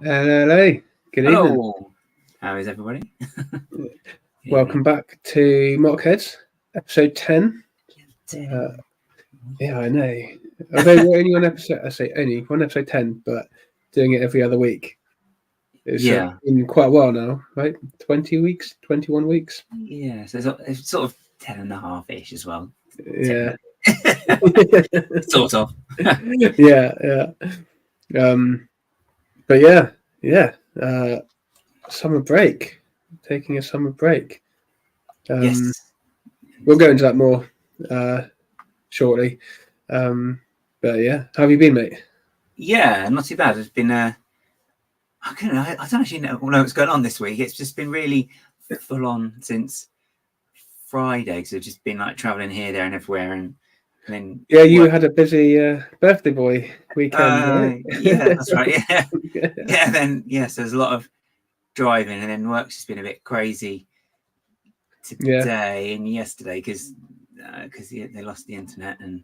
Hello. Good evening. Hello. How is everybody? Welcome back to MOC Heads, episode 10. Yeah, I know. Although we're only on episode, I say only one episode 10, but doing it every other week. It's been quite a while now, right? 20 weeks, 21 weeks. Yeah, so it's sort of 10 and a half-ish as well. Yeah. Sort of. Yeah. But yeah. Summer break. Taking a summer break. Yes. We'll go into that more shortly. But yeah, how have you been, mate? Yeah, not too bad. It's been I don't actually know what's going on this week. It's just been really full on since Friday, because I've just been like traveling here, there, and everywhere, and then you had a busy birthday boy weekend, right? Yeah, that's right. Yeah. So there's a lot of driving, and then work's just been a bit crazy today and yesterday because they lost the internet, and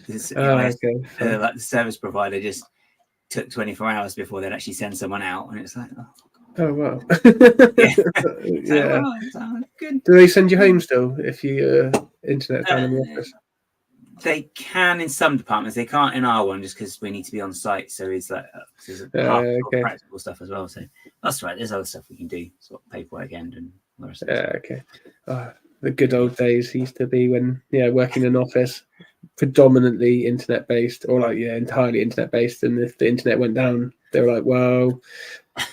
like the service provider just took 24 hours before they'd actually send someone out, and it's like, oh wow. Yeah. Good. Do they send you home still if you internet down in the office? They can in some departments. They can't in our one, just because we need to be on site. So it's like practical stuff as well. So that's right. There's other stuff we can do, sort of paperwork end and all the rest of it. Okay. The good old days used to be when working in an office, predominantly internet based, or entirely internet based. And if the internet went down, they were like, "Well,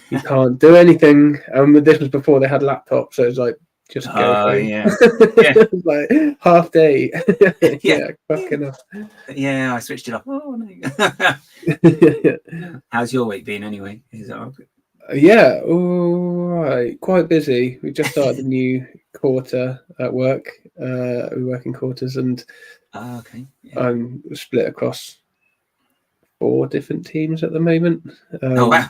you can't do anything." This was before they had laptops, so it was like, just go home. Yeah. Like half day. Fucking up. Yeah, I switched it off. Oh no. How's your week been anyway? Is that okay? Yeah, all right. Quite busy. We just started a new quarter at work. We work in quarters, and I'm split across 4 different teams at the moment. Oh wow.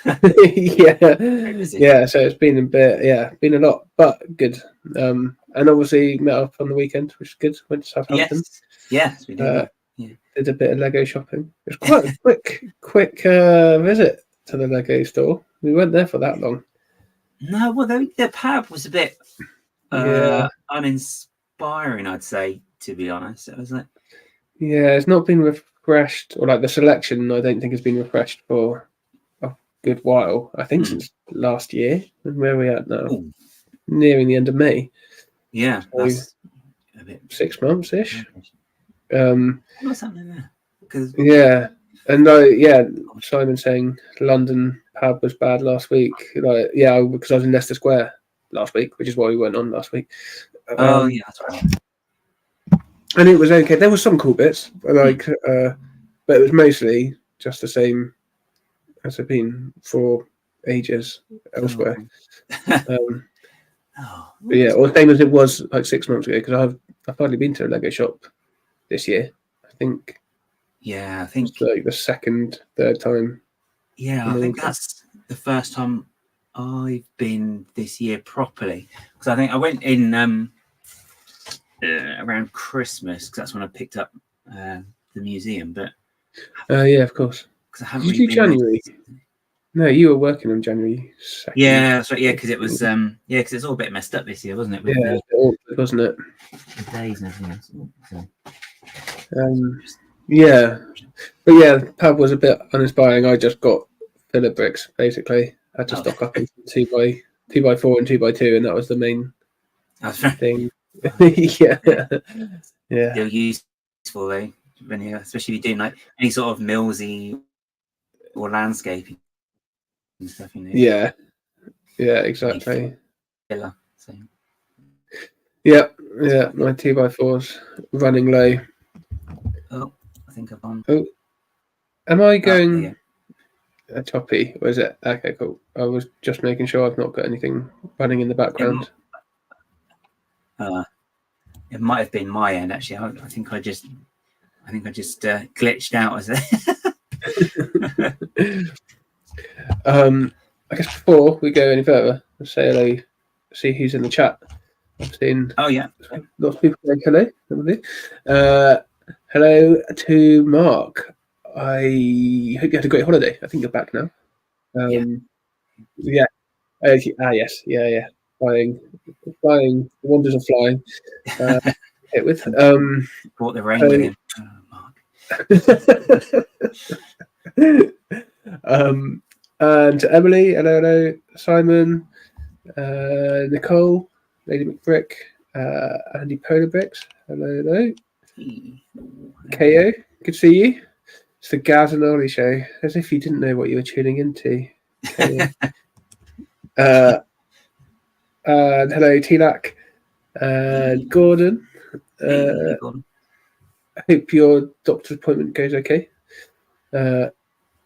Yeah. So it's been been a lot, but good. And obviously met up on the weekend, which is good. Went to Southampton. Yes, we did. Did a bit of Lego shopping. It was quite a quick visit to the Lego store. We weren't there for that long. No, well, the pub was a bit uninspiring, I'd say, to be honest. It was like, it's not been refreshed, or like the selection, I don't think has been refreshed for a good while. I think since last year. And where are we at now? Ooh. Nearing the end of May. Yeah, so that's a bit 6 months ish. What's happening there? And Simon saying London pub was bad last week. Because I was in Leicester Square last week, which is why we went on last week. That's right. And it was okay. There were some cool bits, but it was mostly just the same as I've been for ages elsewhere. Or the same as it was like 6 months ago, because I've hardly been to a Lego shop this year. I think it's like the second, third time. Yeah, I think that's the first time I've been this year properly, because I think I went in around Christmas, because that's when I picked up the museum. But of course. Because I haven't really been January. No, you were working on January 2nd. Yeah, that's right. Yeah, because it was because it's all a bit messed up this year, wasn't it? Wasn't it? The days and everything else. So. But the pub was a bit uninspiring. I just got filler bricks basically. I had to stock up into 2x4 and 2x2, and that was the main thing. They're useful though, especially if you're doing like any sort of millsy or landscaping and stuff. Yeah, exactly. Filler. So. Yeah, my 2x4's running low. Oh, I think I've gone. Oh, am I going choppy? Or is it? Okay, cool. I was just making sure I've not got anything running in the background. It might have been my end actually. I think I just glitched out as I guess before we go any further, let's say hello. See who's in the chat. I've seen. Oh yeah, lots of people saying hello. Hello to Mark. I hope you had a great holiday. I think you're back now. Yeah. Yes. Yeah. Flying. The wonders of flying. Hit with. Brought the rain with him. And to Emily, hello, Simon, Nicole, Lady McBrick, Andy Polar Bricks, hello. KO, good to see you. It's the Gaz and Ollie show, as if you didn't know what you were tuning into. And hello, Tilak, and Gordon. Gordon. I hope your doctor's appointment goes okay.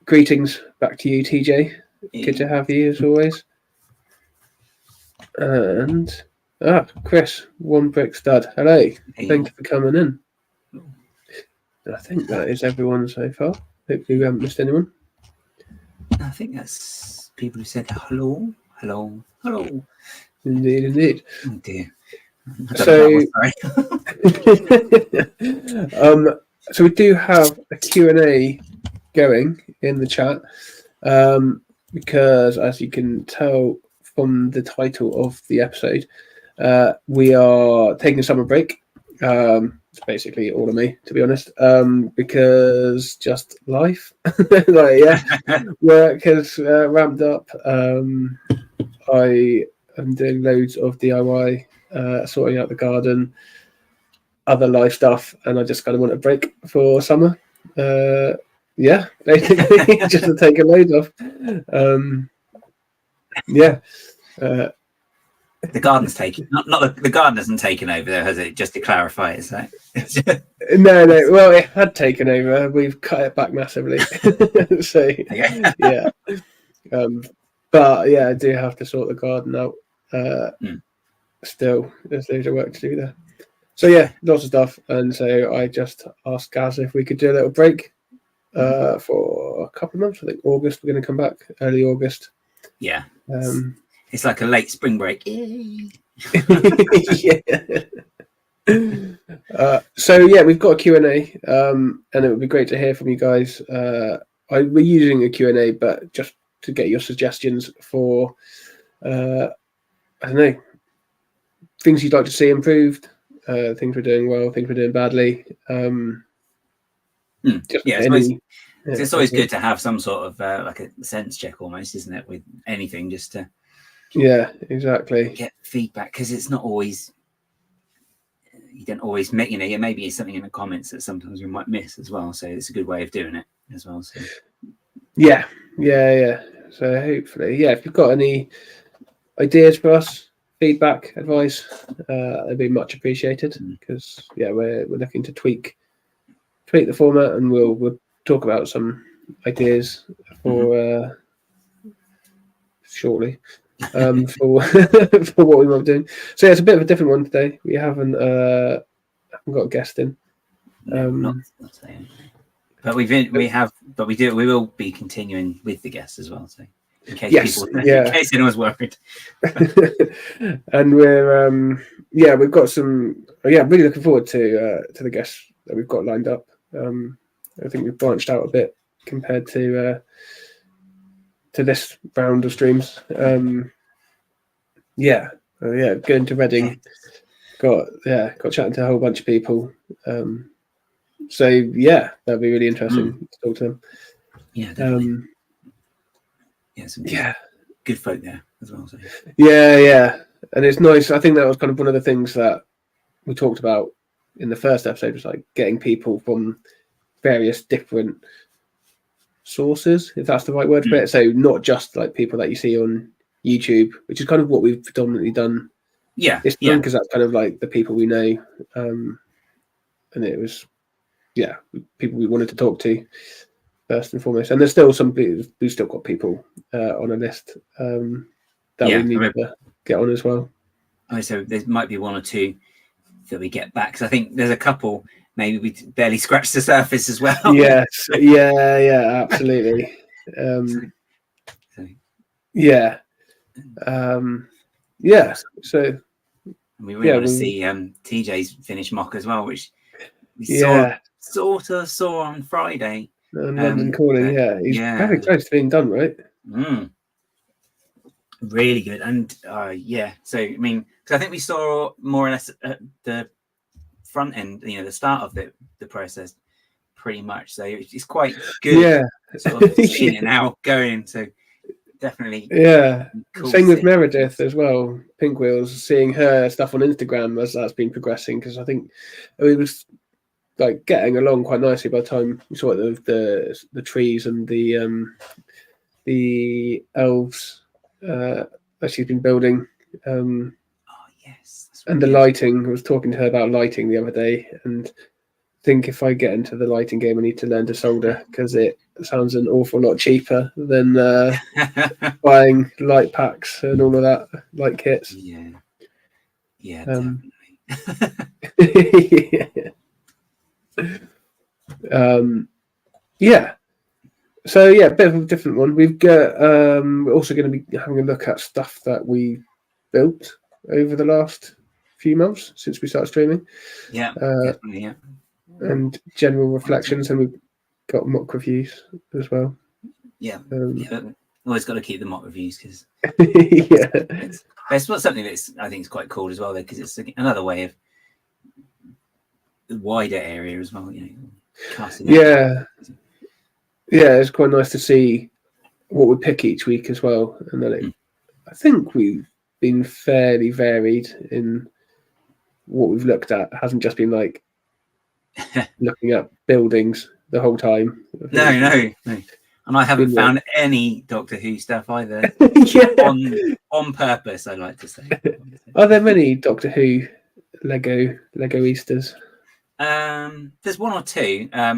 Greetings back to you, TJ. Good to have you as always. And Chris, one brick stud. Hello. Thank you for coming in. And I think that is everyone so far. Hopefully we haven't missed anyone. I think that's people who said hello. Indeed. Oh dear. So so we do have a Q&A going in the chat, because as you can tell from the title of the episode, we are taking a summer break. It's basically all of me, to be honest, because just life, work has ramped up. I am doing loads of DIY, sorting out the garden, other life stuff, and I just kind of want a break for summer. Basically just to take a load off. The garden's taken, not the garden hasn't taken over though, has it? Just to clarify, is that? No. Well, it had taken over. We've cut it back massively. So yeah. But yeah, I do have to sort the garden out. Still, there's loads of work to do there. So yeah, lots of stuff. And so I just asked Gaz if we could do a little break for a couple of months. I think August, we're going to come back, early August. Yeah. It's like a late spring break. So yeah, we've got a Q&A, and it would be great to hear from you guys. We're using a Q&A, but just to get your suggestions for, I don't know, things you'd like to see improved, things we're doing well, things we're doing badly. It's always good to have some sort of like a sense check almost, isn't it, with anything, just to exactly get feedback, because it's not always, you don't always make, maybe it's something in the comments that sometimes we might miss as well, so it's a good way of doing it as well. So yeah so hopefully, if you've got any ideas for us, feedback, advice, it'd be much appreciated, because we're looking to tweak the format, and we'll talk about some ideas for shortly for what we might be doing. So it's a bit of a different one today. We haven't got a guest in. Not saying. But we will be continuing with the guests as well. So in case in case anyone's worried. And we're we've got some. Really looking forward to the guests that we've got lined up. I think we've branched out a bit compared to this round of streams. Going to Reading, got chatting to a whole bunch of people. So that'd be really interesting to talk to them. Yeah, definitely. Some good folk there as well. So. And it's nice. I think that was kind of one of the things that we talked about in the first episode, was like getting people from various different sources, if that's the right word for it. So not just like people that you see on YouTube, which is kind of what we've predominantly done. It's fun because that's kind of like the people we know, and it was people we wanted to talk to first and foremost. And there's still some people, we've still got people on a list that we need to get on as well. So there might be one or two that we get back, because I think there's a couple maybe we barely scratched the surface as well. Yes, absolutely. So we really want to see TJ's finished mock as well, which we sort of saw on Friday. London Calling, he's very close to being done, right? Really good. And yeah, so I mean, because I think we saw more or less at the front end, the start of the process pretty much. So it's quite good sort of seeing it now going. So definitely. Yeah. Cool. Same with Meredith as well. Pink Wheels, seeing her stuff on Instagram as that's been progressing, because I think it was like getting along quite nicely by the time we saw the trees and the elves that she's been building. Yes. And the lighting. I was talking to her about lighting the other day, and think if I get into the lighting game, I need to learn to solder, because it sounds an awful lot cheaper than buying light packs and all of that, light kits. Yeah, definitely. Yeah. So yeah, a bit of a different one. We've got we're also going to be having a look at stuff that we built over the last few months since we started streaming. Yeah, definitely. Yeah. And general reflections, and we've got mock reviews as well. Yeah, always got to keep the mock reviews, because it's something that's I think is quite cool as well, though, because it's another way of the wider area as well. Casting it's quite nice to see what we pick each week as well, and then I think we've been fairly varied in what we've looked at. It hasn't just been like looking at buildings the whole time. No. And I haven't found any Doctor Who stuff either. On purpose, I like to say. Are there many Doctor Who Lego Easters? There's one or two. I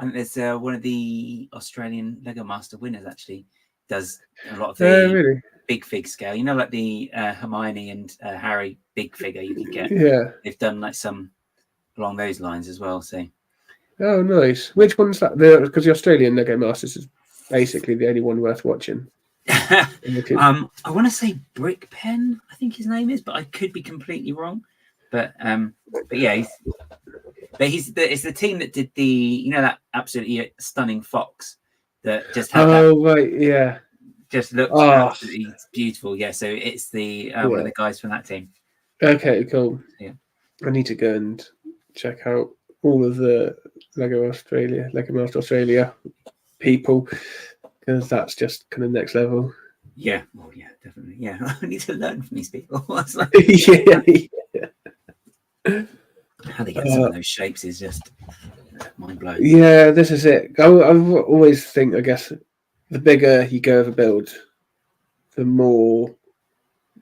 think there's one of the Australian Lego Master winners actually does a lot of the big fig scale. Like the Hermione and Harry big figure you can get. Yeah, they've done like some along those lines as well. So. Oh, nice. Which one's that? Because the Australian Lego Masters is basically the only one worth watching. I want to say Brick Pen, I think his name is, but I could be completely wrong. But yeah, it's the team that did the that absolutely stunning fox that just had just looked absolutely beautiful. Yeah, so it's the one of the guys from that team. Okay, cool. Yeah, I need to go and check out all of the Lego Master Australia people, because that's just kind of next level. Yeah, well, yeah, definitely. Yeah, I need to learn from these people. How they get some of those shapes is just mind blowing. Yeah, this is it. I always think, I guess, the bigger you go of a build, the more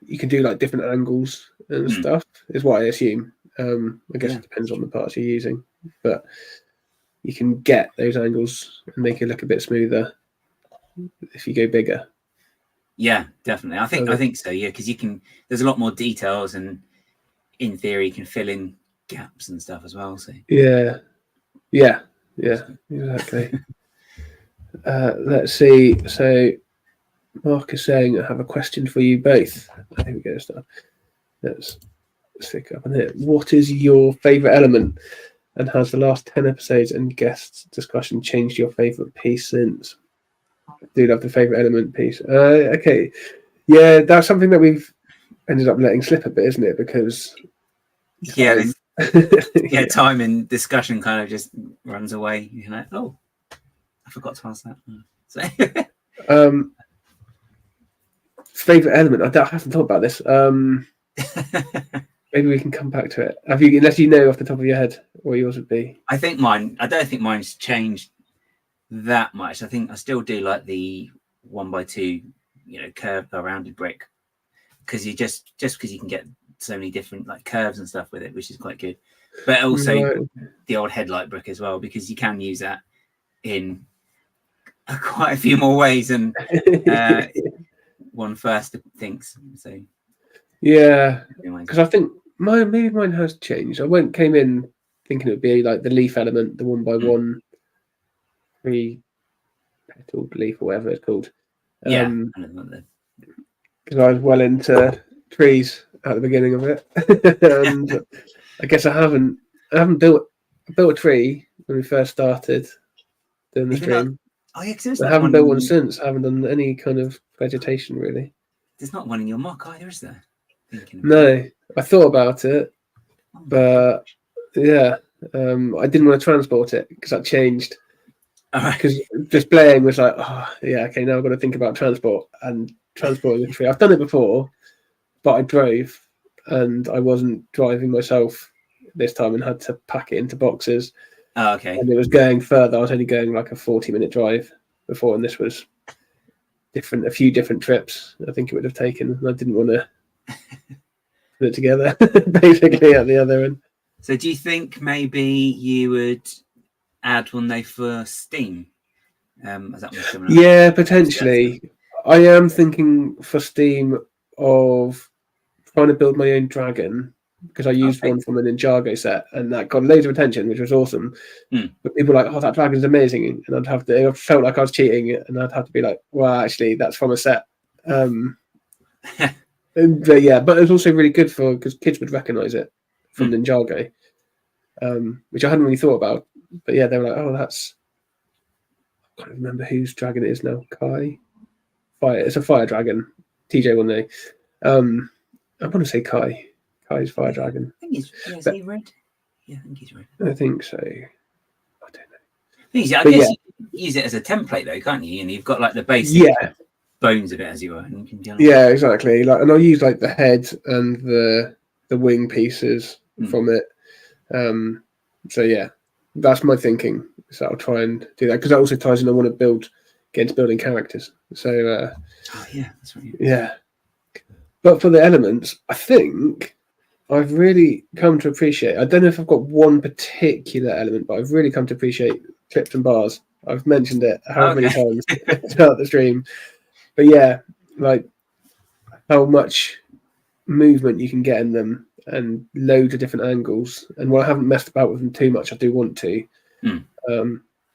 you can do like different angles and stuff, is what I assume. I guess it depends on the parts you're using, but you can get those angles and make it look a bit smoother if you go bigger. Yeah, definitely. I think so. Yeah, because there's a lot more details, and in theory, you can fill in gaps and stuff as well. So yeah, exactly. Let's see. So Mark is saying, I have a question for you both. Here we go. Let's stick up on it. What is your favourite element, and has the last 10 episodes and guest discussion changed your favourite piece since? I do love the favourite element piece. Okay. Yeah, that's something that we've ended up letting slip a bit, isn't it? Because time and discussion kind of just runs away. Oh, I forgot to ask that. So favourite element. I haven't thought about this. Maybe we can come back to it. Unless you know off the top of your head what yours would be. I don't think mine's changed that much. I think I still do like the 1x2, curved or rounded brick, because you just because you can get so many different like curves and stuff with it, which is quite good. But also the old headlight brick as well, because you can use that in quite a few more ways than one first thinks. So yeah, because I think mine has changed. I came in thinking it would be like the leaf element, the 1x1 3-petaled leaf or whatever it's called. Because I was well into trees at the beginning of it, and I guess I haven't built a tree when we first started doing the stream. Oh yeah, because I haven't built one since. I haven't done any kind of vegetation really. There's not one in your MOC either, is there? No, I thought about it, but yeah, I didn't want to transport it because that changed. Because displaying was like, oh yeah, okay, now I've got to think about transport and transporting the tree. I've done it before, but I drove and I wasn't driving myself this time and had to pack it into boxes. Oh, okay. And it was going further. I was only going like a 40-minute drive before, and this was different, a few different trips I think it would have taken. And I didn't want to put it together basically at the other end. So do you think maybe you would add one though for Steam? Is that one similar? Yeah, potentially. I am thinking for Steam of trying to build my own dragon, because I used one from an Ninjago set and that got loads of attention, which was awesome. But people were like, oh, that dragon's amazing. And I felt like I was cheating, and I'd have to be like, well, actually, that's from a set. But it's also really good because kids would recognize it from Ninjago, which I hadn't really thought about. But yeah, they were like, oh, that's. I can't remember whose dragon it is now. Kai? Fire. It's a fire dragon. TJ will know. I want to say Kai. Kai's fire dragon. I think is he red? Yeah, I think he's red. I think so. I don't know. I guess you can use it as a template though, can't you? And you've got like the basic bones of it, as you were. And you can exactly. And I'll use like the head and the wing pieces from it. So yeah, that's my thinking. So I'll try and do that because that also ties in. I want to get into building characters. So that's right. Yeah. But for the elements, I think I've really come to appreciate. I don't know if I've got one particular element, but I've really come to appreciate clips and bars. I've mentioned it however many times throughout the stream. But yeah, like how much movement you can get in them and loads of different angles. And while I haven't messed about with them too much, I do want to.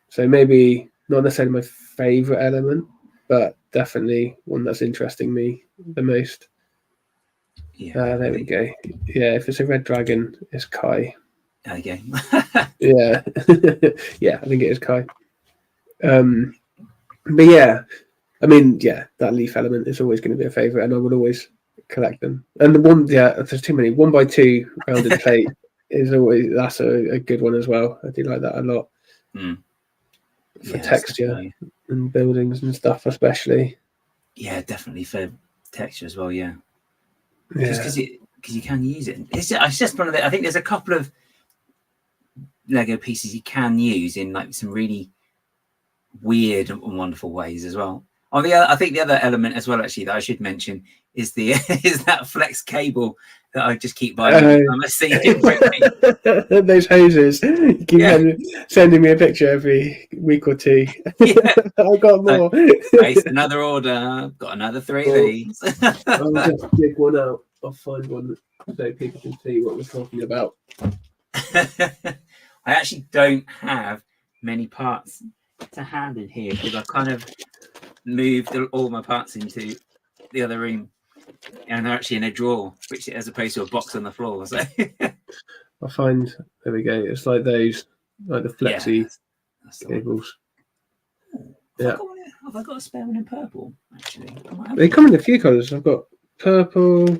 So maybe not necessarily my favourite element, but definitely one that's interesting me the most. There we go. Yeah, if it's a red dragon, it's Kai. Okay. Yeah. Yeah, I think it is Kai. But yeah, I mean, that leaf element is always going to be a favourite, and I will always collect them. And the one, there's too many. 1x2 rounded plate is always, that's a good one as well. I do like that a lot. For texture and buildings and stuff, especially. Yeah, definitely for texture as well. Yeah. Because you can use it. It's just one of the. I think there's a couple of Lego pieces you can use in like some really weird and wonderful ways as well. I think the other element as well, actually, that I should mention is that flex cable that I just keep buying. Those hoses. You keep sending me a picture every week or two. I've got more. Placed another order. I've got another 3 of these. I'll just dig one out. I'll find one so people can see what we're talking about. I actually don't have many parts to hand in here because I've kind of moved all my parts into the other room, and they're actually in a drawer, which as opposed to a box on the floor. So I find there we go. It's like those, like the flexi cables. Have I got a spare one in purple? Actually, they come in a few colours. I've got purple.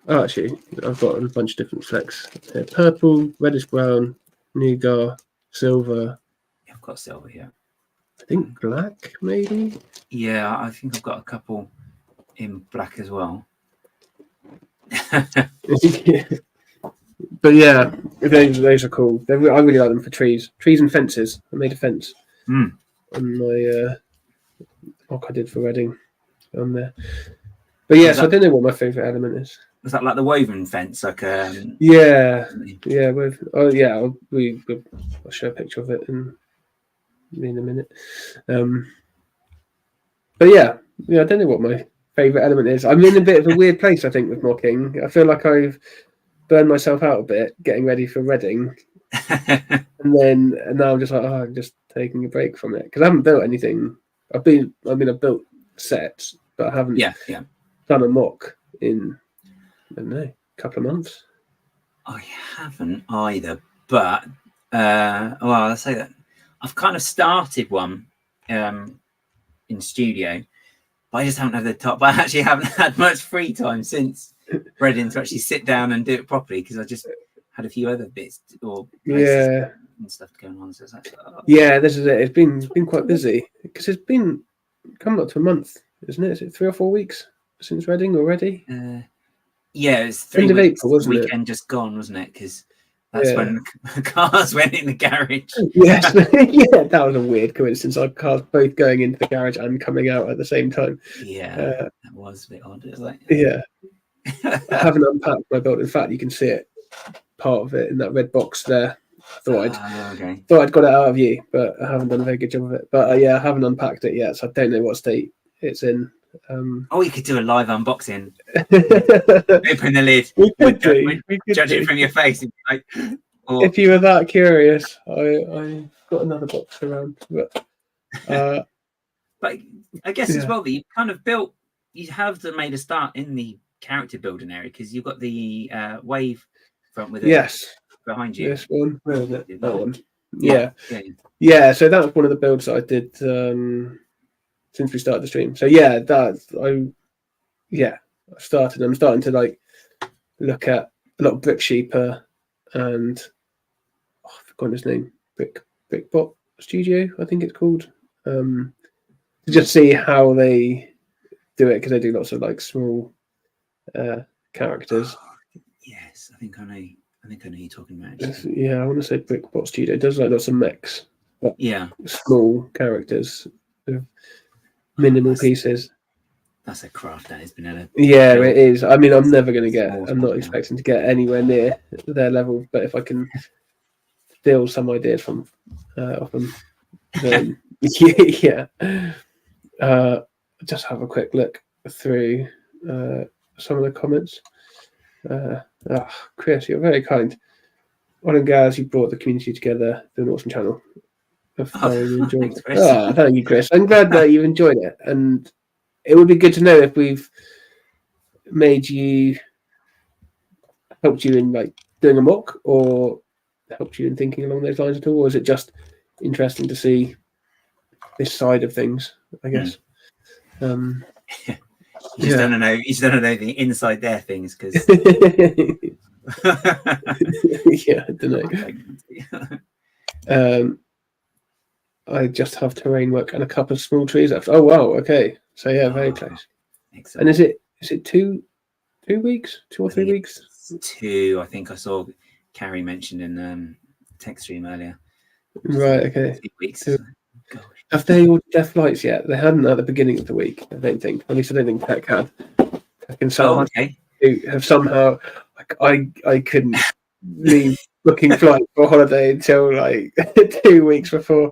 Oh, actually, I've got a bunch of different flex. Purple, reddish brown, nougat, silver. I've got silver here. I think black, maybe. Yeah, I think I've got a couple in black as well. But yeah, those are cool. I really like them for trees and fences. I made a fence on my mock I did for Reading on there. But yeah, so I don't know what my favourite element is. Was that like the woven fence? Like I'll show a picture of it in a minute. But yeah, I don't know what my favourite element is. I'm in a bit of a weird place, I think, with mocking. I feel like I've burned myself out a bit getting ready for Reading, and now I'm just like, I'm just taking a break from it because I haven't built anything. I've built sets, but I haven't done a mock in, I don't know, a couple of months. I haven't either, but let's say that I've kind of started one in studio, but I just haven't had the top. I actually haven't had much free time since Reading to actually sit down and do it properly, because I just had a few other bits or places and stuff going on. So it's like, yeah, this is it. It's been quite busy because it's been coming up to a month, isn't it? Is it 3 or 4 weeks since Reading already? Yeah, it's 3 End of weeks. April, wasn't weekend it? just gone, wasn't it? Because that's when the cars went in the garage. Yes, yeah, that was a weird coincidence. Our cars both going into the garage and coming out at the same time. Yeah, that was a bit odd. It was like, yeah, I haven't unpacked my build. In fact, you can see it, part of it in that red box there. I thought I'd got it out of you, but I haven't done a very good job of it. But yeah, I haven't unpacked it yet, so I don't know what state it's in. You could do a live unboxing. Open the lid. We could judge it from your face. Like, if you were that curious, I got another box around. But I guess as well that you kind of you have made a start in the character building area, because you've got the wave front with it behind you. This one, where is it? That one. Yeah. So that was one of the builds that I did since we started the stream. So yeah, I started. I'm starting to like look at a lot of Bricksheeper and I've forgotten his name. Brickbot Studio, I think it's called. To just see how they do it, because they do lots of like small characters. Yes, I think I know who you're talking about. Yeah, I want to say Brickbot Studio. It does like lots of mechs. But small characters, minimal pieces. That's a craft that has been at it is. I mean, I'm never going to get. I'm not expecting to get anywhere near their level, but if I can steal some ideas from off them, then yeah. Just have a quick look through some of the comments. Chris, you're very kind. One of the guys who brought the community together, the Awesome channel. Enjoyed. Thank you, Chris. I'm glad that you've enjoyed it, and it would be good to know if we've helped you in like doing a mock, or helped you in thinking along those lines at all, or is it just interesting to see this side of things, I guess. You just don't know the inside there things, because I don't know. I just have terrain work and a couple of small trees left. Oh wow, okay. So yeah, very close. Excellent. And is it 2 weeks? 2 or 3 weeks? 2, I think I saw Carrie mentioned in text stream earlier. Right, okay. 2 weeks. 2. Have they all Death Lights yet? They hadn't at the beginning of the week, I don't think. At least I don't think Tech had. Have somehow, like, I couldn't leave booking flight for holiday until like 2 weeks before.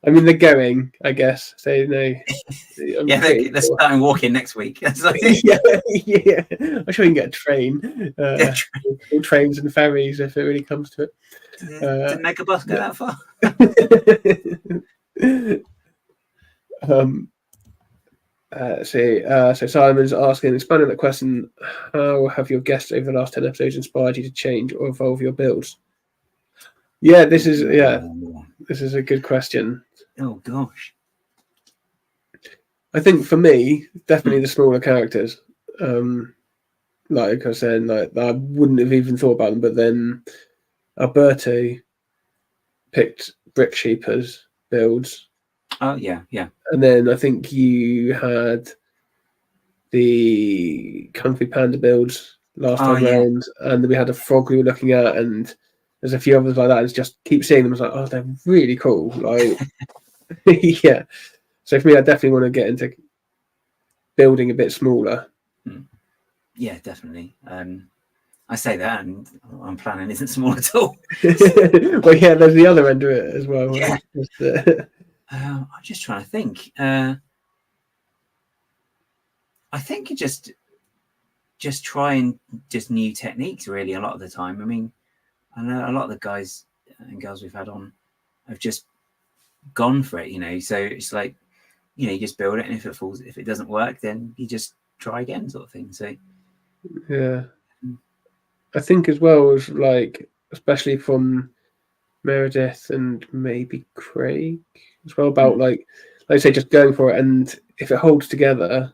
I mean, they're going, I guess. So they're starting walking next week. yeah. I'm sure you can get a train, all trains and ferries if it really comes to it. Did Megabus go that far? So Simon's asking, expanding that question, how have your guests over the last 10 episodes inspired you to change or evolve your builds? Yeah, this is a good question. Oh gosh. I think for me, definitely the smaller characters. Like I said, like I wouldn't have even thought about them, but then Alberto picked Bricksheeper's builds. Oh yeah. And then I think you had the Kung Fu Panda builds last time round, and we had a frog we were looking at, and there's a few others like that. And just keep seeing them. I was like, oh, they're really cool. Like, yeah. So for me, I definitely want to get into building a bit smaller. Yeah, definitely. I say that, and I'm planning isn't small at all. Well, yeah, there's the other end of it as well. Yeah. I'm just trying to think. I think you just trying just new techniques really a lot of the time. I mean, I know a lot of the guys and girls we've had on have just gone for it, so it's like, you just build it, and if it doesn't work, then you just try again, sort of thing. So yeah, I think as well as like, especially from Meredith and maybe Craig as well about like I say, just going for it, and if it holds together,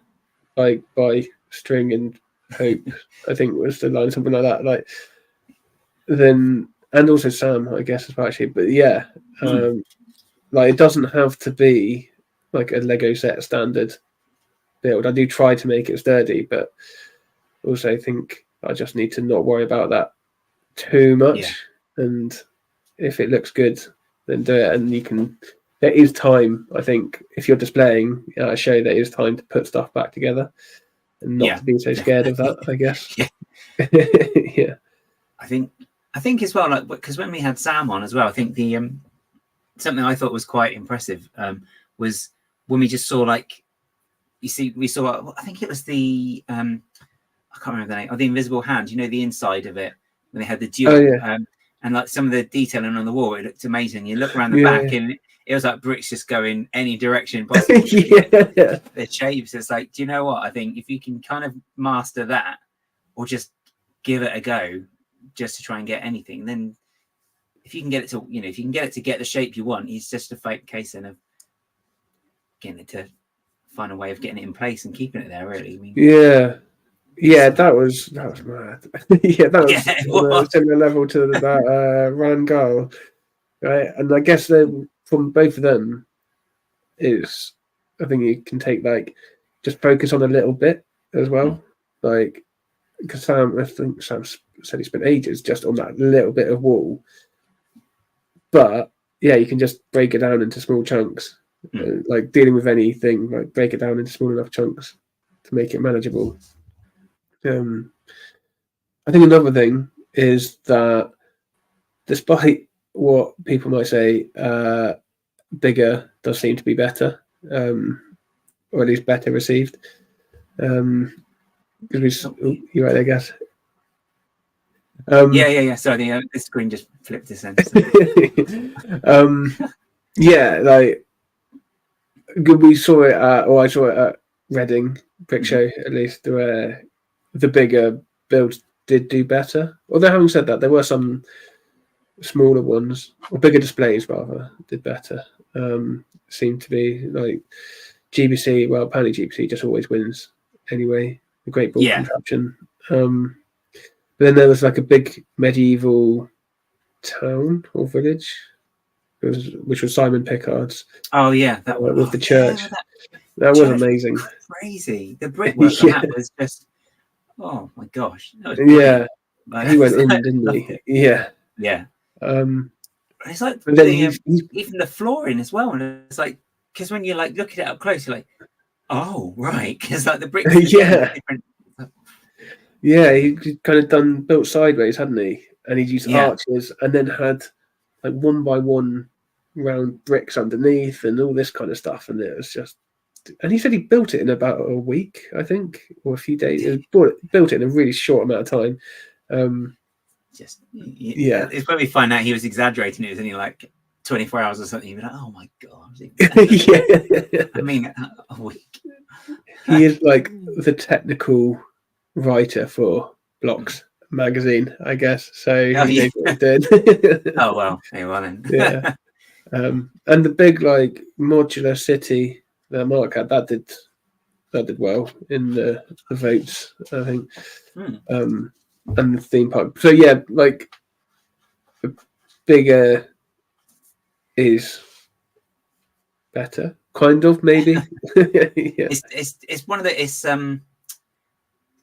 like by string and hope, I think was the line, something like that. Like then, and also Sam, I guess as well actually. But yeah, like it doesn't have to be like a Lego set standard build. I do try to make it sturdy, but also think I just need to not worry about that too much. And if it looks good, then do it. And you can. There is time, I think, if you're displaying a show, there is time to put stuff back together, and not to be so scared of that. I guess. Yeah. I think as well, like because when we had Sam on as well, I think the something I thought was quite impressive was when we just saw like we saw I think it was the I can't remember the name, the invisible hand, the inside of it when they had the duel, and like some of the detailing on the wall, it looked amazing. You look around the back and it was like bricks just going any direction possible. The shapes, it's like, do you know what? I think if you can kind of master that, or just give it a go, just to try and get anything, then if you can get it to, if you can get it to get the shape you want, it's just a fake case of getting it to find a way of getting it in place and keeping it there. Really, I mean, that was mad. That was a similar level to that Rangal, right? And I guess from both of them is, I think you can take like just focus on a little bit as well, like because I think Sam said he spent ages just on that little bit of wall, but you can just break it down into small chunks. Like dealing with anything, like break it down into small enough chunks to make it manageable. I think another thing is that despite what people might say, bigger does seem to be better, or at least better received. You're right, I guess. Sorry, the screen just flipped this end. Like we saw it I saw it at Reading Brick Show, at least, where the bigger builds did do better. Although having said that, there were some smaller ones, or bigger displays rather, did better. Seemed to be like GBC. Well, apparently GBC just always wins anyway. The Great Ball contraption. But then there was like a big medieval town or village, which was Simon Pickard's. Oh yeah, that one with the church. That was amazing. Crazy. The brickwork on that was just. Oh my gosh. That was he went in, didn't he? Yeah. It's like even the flooring as well, and it's like because when you like look at it up close, you're like, oh right, because like the bricks. Different. He kind of built sideways, hadn't he? And he'd used arches, and then had like 1 by 1 round bricks underneath, and all this kind of stuff. And it was just. And he said he built it in about a week, I think, or a few days. He built it in a really short amount of time. It's when we find out he was exaggerating. It was only like 24 hours or something. You'd be like, oh my god. I mean, a week. He is like the technical writer for Blocks magazine, I guess. So he did. Oh well, then. And the big like modular city that Mark had, that did well in the votes, I think. And the theme park. So like the bigger is better, kind of, maybe. It's one of the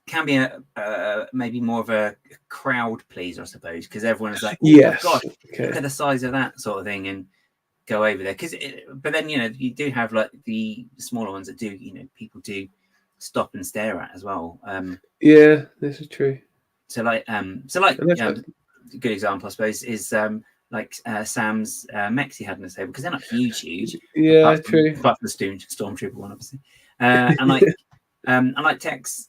can be a maybe more of a crowd pleaser, I suppose, because everyone's like, oh god, look at the size of that sort of thing, and go over there. But then you do have like the smaller ones that do people do stop and stare at as well. This is true. So like a good example, I suppose, is like Sam's mechs he had on his table, because they're not huge. True. Apart from the Stormtrooper one, obviously. And like Tech's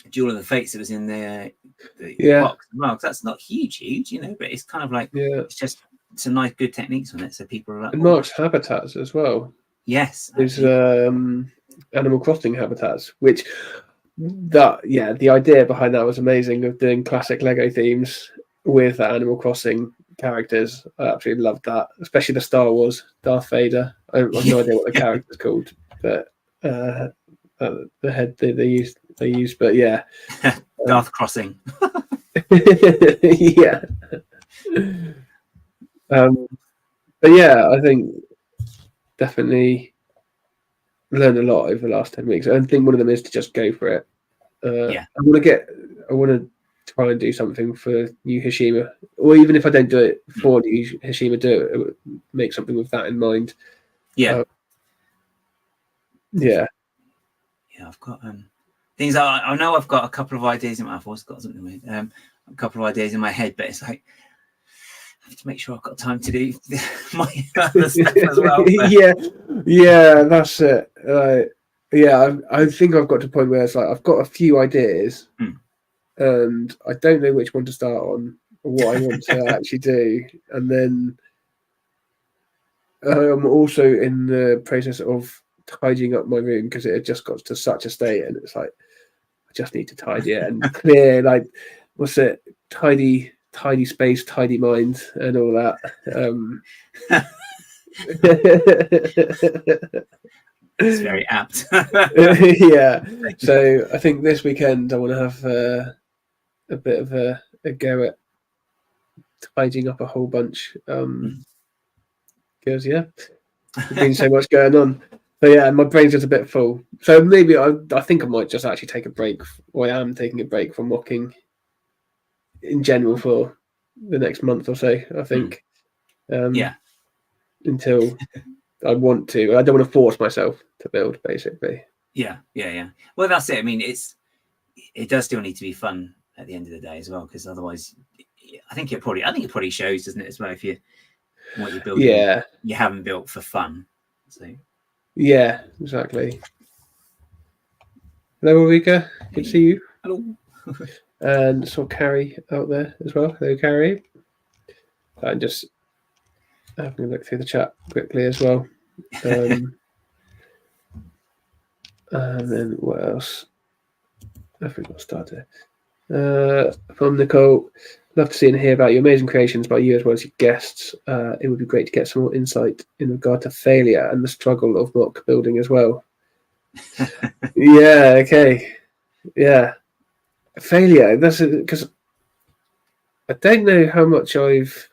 Duel of the Fates that was in the box as well, because that's not huge, but it's kind of like it's just some nice good techniques on it, so people are like. And Mark's habitats as well. Yes, there's Animal Crossing habitats, which the idea behind that was amazing, of doing classic Lego themes with that Animal Crossing characters. I absolutely loved that, especially the Star Wars Darth Vader. I have no idea what the character's called, but the head they used. But yeah, Darth Crossing. yeah. But yeah, I think definitely learned a lot over the last 10 weeks. I think one of them is to just go for it. Yeah. I want to try and do something for New Hashima, or even if I don't do it for New Hashima, do it, make something with that in mind. Yeah. Yeah. I've got things. I know I've got a couple of ideas in my. I've also got something. A couple of ideas in my head, but it's like I have to make sure I've got time to do my other stuff as well. Yeah, that's it. I think I've got to a point where it's like I've got a few ideas, and I don't know which one to start on or what I want to actually do, and then I'm also in the process of tidying up my room because it had just got to such a state, and it's like I just need to tidy it and clear, like, what's it, tidy space, tidy mind, and all that. It's very apt. Yeah. So I think this weekend I want to have a bit of a go at tidying up a whole bunch. Because there's been so much going on. So yeah, my brain's just a bit full. So maybe I think I might just actually take a break, or I am taking a break from mocking in general for the next month or so, I think. Until I want to. I don't want to force myself to build, basically. Yeah. Well, that's it. I mean, it does still need to be fun at the end of the day as well, because otherwise, I think it probably shows, doesn't it, as well, if what you're building, you haven't built for fun. So. Yeah, exactly. Hello, Ulrika. Good to see you. Hello. And saw Carrie out there as well. Hello, Carrie. I'm just having a look through the chat quickly as well. And then what else? I think we'll start it. From Nicole, love to see and hear about your amazing creations by you as well as your guests. It would be great to get some more insight in regard to failure and the struggle of mock building as well. Yeah, okay. Yeah. Failure. That's because I don't know how much I've.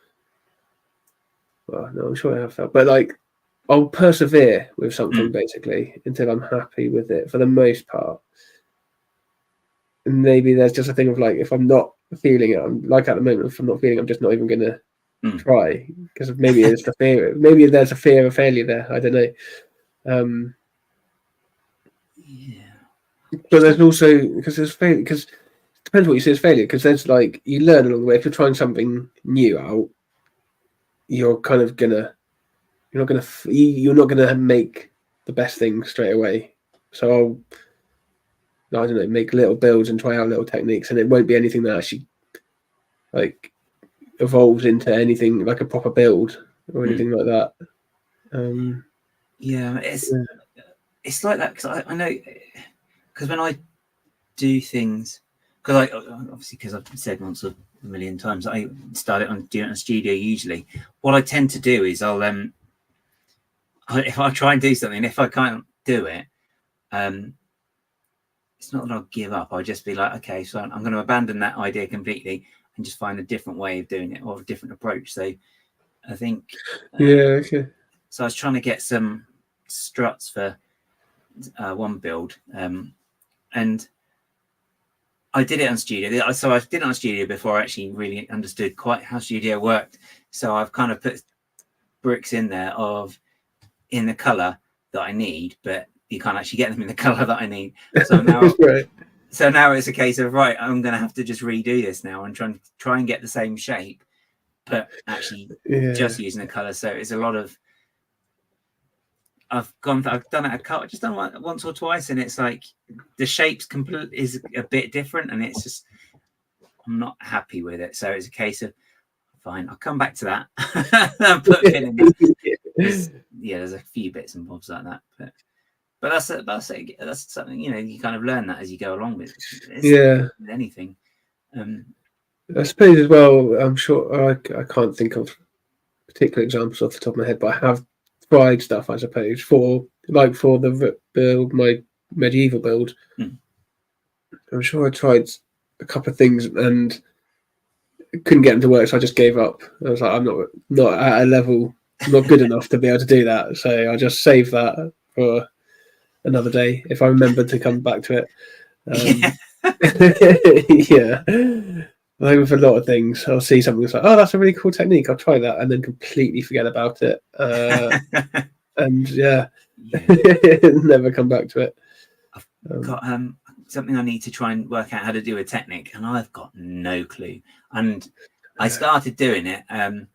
Well, no, I'm sure I have felt, but like I'll persevere with something basically until I'm happy with it for the most part. And maybe there's just a thing of like, if I'm not feeling it, I'm like at the moment, if I'm not feeling it, I'm just not even going to try, because maybe it's the fear. Maybe there's a fear of failure there. I don't know. But there's also, because there's failure, because it depends what you see as failure, because there's like, you learn along the way. If you're trying something new out, you're not gonna make the best thing straight away. So I don't know, make little builds and try out little techniques, and it won't be anything that actually like evolves into anything like a proper build or anything like that. It's like that, because I know, because when I do things, because I've said once a million times, I start it on doing it in a studio. Usually what I tend to do is if I try and do something, if I can't do it, it's not that I'll give up. I'll just be like, okay, so I'm going to abandon that idea completely and just find a different way of doing it, or a different approach. So I think okay. So I was trying to get some struts for one build, and I did it on Studio. So I did it on Studio before I actually really understood quite how Studio worked. So I've kind of put bricks in there in the color that I need, but you can't actually get them in the color that I need. So now, so now it's a case of, right, I'm going to have to just redo this now and try and get the same shape, but actually just using the color. So it's a lot of, I've done it just done it once or twice, and it's like the shape's is a bit different, and it's just, I'm not happy with it. So it's a case of, fine, I'll come back to that. Put a pin in that. There's a few bits and bobs like that, but that's something, you kind of learn that as you go along with anything. I suppose as well, I'm sure I can't think of particular examples off the top of my head, but I have tried stuff, I suppose, for the build, my medieval build. I'm sure I tried a couple of things and couldn't get them to work, so I just gave up. I was like, I'm not at a level, not good enough to be able to do that, so I just saved that for another day if I remember to come back to it. Yeah. Like with a lot of things, I'll see something that's like, oh, that's a really cool technique, I'll try that, and then completely forget about it. And yeah. Never come back to it. I've got something I need to try and work out how to do a technique, and I've got no clue. And I started doing it, and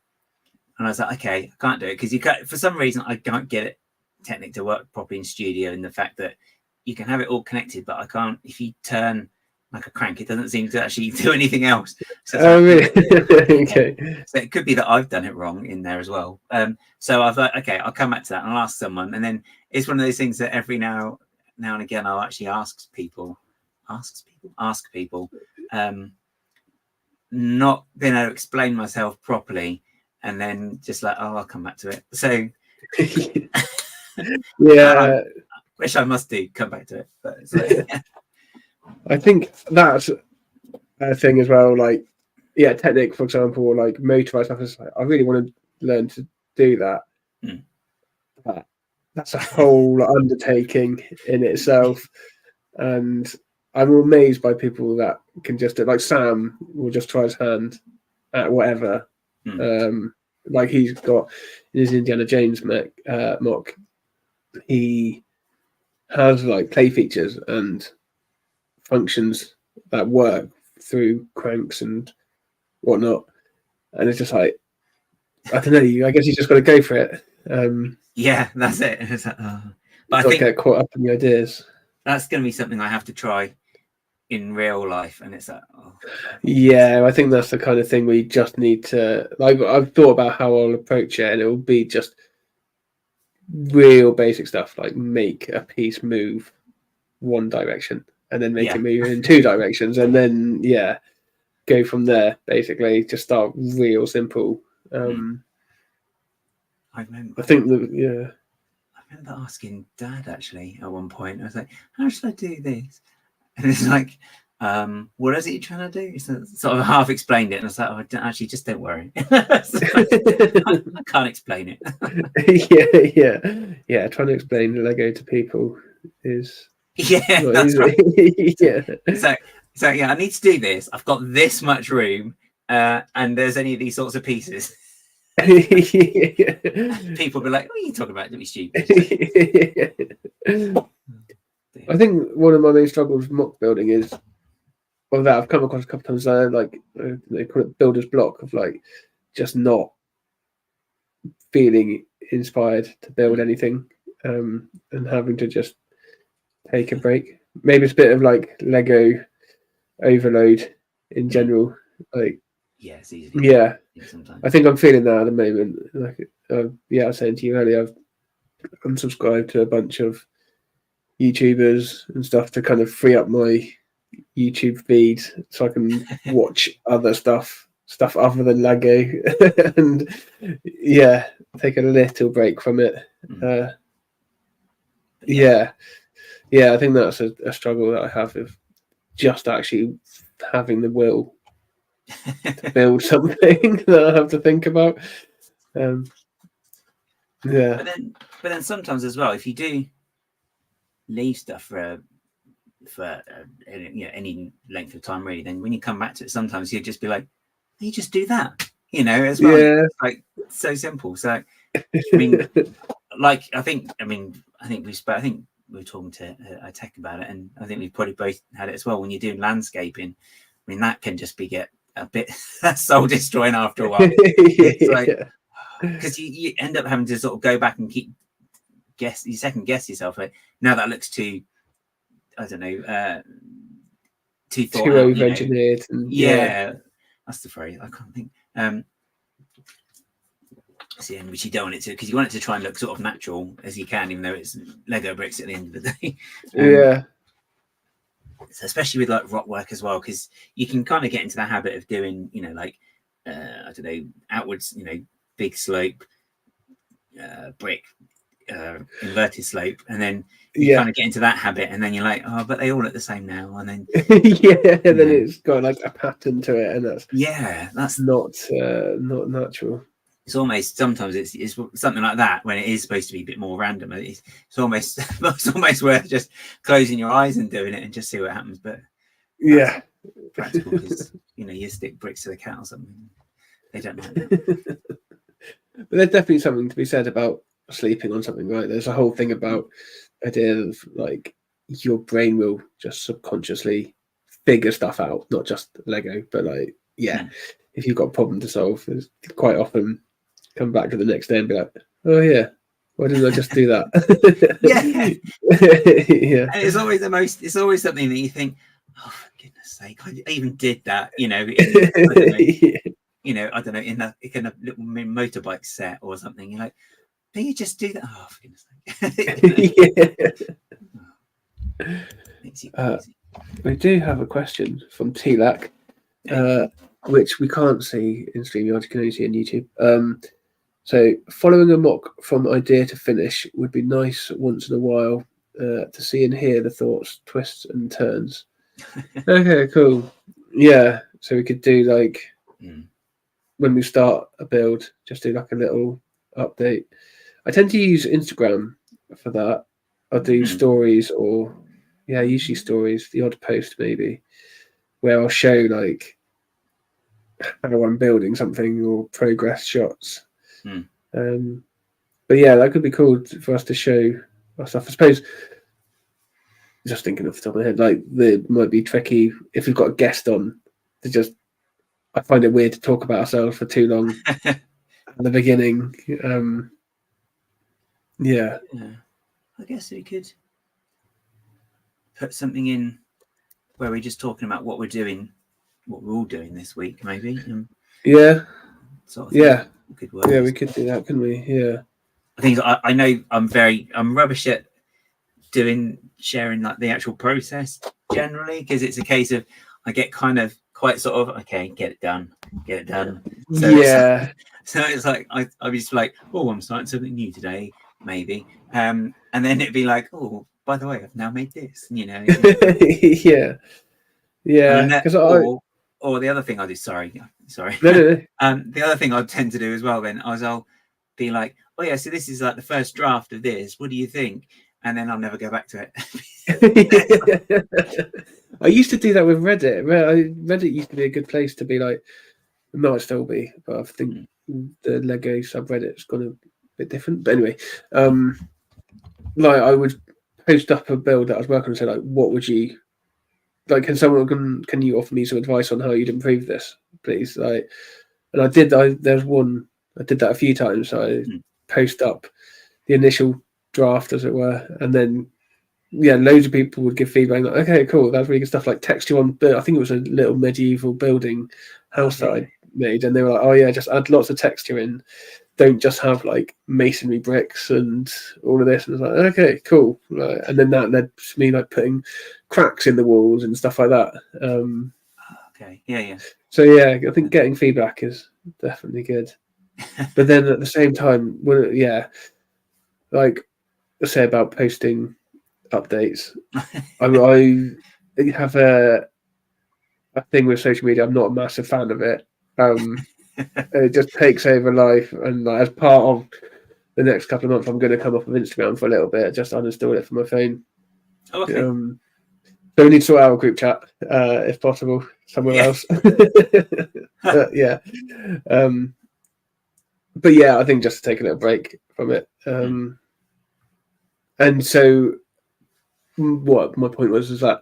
I was like, okay, I can't do it because for some reason I can't get it technique to work properly in studio. And the fact that you can have it all connected, but I can't. If you turn like a crank, it doesn't seem to actually do anything else. So really? Okay. So it could be that I've done it wrong in there as well. So I've like, okay, I'll come back to that and I'll ask someone. And then it's one of those things that every now and again I'll actually ask people, not being able to explain myself properly, and then just like, oh, I'll come back to it. So yeah, which I must do, come back to it. But like, I think that's a thing as well. Like, yeah, technique, for example, like motorized stuff. Is like, I really want to learn to do that. But that's a whole undertaking in itself, and I'm amazed by people that can just do it. Like Sam will just try his hand at whatever. Like he's got in his Indiana Jones MOC, he has like play features and functions that work through cranks and whatnot, and it's just like, I don't know, I guess you just got to go for it. Yeah, that's it. It's like, but I think get caught up in the ideas. That's going to be something I have to try in real life, and it's like, yeah, I think that's the kind of thing we just need to, like, I've thought about how I'll approach it, and it will be just real basic stuff, like make a piece move one direction and then make it move in two directions, and then go from there. Basically, just start real simple. I remember asking Dad actually at one point. I was like, "How should I do this?" And it's like, "What is it you're trying to do?" It's sort of half explained it, and I was like, "Oh, actually, just don't worry. I can't explain it." Yeah. Trying to explain Lego to people is that's easy. Right. Yeah. So yeah, I need to do this. I've got this much room, and there's any of these sorts of pieces. People be like, "What are you talking about? Don't be stupid." I think one of my main struggles with MOC building is, well, that I've come across a couple of times. Like they call it builder's block, of like just not feeling inspired to build anything, and having to just take a break. Maybe it's a bit of like Lego overload in general. Like, it's easy. Yeah, I think I'm feeling that at the moment. Like, I was saying to you earlier, I've unsubscribed to a bunch of YouTubers and stuff to kind of free up my YouTube feed so I can watch other stuff other than Lego, and take a little break from it. I think that's a struggle that I have with just actually having the will to build something that I have to think about. But then sometimes as well, if you do leave stuff for any length of time, really, then when you come back to it, sometimes you'll just be like, you just do that, as well. Yeah. It's like so simple. So I mean, like I think we were talking to Tech about it, and I think we've probably both had it as well. When you're doing landscaping, I mean, that can just get a bit soul destroying after a while. It's like, because you end up having to sort of go back and second guess yourself. Like, now that looks too, I don't know, too over-engineered. That's the phrase. I can't think. Which you don't want it to, because you want it to try and look sort of natural as you can, even though it's Lego bricks at the end of the day. especially with like rock work as well, because you can kind of get into the habit of doing, like I don't know, outwards, big slope, brick, inverted slope, and then you kind of get into that habit, and then you're like, oh, but they all look the same now, and then then it's got like a pattern to it, and that's not natural. It's almost, sometimes it's something like that when it is supposed to be a bit more random. It's almost worth just closing your eyes and doing it and just see what happens. But practical, because you stick bricks to the cat or something, they don't like that. But there's definitely something to be said about sleeping on something, right? There's a whole thing about idea of like your brain will just subconsciously figure stuff out, not just Lego, but like if you've got a problem to solve, there's quite often come back to the next day and be like, oh yeah, why didn't I just do that? Yeah. And it's always something that you think, oh, for goodness sake, I even did that, I don't know, in a little motorbike set or something. You're like, do you just do that? Oh, for goodness sake. We do have a question from T-Lac, which we can't see in StreamYard, you can only see on YouTube. So following a mock from idea to finish would be nice once in a while to see and hear the thoughts, twists and turns. Okay, cool. Yeah, so we could do like when we start a build, just do like a little update. I tend to use Instagram for that. I'll do stories or usually stories, the odd post maybe, where I'll show like how I'm building something or progress shots. But yeah, that could be cool for us to show our stuff. I suppose, just thinking off the top of my head, like it might be tricky if we've got a guest on to just, I find it weird to talk about ourselves for too long at the beginning. I guess we could put something in where we're just talking about what we're doing, what we're all doing this week, maybe. Sort of thing. Could work. Yeah, we could do that, couldn't we? Yeah. I think I know I'm rubbish at sharing like the actual process generally, because it's a case of I get kind of quite sort of, okay, get it done. So it's like I'll be just like, oh, I'm starting something new today, maybe. And then it'd be like, oh, by the way, I've now made this, Yeah. Because or the other thing I do, sorry. No. The other thing I tend to do as well then is I'll be like, oh yeah, so this is like the first draft of this. What do you think? And then I'll never go back to it. I used to do that with Reddit. Reddit used to be a good place to be like, it might still be, but I think the Lego subreddit's gone a bit different. But anyway, like I would post up a build that I was working on and say like, what would you like? Can you offer me some advice on how you'd improve this, please? Like, and I did. There's one I did that a few times. So I post up the initial draft, as it were, and then loads of people would give feedback like, okay, cool, that's really good stuff, like texture on I think it was a little medieval building house that I made, and they were like, oh yeah, just add lots of texture in, don't just have like masonry bricks and all of this. And I was like, okay, cool. And then that led to me like putting cracks in the walls and stuff like that. So I think getting feedback is definitely good. But then at the same time, like I say about posting updates, I have a thing with social media. I'm not a massive fan of it. It just takes over life, and like, as part of the next couple of months, I'm going to come off of Instagram for a little bit, just uninstall it from my phone. So we need to sort out a group chat, if possible, somewhere else. But I think just to take a little break from it. And so what my point was is that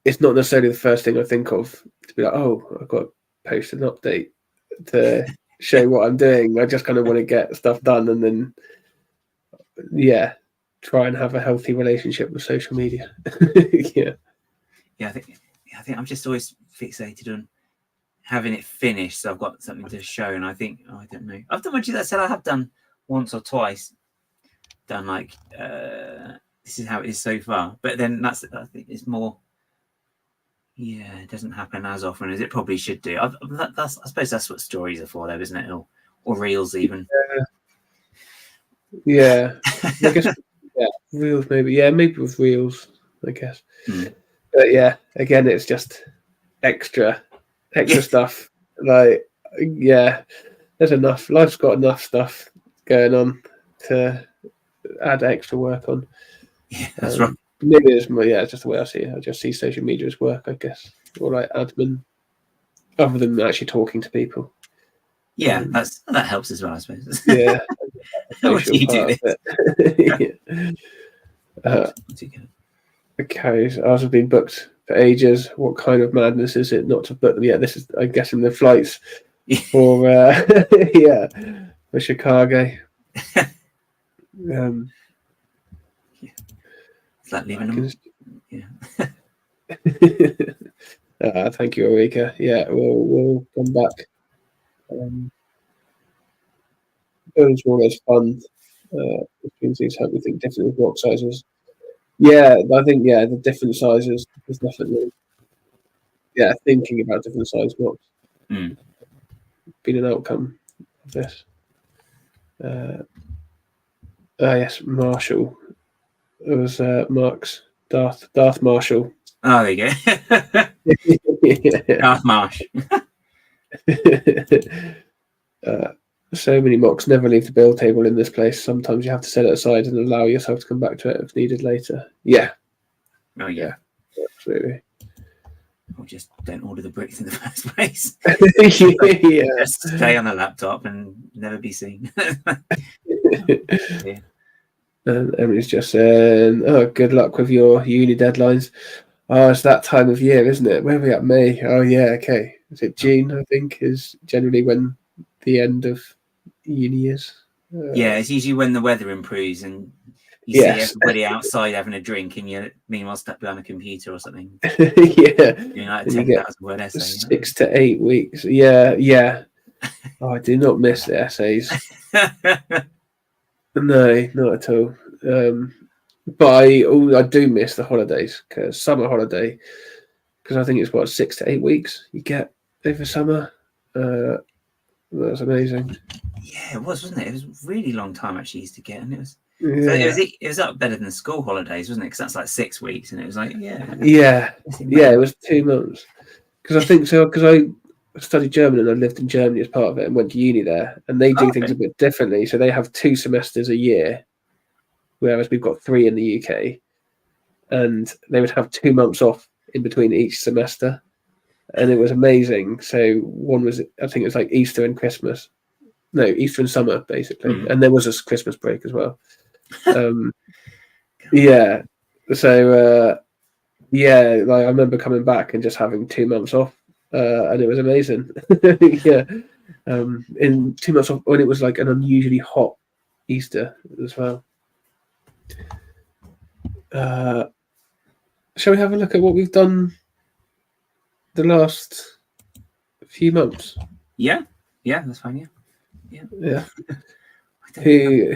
it's not necessarily the first thing I think of to be like, oh, I've got to post an update to show what I'm doing. I just kind of want to get stuff done and then try and have a healthy relationship with social media. I think I'm just always fixated on having it finished, so I've got something to show. And I think I don't know, I've done much of that. Said I have done once or twice, done like this is how it is so far. But then I think it's more. Yeah, it doesn't happen as often as it probably should do. I suppose that's what stories are for, though, isn't it? Or reels, even. Yeah. I guess. Yeah, reels maybe. Yeah, maybe with reels. I guess. But yeah, again, it's just extra stuff. Like, yeah, there's enough. Life's got enough stuff going on to add extra work on. Yeah, that's right. Maybe it's more, it's just the way I see it. I just see social media as work, I guess, or like admin, other than actually talking to people. Yeah, that helps as well, I suppose. Yeah. What do you do this? Okay, so ours have been booked for ages. What kind of madness is it not to book them yet? This is, I'm guessing, the flights for for Chicago. It's like leaving them. Yeah. Thank you, Eureka. Yeah, we'll come back. Those were always fun. Things help me think differently with rock sizes. Yeah, I think the different sizes is definitely thinking about different size rocks. Been an outcome of this. Yes, Marshall. It was Mark's Darth Marshall. Oh, there you go. Darth Marsh. So many mocks never leave the build table in this place. Sometimes you have to set it aside and allow yourself to come back to it if needed later. Yeah. Oh, yeah. Absolutely. Or just don't order the bricks in the first place. Yeah. Just stay on the laptop and never be seen. Yeah. And Emily's just saying, good luck with your uni deadlines. Oh, it's that time of year, isn't it? Where are we at? May? Oh, yeah, okay. Is it June, I think, is generally when the end of uni is? Yeah, it's usually when the weather improves and you see everybody outside having a drink and you're meanwhile stuck behind a computer or something. Yeah. Doing like a 10,000 word essay. 6 to 8 weeks. Yeah. Oh, I do not miss the essays. No, not at all. But I do miss the holidays, because summer holiday, because I think it's 6 to 8 weeks you get over summer. That's amazing. Yeah, it was, wasn't it? It was a really long time actually used to get, and it was. So it was up better than the school holidays, wasn't it? Because that's like 6 weeks, and it was like it was 2 months. Because I think so. Because I studied German and I lived in Germany as part of it and went to uni there, and they do things a bit differently. So they have 2 semesters a year, whereas we've got 3 in the UK, and they would have 2 months off in between each semester, and it was amazing. So one was, I think it was like Easter and Christmas. No, Easter and summer, basically. And there was a Christmas break as well. Yeah. So, like I remember coming back and just having 2 months off, and it was amazing. Yeah. In 2 months off, when it was like an unusually hot Easter as well. Shall we have a look at what we've done the last few months? Yeah, that's fine. Yeah. Who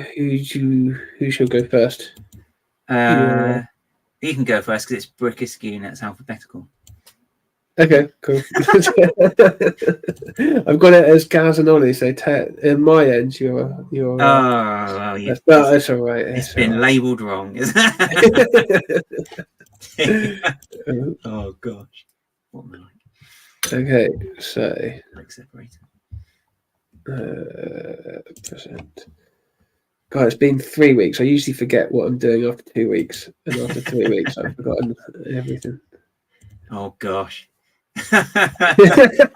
shall go first? You can go first because it's Brick Askew and it's alphabetical. Okay, cool. I've got it as Gaz and Ollie, so in my end, you're. Oh, well, yeah. That's all right. It's been labelled wrong, isn't it? Oh gosh, what am I like? Okay, so. Like separator. Present. God, it's been 3 weeks. I usually forget what I'm doing after 2 weeks, and after 3 weeks, I've forgotten everything. Oh gosh. Are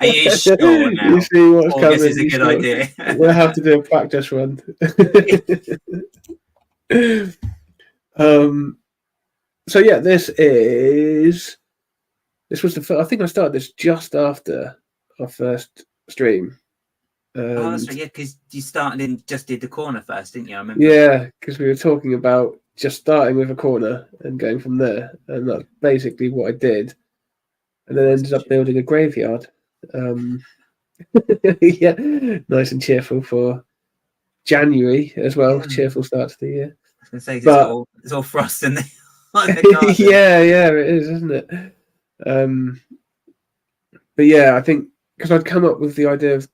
you sure now? You see what's coming. This is a good idea. We'll have to do a practice run. So yeah, this was the first. I think I started this just after our first stream. That's right, yeah, because you started and just did the corner first, didn't you? I remember. Yeah, because we were talking about just starting with a corner and going from there, and that's basically what I did. And then ended up building a graveyard. Yeah, nice and cheerful for January as well. Cheerful start to the year. I was going to say But it's all frost in the garden. yeah, it is, isn't it? But yeah, I think because I'd come up with the idea of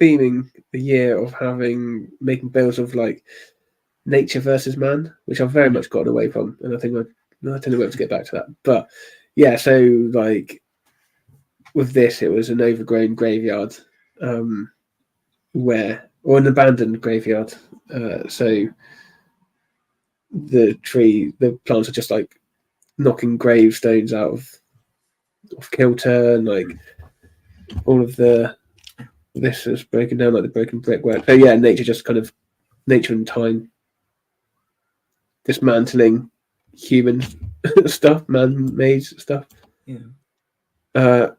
theming the year of making builds of like nature versus man, which I've very much gotten away from, and I think I don't know whether to get back to that. But yeah, so like with this, it was an overgrown graveyard, or an abandoned graveyard. So the plants are just like knocking gravestones out of kilter, and like all of this is broken down, like the broken brickwork. So yeah, nature and time dismantling human stuff, man-made stuff. Yeah. Nice.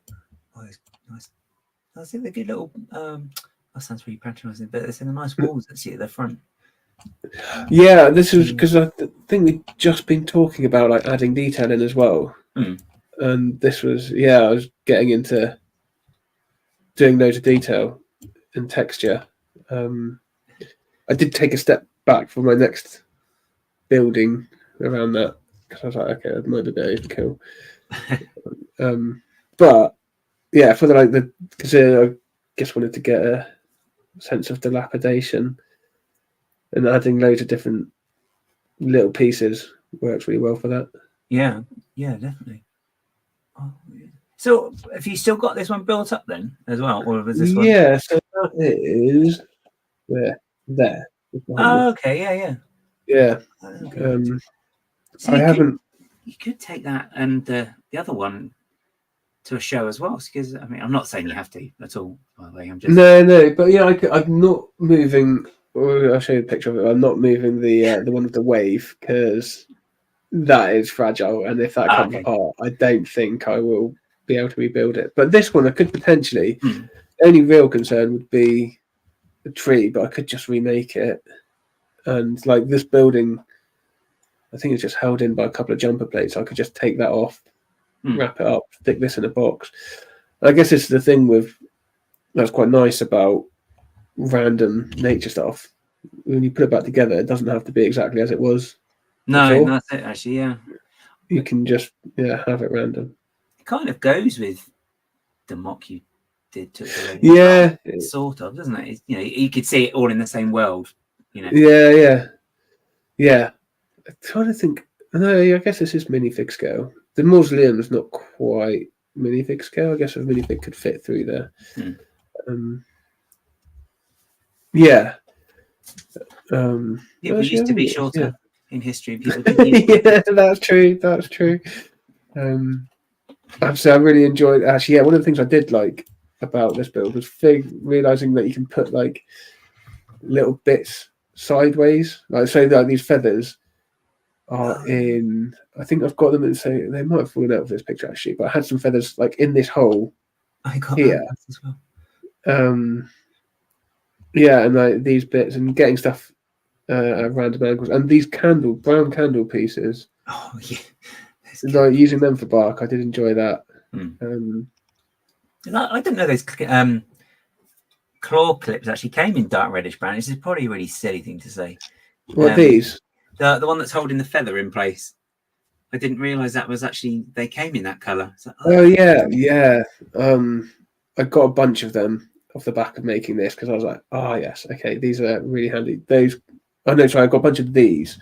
I think they're good little. That sounds really patronising, but it's in the nice walls that sit at the front. Yeah, this is because I think we've just been talking about like adding detail in as well, and this was I was getting into doing loads of detail and texture. I did take a step back for my next building around that because I was like, okay, that might be a bit overkill. But yeah, for because I just wanted to get a sense of dilapidation, and adding loads of different little pieces works really well for that. Yeah, definitely. Oh, yeah. So have you still got this one built up then as well, or was this one? Yeah, so that is there. Oh, okay, yeah. Okay. So I haven't. You could take that and the other one to a show as well, because I mean, I'm not saying you have to at all. By the way, I'm just No, but yeah, I'm not moving. I'll show you a picture of it. I'm not moving the one with the wave because that is fragile, and if that comes apart, I don't think I will be able to rebuild it. But this one, I could potentially. The only real concern would be the tree, but I could just remake it. And like this building, I think it's just held in by a couple of jumper plates. I could just take that off, wrap it up, stick this in a box. I guess it's the thing that's quite nice about random nature stuff. When you put it back together, it doesn't have to be exactly as it was. No, that's it. Actually, yeah. You can just have it random. It kind of goes with the mock you did to sort of, doesn't it? You could see it all in the same world. Yeah. I'm trying to think. No, I guess this is minifig scale. The mausoleum is not quite minifig scale. I guess a minifig could fit through there. People used to be shorter in history. People that's true. So I really enjoyed. Actually, one of the things I did like about this build was realizing that you can put like little bits sideways, like so that these feathers are in. I think I've got them in. So they might have fallen out of this picture actually, but I had some feathers like in this hole. I got here as well. And like these bits and getting stuff at random angles, and these brown candle pieces. Oh yeah, like using them for bark. I did enjoy that. I didn't know those claw clips actually came in dark reddish brown. This is probably a really silly thing to say. What these? The one that's holding the feather in place. I didn't realise that was actually they came in that colour. So, yeah. I got a bunch of them off the back of making this because I was like, yes, okay, these are really handy. Those, I got a bunch of these.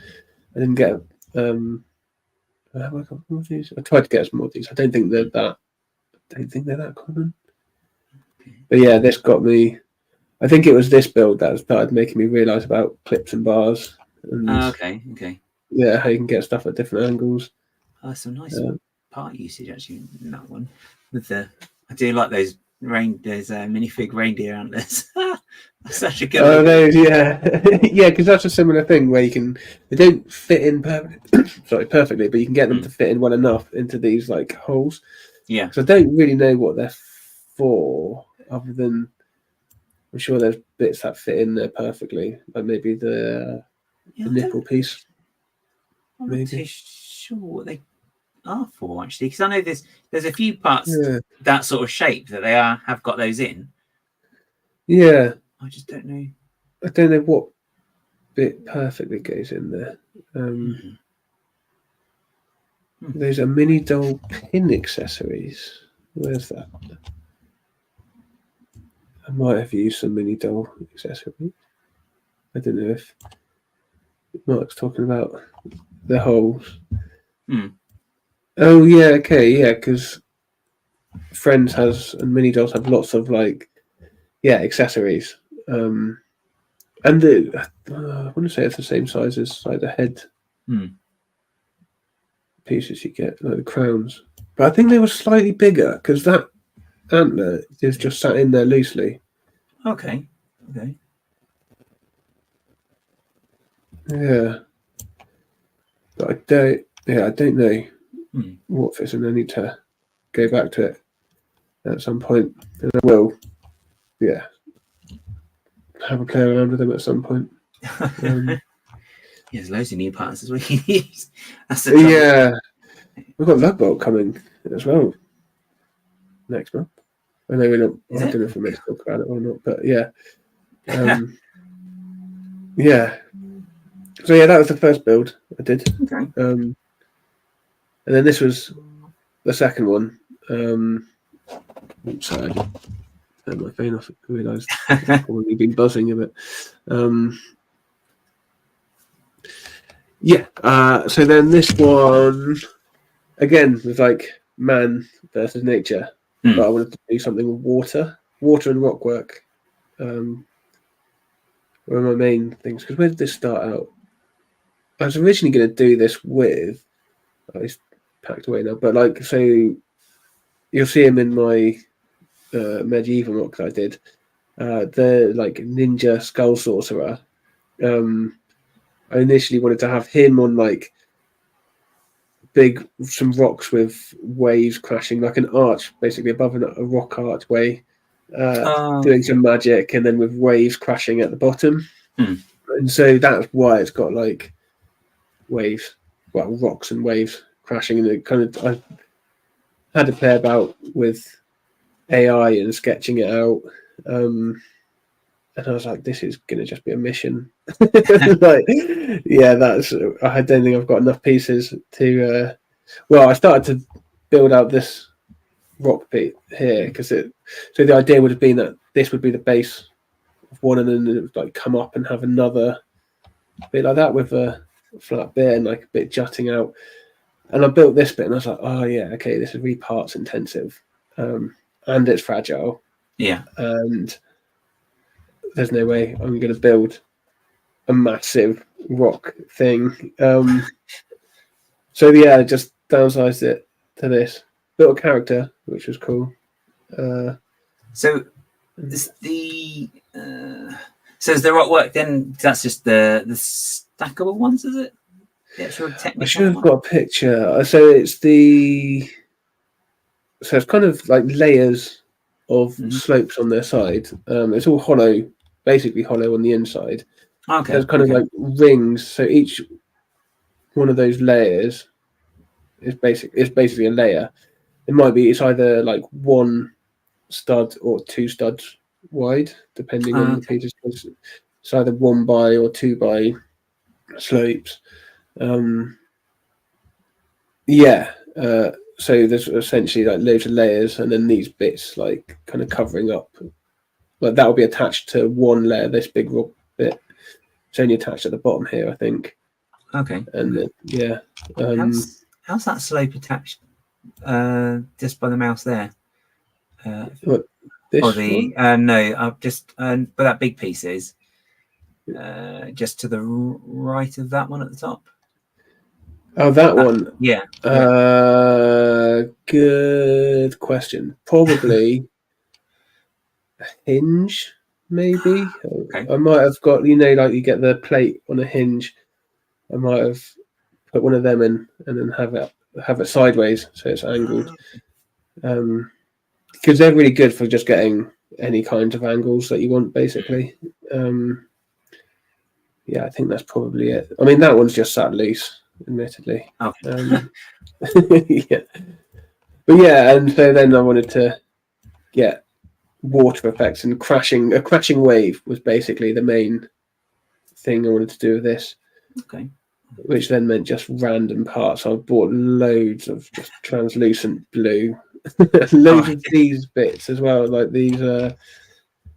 I didn't get. Have I got more of these? I tried to get some more of these. I don't think they're that common. But yeah, this got me. I think it was this build that started making me realise about clips and bars. And, okay. Yeah, how you can get stuff at different angles. Some nice part usage actually in that one. I do like those minifig reindeer antlers. That's such a good one. Those, yeah, because that's a similar thing where they don't fit in perfectly, but you can get them to fit in well enough into these like holes. Yeah. So I don't really know what they're for, other than I'm sure there's bits that fit in there perfectly, like maybe the nipple piece. I'm not too sure what they are for actually, because I know there's a few parts that sort of shape that they have got those in. Yeah. I just don't know. I don't know what bit perfectly goes in there. Those are mini doll pin accessories. Where's that? I might have used some mini doll accessories. I don't know if Mark's talking about the holes. Oh yeah, okay, yeah, because Friends has and mini dolls have lots of accessories. And I want to say it's the same size as like the head pieces you get, like the crowns. But I think they were slightly bigger because that antler is just sat in there loosely. Okay. Yeah. But I don't know what fits in. I need to go back to it at some point. And I will, have a play around with them at some point. There's loads of new parts as we can use. That's the we've got Lugbolt coming as well next month. I know we're not. I don't know if we're meant to talk about it or not, but yeah. Yeah. So yeah, that was the first build I did. Okay. And then this was the second one. Sorry, I turned my phone off. I realised it's probably been buzzing a bit. So then this one again was like man versus nature, but I wanted to do something with water and rock work. Were my main things. Because where did this start out? I was originally going to do this with. It's packed away now, but so you'll see him in my medieval rock that I did. The ninja skull sorcerer. I initially wanted to have him on some rocks with waves crashing, like an arch, basically above a rock archway, doing some magic, and then with waves crashing at the bottom. And so that's why it's got waves, rocks and waves crashing, and it kind of I had to play about with AI and sketching it out. And I was like, this is going to just be a mission. I don't think I've got enough pieces to. I started to build out this rock bit here so the idea would have been that this would be the base of one, and then it would come up and have another bit like that with a flat bit and a bit jutting out. And I built this bit, and I was like, oh yeah, okay, this is really parts intensive, and it's fragile. Yeah, and there's no way I'm going to build a massive rock thing. I just downsized it to this. Built a character, which was cool. So is the rock work then? That's just the stackable ones, is it? The actual technical. I should have got a picture. So it's kind of like layers of slopes on their side. It's all hollow. Basically hollow on the inside. Okay. There's kind of rings. So each one of those layers is basically a layer. It's either one stud or two studs wide, depending on the pieces. It's either 1 by or 2 by slopes. So there's essentially loads of layers, and then these bits kind of covering up. That will be attached to one layer. This big rock bit. It's only attached at the bottom here, I think. Okay. And how's that slope attached? Just by the mouse there. What, this one? No, just but that big piece is just to the right of that one at the top. Oh, that one. Yeah. Good question. Probably a hinge, maybe. Okay. I might have got, you get the plate on a hinge. I might have put one of them in and then have it sideways so it's angled. Because they're really good for just getting any kinds of angles that you want, basically. I think that's probably it. I mean, that one's just sat loose, admittedly. Okay. Yeah. But yeah, and so then I wanted to get water effects, and a crashing wave was basically the main thing I wanted to do with this. Okay. Which then meant just random parts. I bought loads of just translucent blue, loads of these bits as well, like these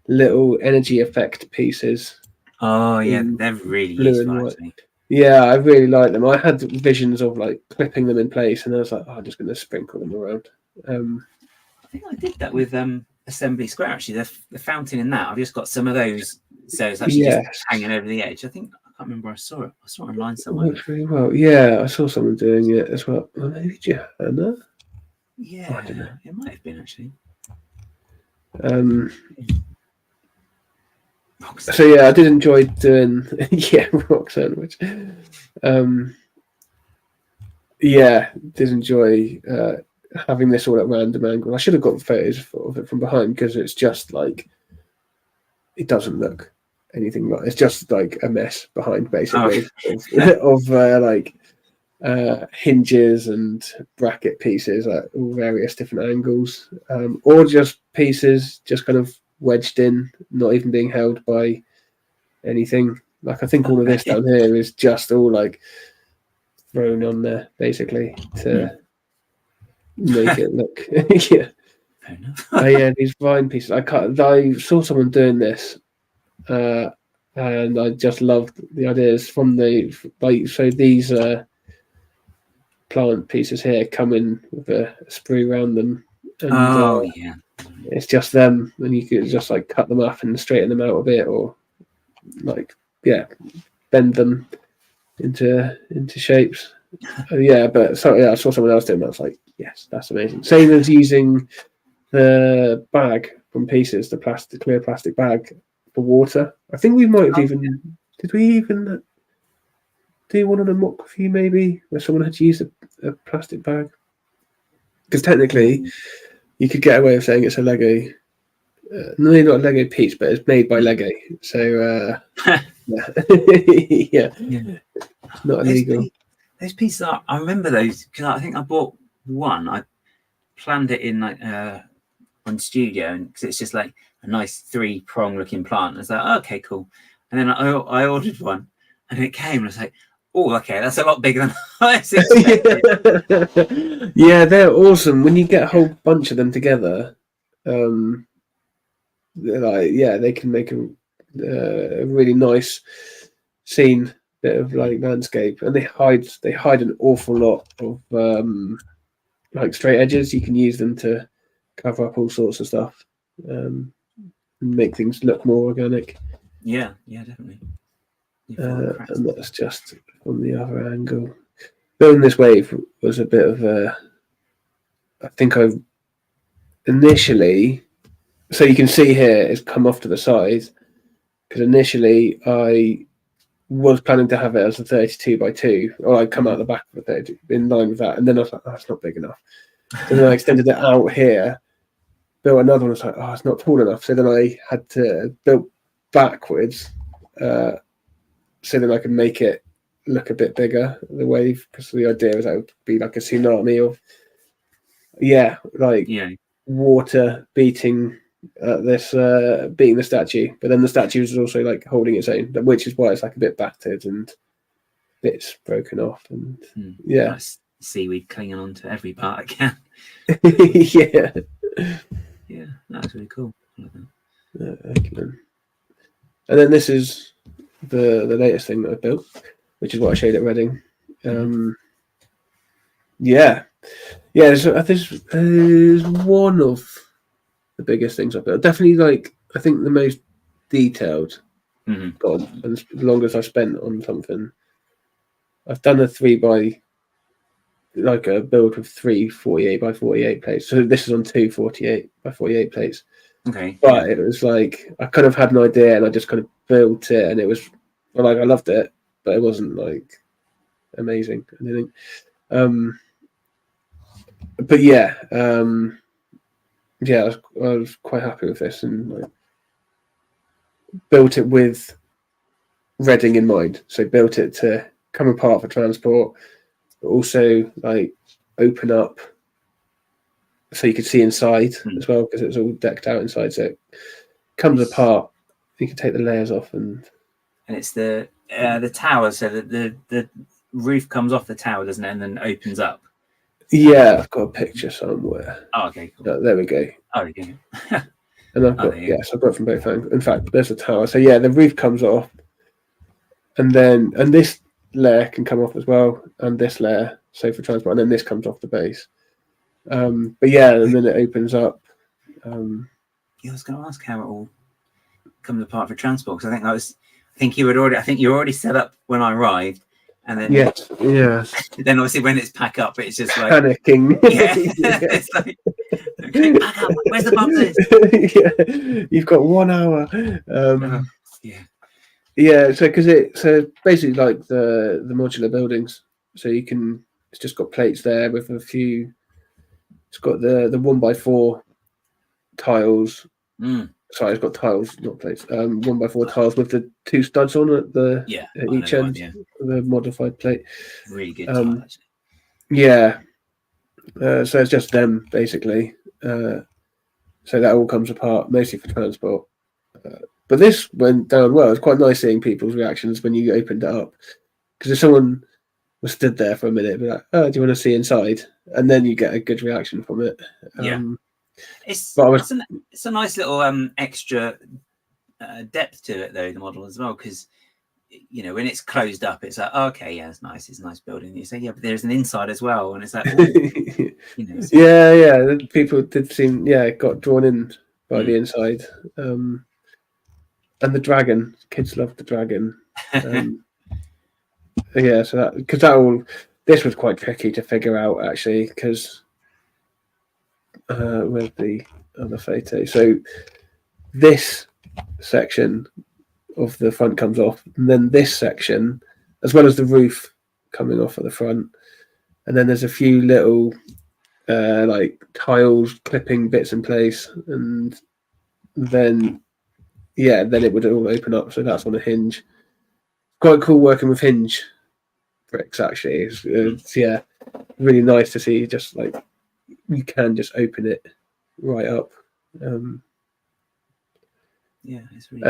little energy effect pieces. Oh yeah, they're really blue useful and white. actually. Yeah, I really like them. I had visions of like clipping them in place, and I was like, I'm just going to sprinkle them around. I think I did that with Assembly Square actually. The fountain in that, I've just got some of those, so it's actually just hanging over the edge. I think I can't remember. I saw it online somewhere. It works really well. Yeah, I saw someone doing it as well. Well, maybe Johanna. Yeah, I don't know. It might have been actually. So yeah, I did enjoy doing rock sandwich. Yeah, did enjoy having this all at random angle. I should have got photos of it from behind because it's just like it doesn't look anything like it's just like a mess behind basically of like hinges and bracket pieces at all various different angles, or just pieces just kind of wedged in, not even being held by anything. Like I think all of this down here is just all like thrown on there basically to make it look yeah. Fair enough. Yeah, these vine pieces. I saw someone doing this, and I just loved the ideas from the like. So these plant pieces here come in with a sprue around them, and it's just them, and you can just like cut them up and straighten them out a bit, or like bend them into shapes. I saw someone else doing that. I was like, yes, that's amazing. Same as using the bag from pieces, the clear plastic bag for water. I think we might have did we even do one on a MOC Heads maybe, where someone had used a plastic bag? Because technically, you could get away with saying it's a Lego. No, not a Lego piece, but it's made by Lego. So, yeah, not illegal. Those pieces I remember those because I think I bought one. I planned it in like on studio, and because it's just like a nice 3-prong looking plant. I was like, oh, okay, cool. And then I ordered one, and it came, and I was like, oh, okay, that's a lot bigger than I expected. Yeah, they're awesome. When you get a whole bunch of them together, they can make a really nice scene, bit of like landscape, and they hide an awful lot of like straight edges. You can use them to cover up all sorts of stuff, and make things look more organic. Yeah, definitely. And that's just from the other angle. Building this wave was a bit of a. I think I initially, so you can see here it's come off to the side because initially I was planning to have it as a 32 by 2, or I'd come out the back of a 30 in line with that, and then I was like, oh, it's not big enough. So then I extended it out here, built another one. I was like, oh, it's not tall enough. So then I had to build backwards, so then I could make it look a bit bigger, the wave, because the idea was that it would be like a tsunami of water beating this beating the statue, but then the statue is also like holding its own, which is why it's like a bit battered and bits broken off, and nice seaweed clinging on to every part it can. That's really cool. Excellent. And then this is the latest thing that I built, which is what I showed at Reading. This is one of the biggest things I've built. Definitely, like, I think the most detailed. God, and the longest I've spent on something. I've done a 3 by, like a build with 3 48 by 48 plates. So this is on 2 48 by 48 plates. Okay. But it was like, I kind of had an idea and I just kind of built it, and it was, well, like, I loved it, but it wasn't like amazing. I think. I was quite happy with this, and like, built it with Reading in mind. So built it to come apart for transport, but also like open up so you could see inside as well, because it's all decked out inside. So it comes apart. You can take the layers off, and it's the the tower, so that the roof comes off the tower, doesn't it, and then opens up. Yeah, I've got a picture somewhere. Oh, okay, cool. There we go. Oh, there you go. And I've got I've got it from both angles. In fact, there's a tower. So yeah, the roof comes off, and this layer can come off as well, and this layer, so for transport, and then this comes off the base. But yeah, and then it opens up. I was going to ask how it all comes apart for transport, because I think you were already set up when I arrived, and then then obviously when it's pack up, it's just like panicking. It's like, okay, pack up. Where's the boxes? You've got 1 hour. So basically like the modular buildings. So it's just got plates there with a few. It's got the 1x4 tiles. Sorry, it's got tiles, not plates. 1x4 tiles with the 2 studs on at each end. The modified plate. Really good tile, actually. Yeah. So it's just them basically. So that all comes apart mostly for transport. But this went down well. It's quite nice seeing people's reactions when you opened it up, because if someone was stood there for a minute, be like, "Oh, do you want to see inside?" and then you get a good reaction from it. It's a nice little extra depth to it, though, the model as well, because when it's closed up, it's like, oh, okay, yeah, it's nice building. You say, yeah, but there's an inside as well, and it's like, people did seem got drawn in by the inside, and the dragon. Kids love the dragon. So that because this was quite tricky to figure out, actually, because where's the other photo? So this section of the front comes off, and then this section, as well as the roof coming off at the front, and then there's a few little like tiles clipping bits in place, and then it would all open up. So that's on a hinge. Quite cool working with hinge bricks, actually. It's really nice to see, just like you can just open it right up. It's really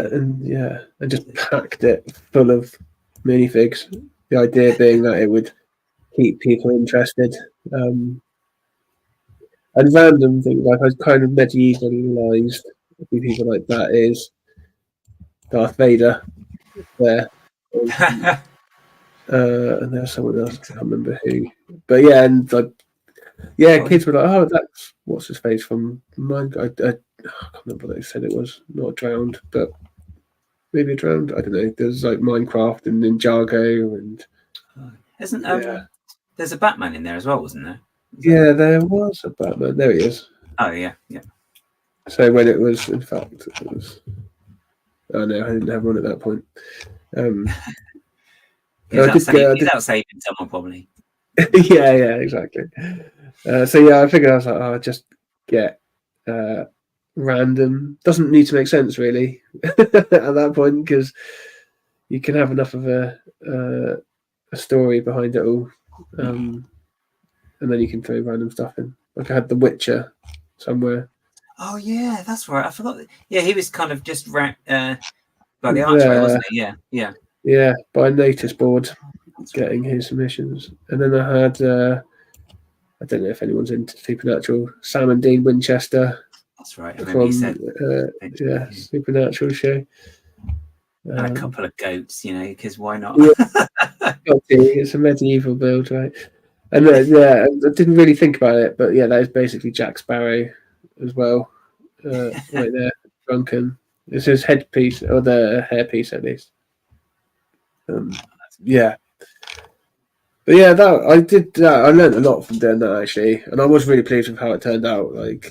and just packed it full of minifigs. The idea being that it would keep people interested. And random things, like I was kind of medievalized. People like that is Darth Vader there. And there's someone else, I can't remember who. But kids were like, "Oh, that's what's his face from mine." I can't remember what they said it was. Not drowned, but maybe drowned. I don't know. There's like Minecraft and Ninjago and there's a Batman in there as well, wasn't there? There was a Batman. There he is. Oh yeah. So when it was, in fact, it was. Oh no, I didn't have one at that point. He's out saving someone, probably. Exactly. I figured, I was like, I'll just get random. Doesn't need to make sense, really, at that point, because you can have enough of a story behind it all, and then you can throw random stuff in. Like I had The Witcher somewhere. Oh yeah, that's right. I forgot. Yeah, he was kind of just by the archway, wasn't he? Yeah. Yeah, by a notice board, getting his missions. And then I had, I don't know if anyone's into Supernatural, Sam and Dean Winchester. That's right. From Supernatural show. And a couple of goats, because why not? It's a medieval build, right? And I didn't really think about it, but that is basically Jack Sparrow as well, right there, drunken. It's his headpiece, or the hairpiece at least. But that I did that. I learned a lot from doing that, actually, and I was really pleased with how it turned out. Like,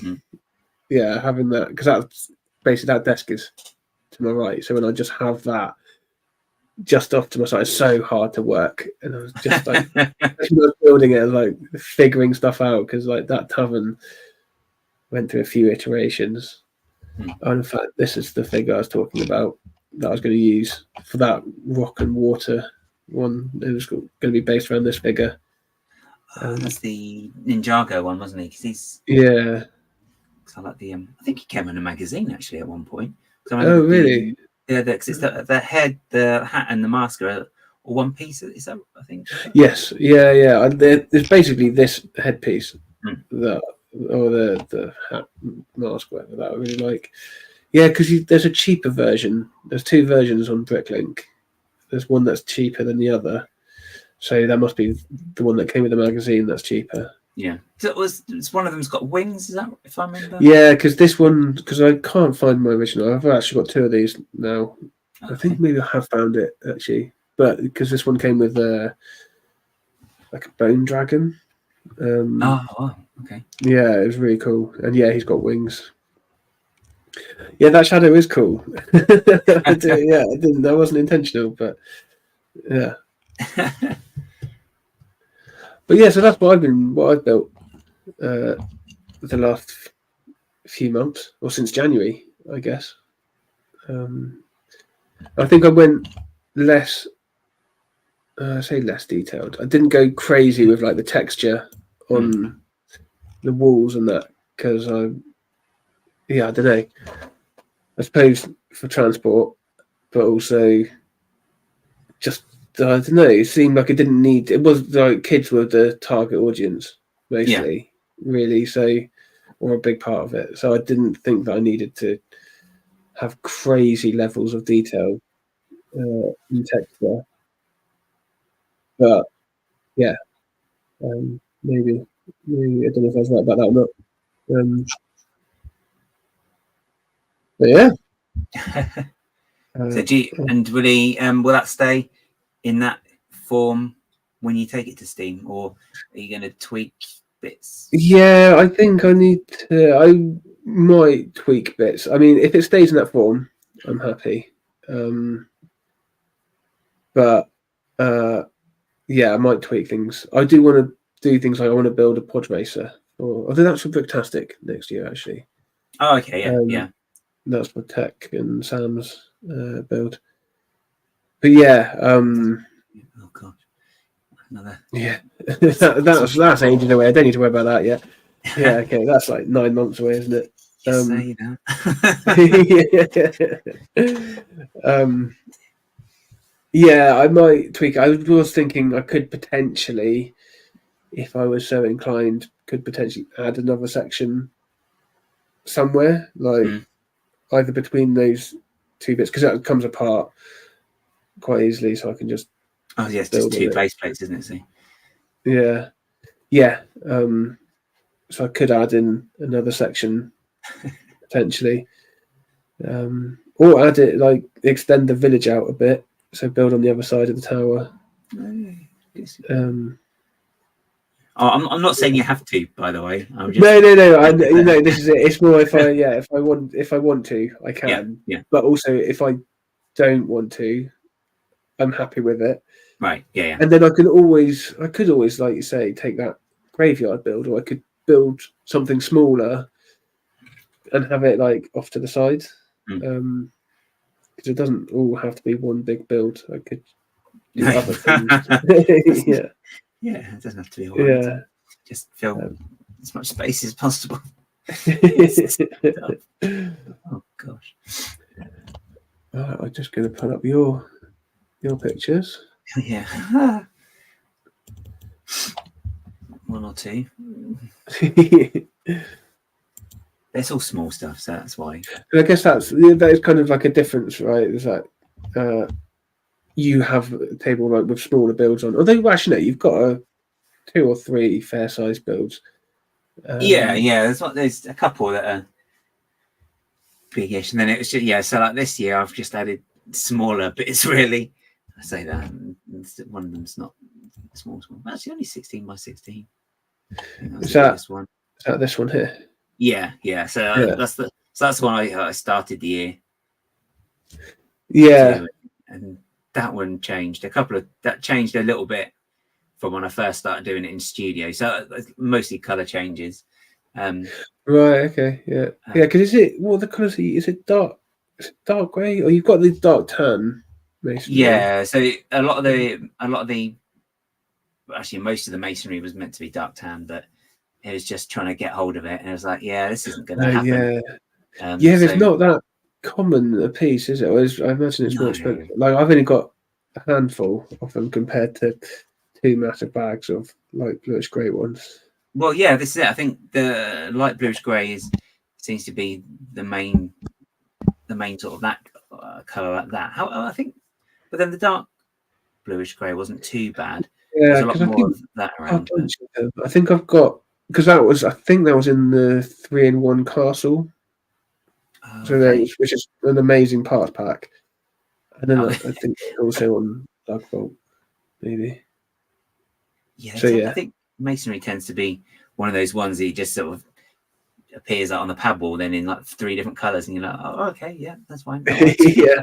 having that, because that's basically, that desk is to my right. So when I just have that just off to my side, it's so hard to work. And I was just like, when I was building it, I was like figuring stuff out, because like that tavern went through a few iterations. And in fact, this is the figure I was talking about that I was going to use for that rock and water one. It was going to be based around this figure. That's the Ninjago one, wasn't he? Because he's I like the. I think he came in a magazine, actually, at one point. Oh, really? Yeah, because it's the head, the hat, and the mask are all one piece. Is that, I think? Yes, yeah. There's basically this headpiece that, or the hat, mask, whatever that I really like. Yeah, because there's a cheaper version. There's two versions on Bricklink. There's one that's cheaper than the other. So that must be the one that came with the magazine that's cheaper. Yeah. So it's one of them's got wings, is that, if I remember? Yeah, because this one, because I can't find my original. I've actually got two of these now. Okay. I think maybe I have found it, actually. But because this one came with like a bone dragon. Okay. Yeah, it was really cool. And yeah, he's got wings. Yeah, that shadow is cool. That wasn't intentional, but yeah. But yeah, so that's what I've built the last few months, or since January, I guess. I think I went less detailed. I didn't go crazy with like the texture on the walls and that, because I don't know. I suppose for transport, but also just, I don't know. It seemed like it didn't need. It was like kids were the target audience mostly, really. So, or a big part of it. So I didn't think that I needed to have crazy levels of detail in texture. But yeah, maybe I don't know if I was right about that or not. But yeah. So and will that stay in that form when you take it to Steam, or are you going to tweak bits? Yeah, I think I might tweak bits. I mean, if it stays in that form, I'm happy. But yeah, I might tweak things. I do want to do things like I want to build a pod racer, or I think that's for Bricktastic next year, actually. Oh, okay, yeah. That's for Tech and Sam's build. But yeah, oh god, another. Yeah, that's aging away. I don't need to worry about that yet. Yeah, okay, that's like 9 months away, isn't it? Yeah, I might tweak. I was thinking I could potentially, if I was so inclined, could potentially add another section somewhere, like either between those two bits, because that comes apart quite easily, so I can just. Oh yes, just two base plates, isn't it? See. Yeah. So I could add in another section potentially, or add it, like extend the village out a bit, so build on the other side of the tower. I'm not saying you have to, by the way. No. This is it. It's more if I want to, I can. Yeah. But also, if I don't want to, I'm happy with it. Right. Yeah. And then I could always, like you say, take that graveyard build, or I could build something smaller and have it like off to the side. Because it doesn't all have to be one big build. I could do other things. Yeah, it doesn't have to be all. Yeah, just fill as much space as possible. Oh gosh. I'm just going to put up your pictures. Yeah. One or two. It's all small stuff, so that's why. And I guess that is kind of like a difference, right? Is that you have a table like with smaller builds on. Although actually, no, you've got 2 or 3 fair-sized builds. There's a couple that are biggish, and then it was just, so like this year I've just added smaller bits. Really, I say that one of them's not small. Actually, only 16 by 16. Is that this one here? Yeah. So that's the one I started the year. Yeah, and that one changed that changed a little bit from when I first started doing it in studio. So mostly color changes. Right. Okay. Yeah. Because what the colours? Is it dark? Is it dark grey, or you've got the dark tan? Masonry? Yeah. So a lot of the actually most of the masonry was meant to be dark tan, but it was just trying to get hold of it, and it was like, this isn't going to happen. There's not that common a piece, is it? Or I imagine it's more No. expensive. Like I've only got a handful of them compared to 2 massive bags of light bluish grey ones. Well, yeah, this is it. I think the light bluish grey seems to be the main sort of that colour like that. How I think, but then the dark bluish grey wasn't too bad. Yeah, There's a lot because I more think of that a around. bunch of them. I think I've got because I think that was in the 3-in-1 castle. So Okay. which is an amazing parts pack. And then Oh. I think also on Dark Bolt, maybe. Yeah, So yeah. I think masonry tends to be one of those ones that just sort of appears on the pad wall, then in like 3 different colours, and you're like, oh, okay, yeah, that's fine. Yeah.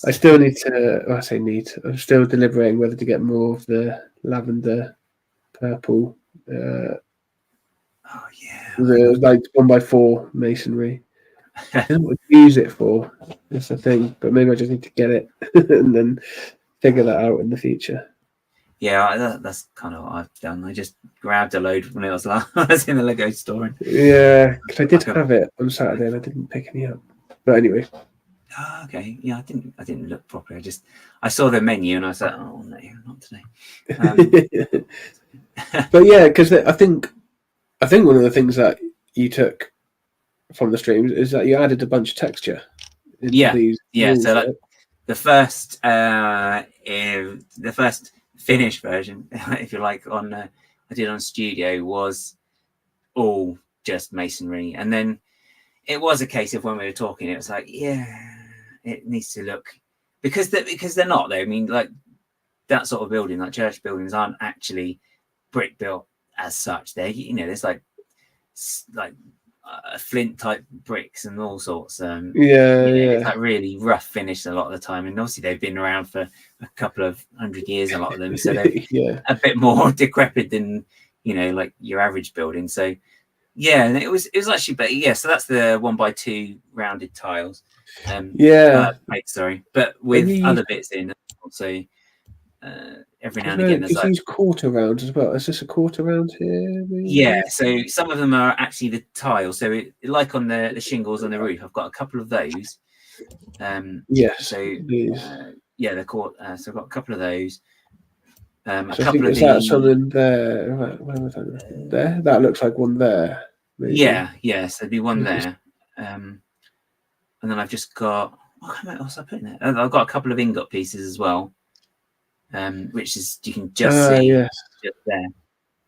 I still need to. Well, I say need. I'm still deliberating whether to get more of the lavender, purple. Oh yeah. The like 1x4 masonry. I don't know what to use it for. That's the thing. But maybe I just need to get it and then figure that out in the future. Yeah, that's kind of what I've done. I just grabbed a load when I was in the Lego store. Yeah, because I did have it on Saturday and I didn't pick any up. But anyway. Oh, okay. Yeah, I didn't look properly. I saw the menu and I said, oh no, not today. But yeah, because I think one of the things that you took from the streams is that you added a bunch of texture into these walls, so right? like the first finished version, if you like, on I did on Studio was all just masonry, and then it was a case of when we were talking, it was like, yeah, it needs to look because they're not though. I mean, like that sort of building, like church buildings, aren't actually brick built as such. There's like flint type bricks and all sorts. It's like really rough finish a lot of the time, and obviously they've been around for a couple of 100 years, a lot of them, so they're a bit more decrepit than like your average building. So yeah, and it was actually, but yeah, so that's the 1x2 rounded tiles. Sorry, but with other bits in. So every now and again, there's use quarter rounds as well. Is this a quarter round here? Maybe? Yeah, so some of them are actually the tiles. So like on the shingles on the roof, I've got a couple of those. Yes. So they're called. So I've got a couple of those. A couple of that something there. Where was that? There. That looks like one there. Maybe. Yeah. So there'd be one there. And then I've just got. What else I put in there? I've got a couple of ingot pieces as well. Which is you can just see just there.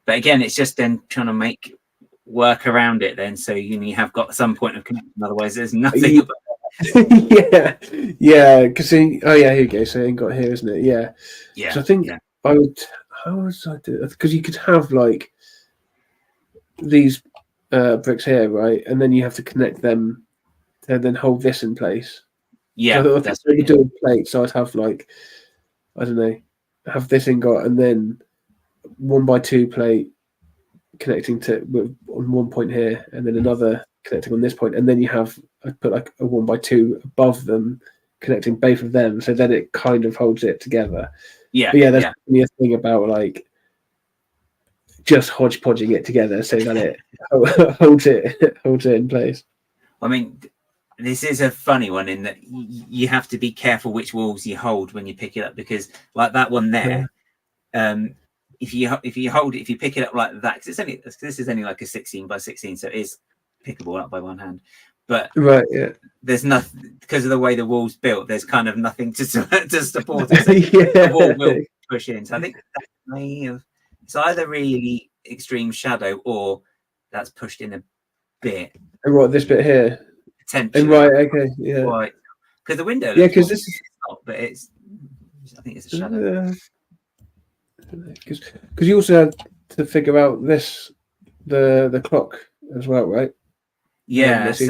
But again, it's just then trying to work around it then, so you have got some point of connection. Otherwise, there's nothing. Yeah. Because here you go. So it got here, isn't it? Yeah. So I think I would. How was I do? Because you could have like these bricks here, right, and then you have to connect them and then hold this in place. Yeah, so that's what you do with plates. So I'd have like, I don't know, have this ingot and then 1x2 plate connecting on one point here, and then another connecting on this point, and then I put like a 1x2 above them, connecting both of them, so then it kind of holds it together. Yeah, but there's a thing about like just hodgepodging it together so that it holds it in place. I mean, this is a funny one in that you have to be careful which walls you hold when you pick it up, because like that one there, if you pick it up like that, because this is only like a 16x16, so it is pickable up by one hand. But there's nothing, because of the way the wall's built, there's kind of nothing to support it. So the wall will push in. So I think it's either really extreme shadow or that's pushed in a bit. And what, this bit here? Potentially. And right, okay, yeah. Right. Because the window looks because this is not, but I think it's a shadow. Because you also had to figure out the clock as well, right? Yeah. So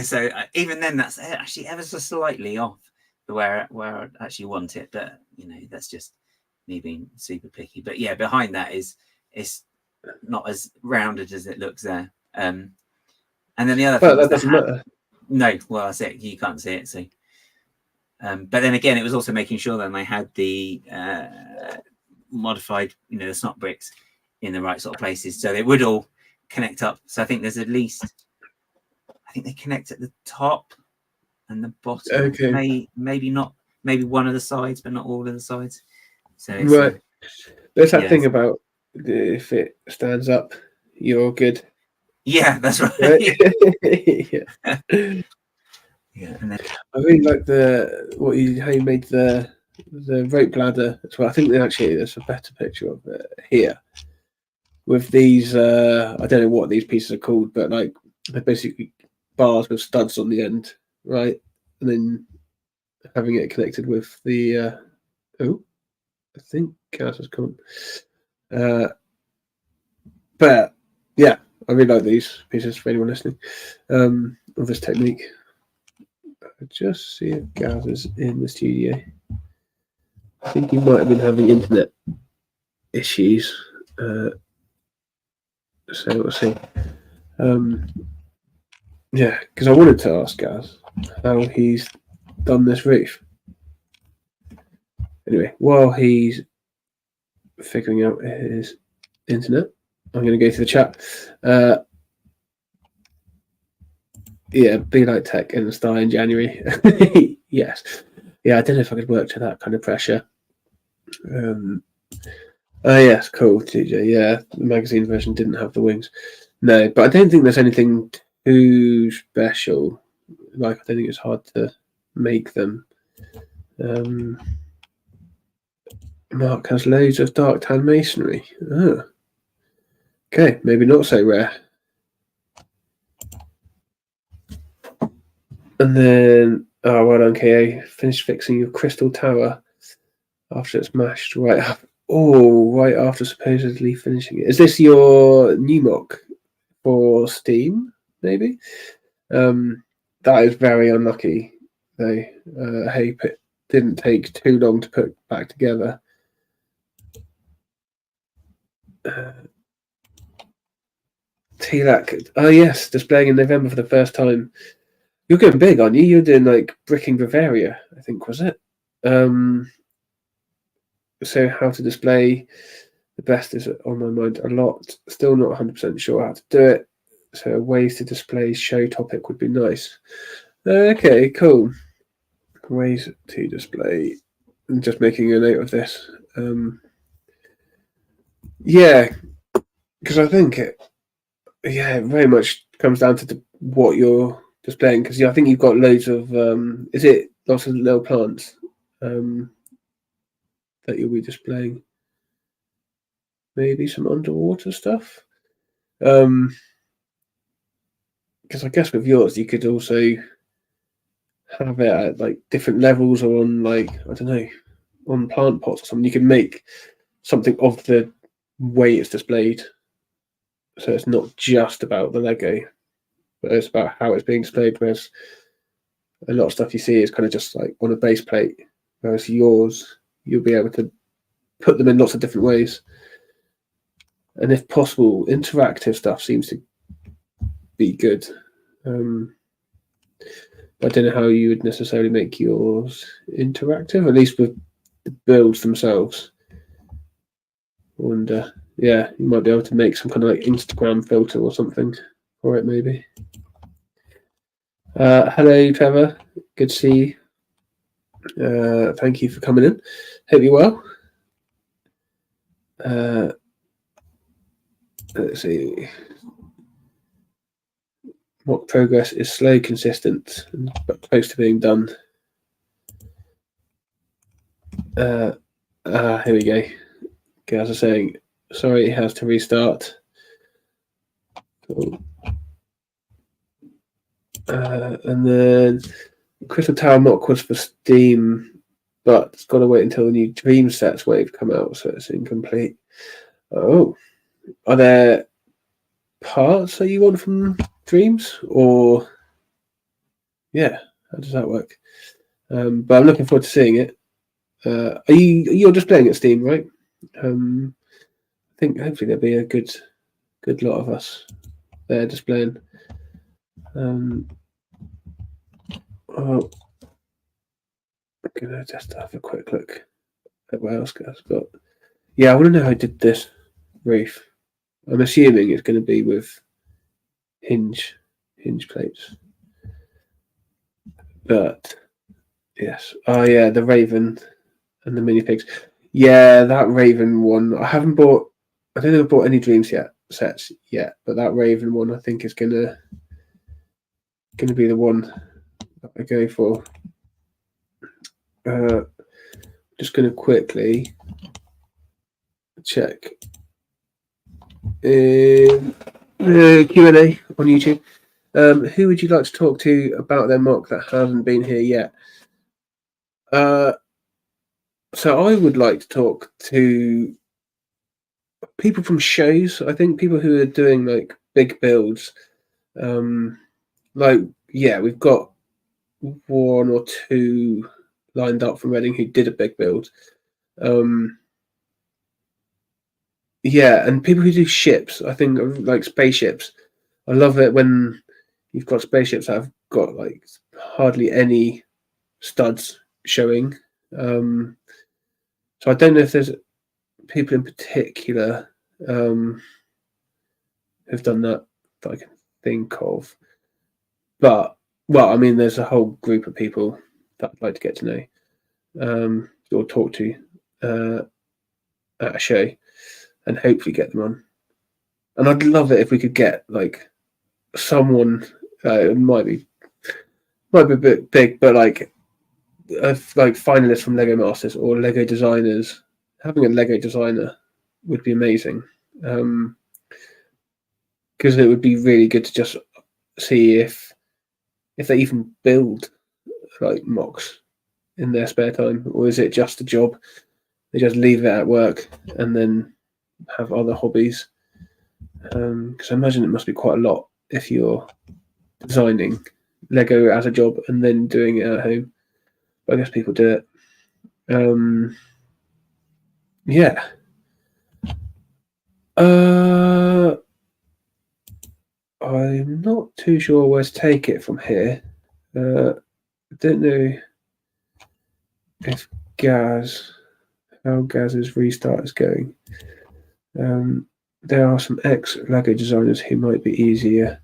So even then, that's actually ever so slightly off where I actually want it, but that's just me being super picky. But yeah, behind that it's not as rounded as it looks there. And then the other thing that doesn't matter. No, well, that's it. You can't see it, so. But then again, it was also making sure that they had the modified, the snot bricks in the right sort of places, so they would all connect up. So I think there's at least, I think they connect at the top and the bottom. Okay. Maybe not. Maybe one of the sides, but not all of the sides. So it's, Right. There's that yeah. thing about if it stands up, you're good. Yeah, that's right. Right? Yeah. Yeah. And then I really like how you made the rope ladder as well. I think there's a better picture of it here with these. I don't know what these pieces are called, but like they're basically bars with studs on the end, right? And then having it connected with the. I think Kaz has come. But yeah, I really like these pieces for anyone listening of this technique. I just see if Gaz is in the studio. I think he might have been having internet issues. So we'll see. Yeah, because I wanted to ask Gaz how he's done this roof. Anyway, while he's figuring out his internet, I'm going to go to the chat. Yeah, be like tech in the star in January. Yes. Yeah, I don't know if I could work to that kind of pressure. Yes, cool, TJ. Yeah, the magazine version didn't have the wings. No, but I don't think there's anything too special. Like, I don't think it's hard to make them. Mark has loads of dark tan masonry. Oh. Okay, maybe not so rare. And then, well done, KA. Finished fixing your crystal tower after it's mashed right up. Oh, right after supposedly finishing it. Is this your new MOC for Steam, maybe? That is very unlucky, though. I hope it didn't take too long to put back together. TLAC. Oh, yes, displaying in November for the first time. You're going big, aren't you? You're doing like Bricking Bavaria, I think, was it? So how to display the best is on my mind a lot. Still not 100% sure how to do it. So ways to display show topic would be nice. Okay, cool. Ways to display. I'm just making a note of this. Yeah, because I think it very much comes down to what you're displaying. Because I think you've got loads of is it lots of little plants that you'll be displaying? Maybe some underwater stuff. Because I guess with yours you could also have it at like different levels or on like I don't know on plant pots or something. You can make something of the way it's displayed, so it's not just about the Lego, but it's about how it's being displayed. Whereas a lot of stuff you see is kind of just like on a base plate, whereas yours you'll be able to put them in lots of different ways. And if possible, interactive stuff seems to be good. I don't know how you would necessarily make yours interactive, at least with the builds themselves. And you might be able to make some kind of like Instagram filter or something for it, maybe. Hello, Trevor. Good to see you. Thank you for coming in. Hope you're well. Let's see. What progress is slow, consistent, but close to being done. Here we go. Okay, as I was saying, sorry, it has to restart. Cool. And then Crystal Tower MOC was for Steam, but it's got to wait until the new Dream Sets wave come out, so it's incomplete. Oh, are there parts that you want from Dreams, or how does that work? But I'm looking forward to seeing it. You're displaying at Steam, right? I think hopefully there'll be a good lot of us there displaying. I'm gonna just have a quick look at what else I've got. Yeah, I want to know how I did this roof. I'm assuming it's going to be with hinge hinge plates. But yes, oh yeah, the Raven and the minifigs. Yeah, that Raven one. I don't think I've bought any Dreams sets yet, but that Raven one I think is gonna be the one that I go for. Just gonna quickly check in the Q&A on YouTube. Who would you like to talk to about their MOC that haven't been here yet? So I would like to talk to people from shows. I think people who are doing like big builds. We've got one or two lined up from Reading who did a big build. And people who do ships. I think like spaceships. I love it when you've got spaceships that have got like hardly any studs showing. So I don't know if there's people in particular who've done that I can think of. But, well, I mean, there's a whole group of people that I'd like to get to know or talk to at a show and hopefully get them on. And I'd love it if we could get, like, someone, it might be a bit big, but, like finalists from Lego Masters or Lego designers. Having a Lego designer would be amazing. Because it would be really good to just see if they even build like MOCs in their spare time, or is it just a job? They just leave it at work and then have other hobbies. Because I imagine it must be quite a lot if you're designing Lego as a job and then doing it at home. But I guess people do it. I'm not too sure where to take it from here. I don't know if how Gaz's restart is going. There are some ex-Lego designers who might be easier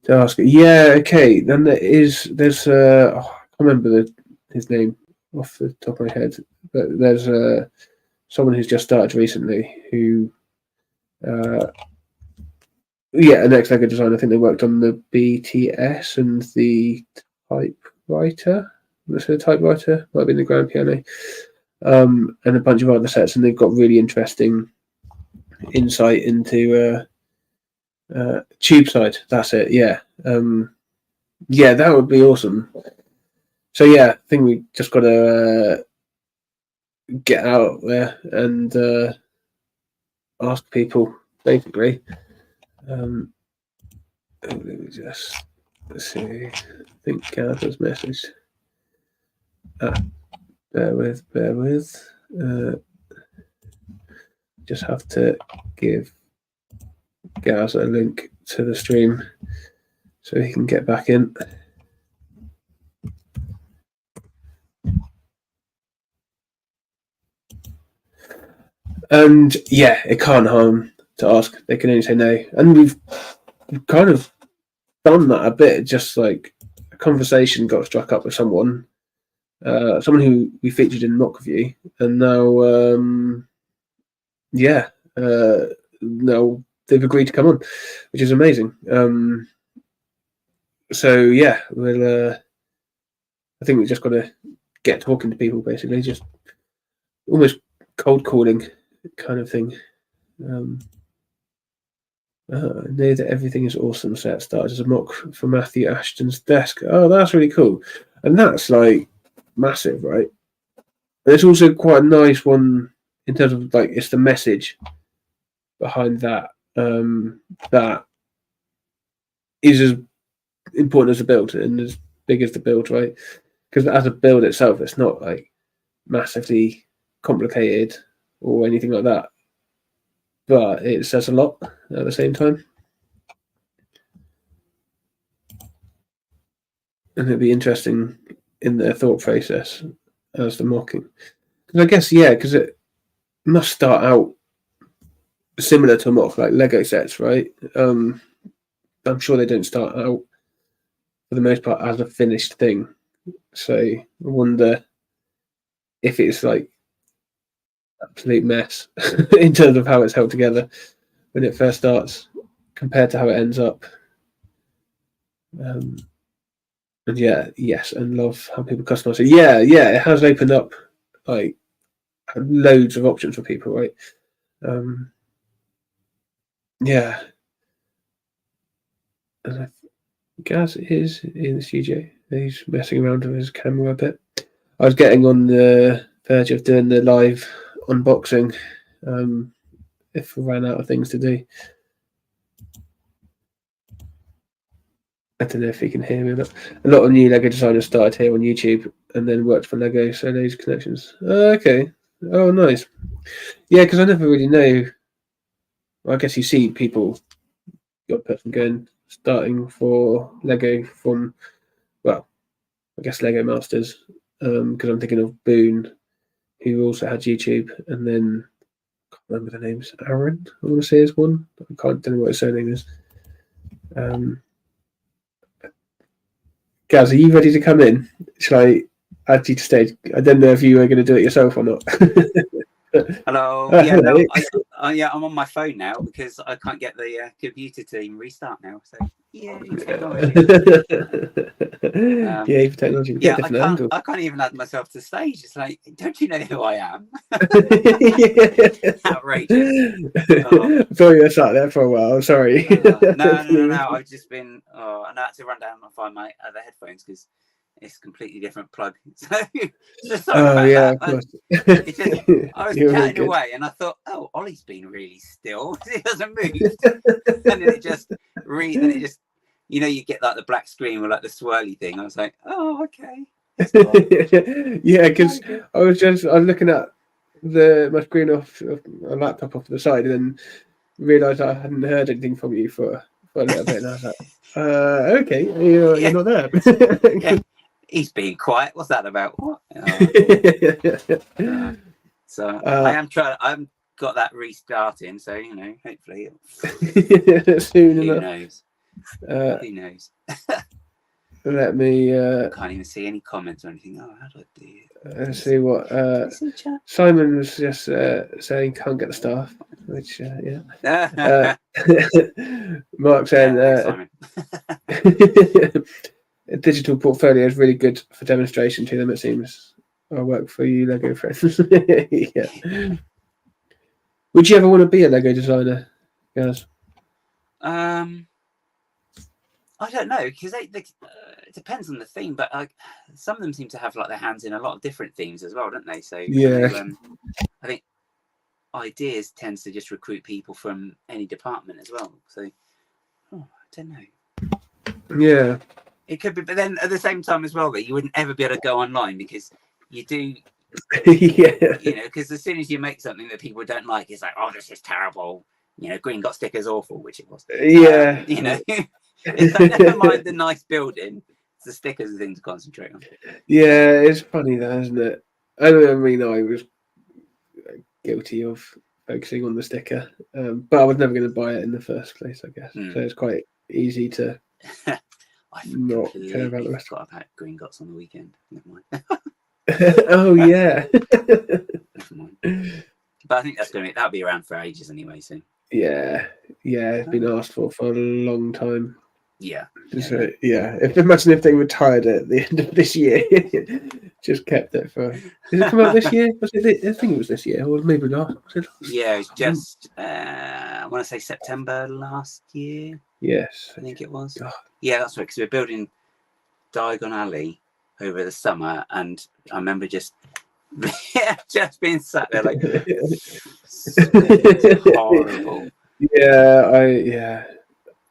to ask. Yeah, okay. Then there's I can't remember his name off the top of my head, but there's someone who's just started recently who an ex-Lego designer. I think they worked on the BTS and the typewriter. Let's say the typewriter might be the grand piano, and a bunch of other sets, and they've got really interesting insight into tube side. That's it. Yeah, that would be awesome. So yeah, I think we just got to get out there and ask people basically. Let me just see. I think Gav has messaged. Bear with. Just have to give Gaz a link to the stream so he can get back in. And yeah, it can't harm to ask. They can only say no. And we've kind of done that a bit. Just like a conversation got struck up with someone who we featured in MOC View, and now now they've agreed to come on, which is amazing. So yeah, we'll I think we've just got to get talking to people, basically, just almost cold calling kind of thing. I know that everything is awesome. Set started as a MOC for Matthew Ashton's desk. Oh, that's really cool, and that's like massive, right? And it's also quite a nice one in terms of like it's the message behind that that is as important as the build and as big as the build, right? Because as a build itself, it's not like massively complicated or anything like that, but it says a lot at the same time. And it'd be interesting in their thought process as the mocking. Because I guess, because it must start out similar to a MOC, like Lego sets, right? I'm sure they don't start out for the most part as a finished thing. So I wonder if it's like absolute mess in terms of how it's held together when it first starts compared to how it ends up. And yes, and love how people customize it. Yeah, it has opened up like loads of options for people, right? Yeah. And Gaz is in the studio. He's messing around with his camera a bit. I was getting on the verge of doing the live unboxing if we ran out of things to do. I don't know if you can hear me, but a lot of new Lego designers started here on YouTube and then worked for Lego, so those connections. Okay. Oh, nice. Yeah, because I never really know. I guess you see people, got a person going, starting for Lego from, well, I guess Lego Masters, because I'm thinking of Boone, who also had YouTube, and then I can't remember the names. Aaron, I want to say is one. Don't know what his surname is. Gaz, are you ready to come in? Shall I add you to stage? I don't know if you were going to do it yourself or not. Hello. Hello. No, I'm on my phone now because I can't get the computer to restart now. So technology. For technology. Yeah, I can't even add myself to stage. It's like, don't you know who I am? Outrageous. I thought you were sat there for a while. Sorry. No. I've just been. And I had to run down and find my other headphones because it's a completely different plug. So sorry about that. Of course. I was chatting away and I thought, oh, Ollie's been really still. He hasn't moved. And then it just you get like the black screen with like the swirly thing. I was like, oh, okay. Yeah, because I was looking at my screen off a laptop off to the side and then realised I hadn't heard anything from you for a little bit. And I was like, okay, you're not there. Yeah. He's being quiet. What's that about? What? So I am trying. I've got that restarting. So hopefully, soon who enough. Knows? Who knows? Let me. I can't even see any comments or anything. Oh, how do I do it? Let's see what Simon was just saying. Can't get the staff, which Mark saying. A digital portfolio is really good for demonstration to them, it seems. I work for you, Lego friends. Yeah. Would you ever want to be a Lego designer, guys? I don't know, because it depends on the theme, but some of them seem to have like their hands in a lot of different themes as well, don't they? So yeah, I think Ideas tends to just recruit people from any department as well. So I don't know. Yeah. It could be, but then at the same time as well, that you wouldn't ever be able to go online because you do, because as soon as you make something that people don't like, it's like, oh, this is terrible. Green got stickers awful, which it was. Yeah. It's like, never mind the nice building. It's the stickers and things to concentrate on. Yeah, it's funny that, isn't it? I mean, I was guilty of focusing on the sticker, but I was never going to buy it in the first place, I guess. So it's quite easy to. I not care about the rest. Forgot about Green Gots on the weekend. Never mind. Oh yeah. Never mind. But I think that'll be around for ages anyway. So. Yeah, it's been asked for a long time. Yeah. So, imagine if they retired it at the end of this year, just kept it for. Did it come out this year? Was it? I think it was this year, or maybe last. Yeah, it was just. I want to say September last year. Yes, I think it was. God. Yeah, that's right. Because we're building Diagon Alley over the summer, and I remember just being sat there like, it's horrible. Yeah,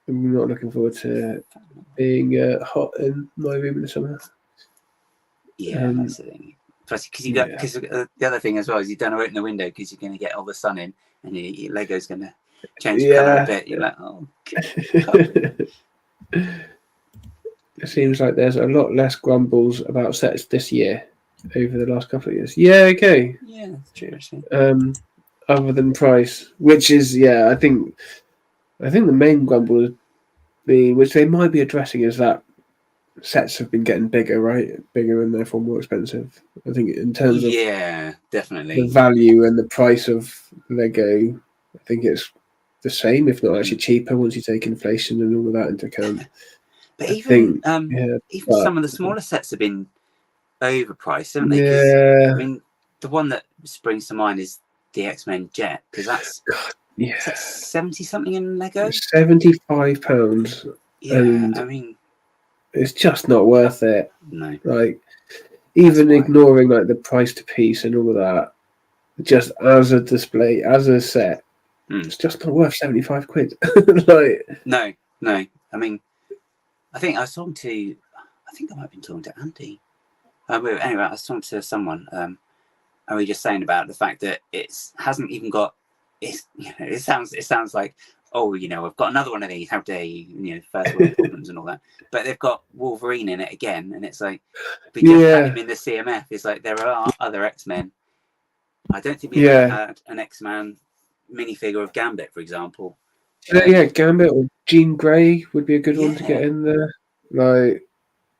I'm not looking forward to being hot in my room in the summer. Yeah, that's the thing. Plus, because the other thing as well is you don't open the window because you're going to get all the sun in, and your Lego's going to change colour a bit. You're like, oh. It seems like there's a lot less grumbles about sets this year over the last couple of years. Yeah, okay. Yeah, that's true. Actually. Other than price, which is I think the main grumble which they might be addressing, is that sets have been getting bigger, right? Bigger and therefore more expensive. I think in terms of definitely the value and the price of Lego, I think it's the same, if not actually cheaper, once you take inflation and all of that into account. But even some of the smaller sets have been overpriced, haven't they? Yeah. I mean, the one that springs to mind is the X-Men Jet, because that's 70 something in Lego. £75. Yeah, and I mean, it's just not worth it. No, like even ignoring like the price to piece and all of that, just as a display, as a set, it's just not worth 75 quid. Like, no. I mean, I think I was talking to, I think I might have been talking to Andy. Anyway, I was talking to someone, and we were just saying about the fact that it hasn't even got. It's, it sounds like, oh, I've got another one of these. How dare you? First world problems and all that. But they've got Wolverine in it again, and it's like, we just had him in the CMF. It's like there are other X-Men. I don't think we've ever had an X-Man minifigure of Gambit, for example. Gambit or Jean Grey would be a good one to get in there. Like,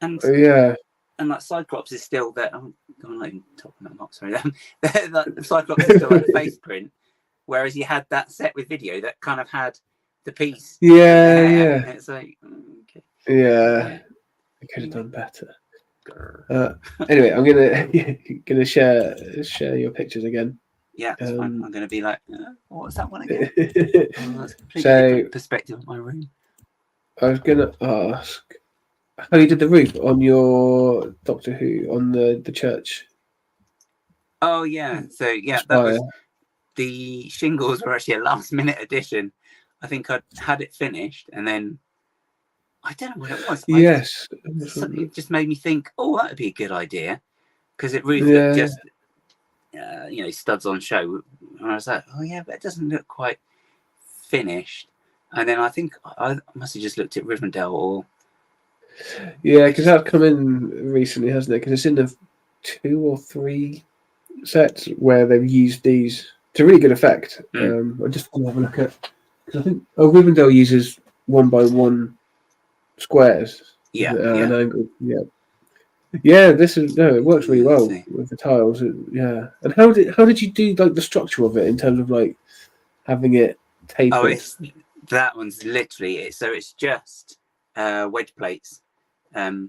and like Cyclops is still there. I'm not even talking about MOC, sorry. Like, Cyclops is still like face print, whereas you had that set with video that kind of had the piece. Yeah. It's like, okay. Yeah, I could have done better. Anyway, I'm gonna share your pictures again. Yeah, that's fine. I'm gonna be like, what was that one again? That's a completely different perspective of my room. I was gonna ask how you did the roof on your Doctor Who on the church. Oh yeah, so that was the shingles were actually a last minute addition. I think I had it finished, and then I don't know what it was. Yes, it just made me think, oh, that would be a good idea, because it really looked just studs on show. And I was like, oh yeah, but it doesn't look quite finished. And then I think I must have just looked at Rivendell or because that's come in recently, hasn't it? Because it's in the 2 or 3 sets where they've used these to really good effect. I just want to have a look at, because I think Rivendell uses 1x1 squares. An angle. This is it works really well with the tiles. And how did you do like the structure of it in terms of like having it tapered? That one's literally it. So it's just wedge plates. So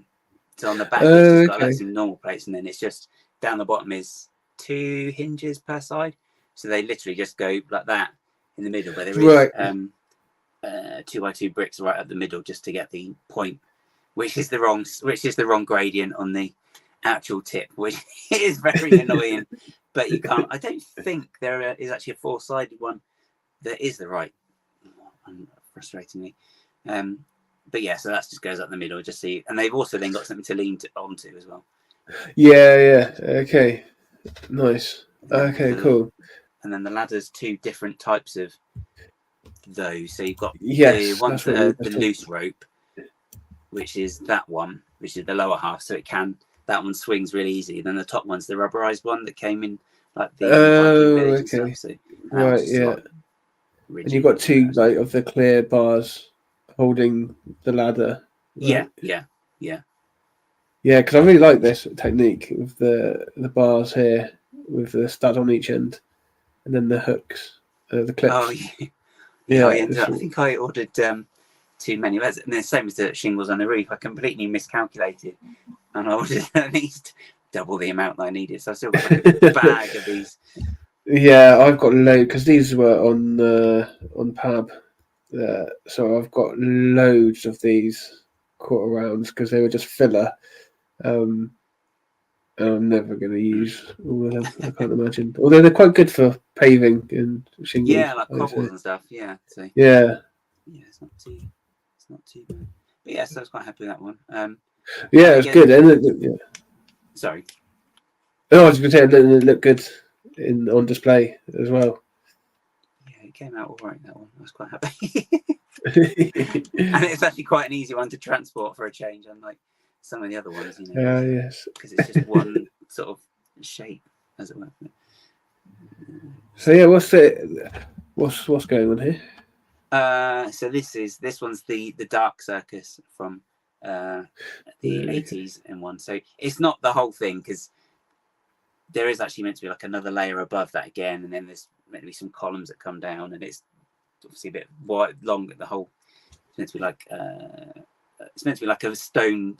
on the back it's just got some normal plates, and then it's just down the bottom is 2 hinges per side. So they literally just go like that in the middle, but there is 2x2 bricks right at the middle just to get the point, which is the wrong gradient on the actual tip, which is very annoying. But you can't. I don't think there is actually a 4-sided one that is the right. Frustratingly, but so that just goes up the middle. Just see, and they've also then got something to lean onto as well. Okay, nice. Okay, cool. And then the ladder's 2 different types of those. So you've got the ones that are the loose rope, which is that one, which is the lower half. So that one swings really easy. Then the top one's the rubberized one that came in like the Viking village and stuff. So, and you've got 2 like of the clear bars holding the ladder. Right? Yeah, because I really like this technique with the bars here with the stud on each end, and then the hooks, the clips. I think I ordered too many. And the same as the shingles on the roof. I completely miscalculated, and I ordered at least double the amount that I needed. So I still got like a bag of these. Yeah, I've got loads because these were on Pab, so I've got loads of these quarter rounds because they were just filler. And I'm never going to use all of them. I can't imagine. Although they're quite good for paving and shingles. Yeah, like cobbles and stuff. Yeah. So. Yeah, it's not too bad. But so I was quite happy with that one. It's good. And Sorry. Oh, I was going to say it looked good on display as well. Yeah, it came out all right, that one. I was quite happy. And it's actually quite an easy one to transport for a change, unlike some of the other ones, yes. Because it's just one sort of shape, as it were. So what's going on here? So this one's the Dark Circus from the 80s in one. So it's not the whole thing, because there is actually meant to be like another layer above that again, and then there's meant to be some columns that come down, and it's obviously a bit wide, long. The whole it's meant to be like a stone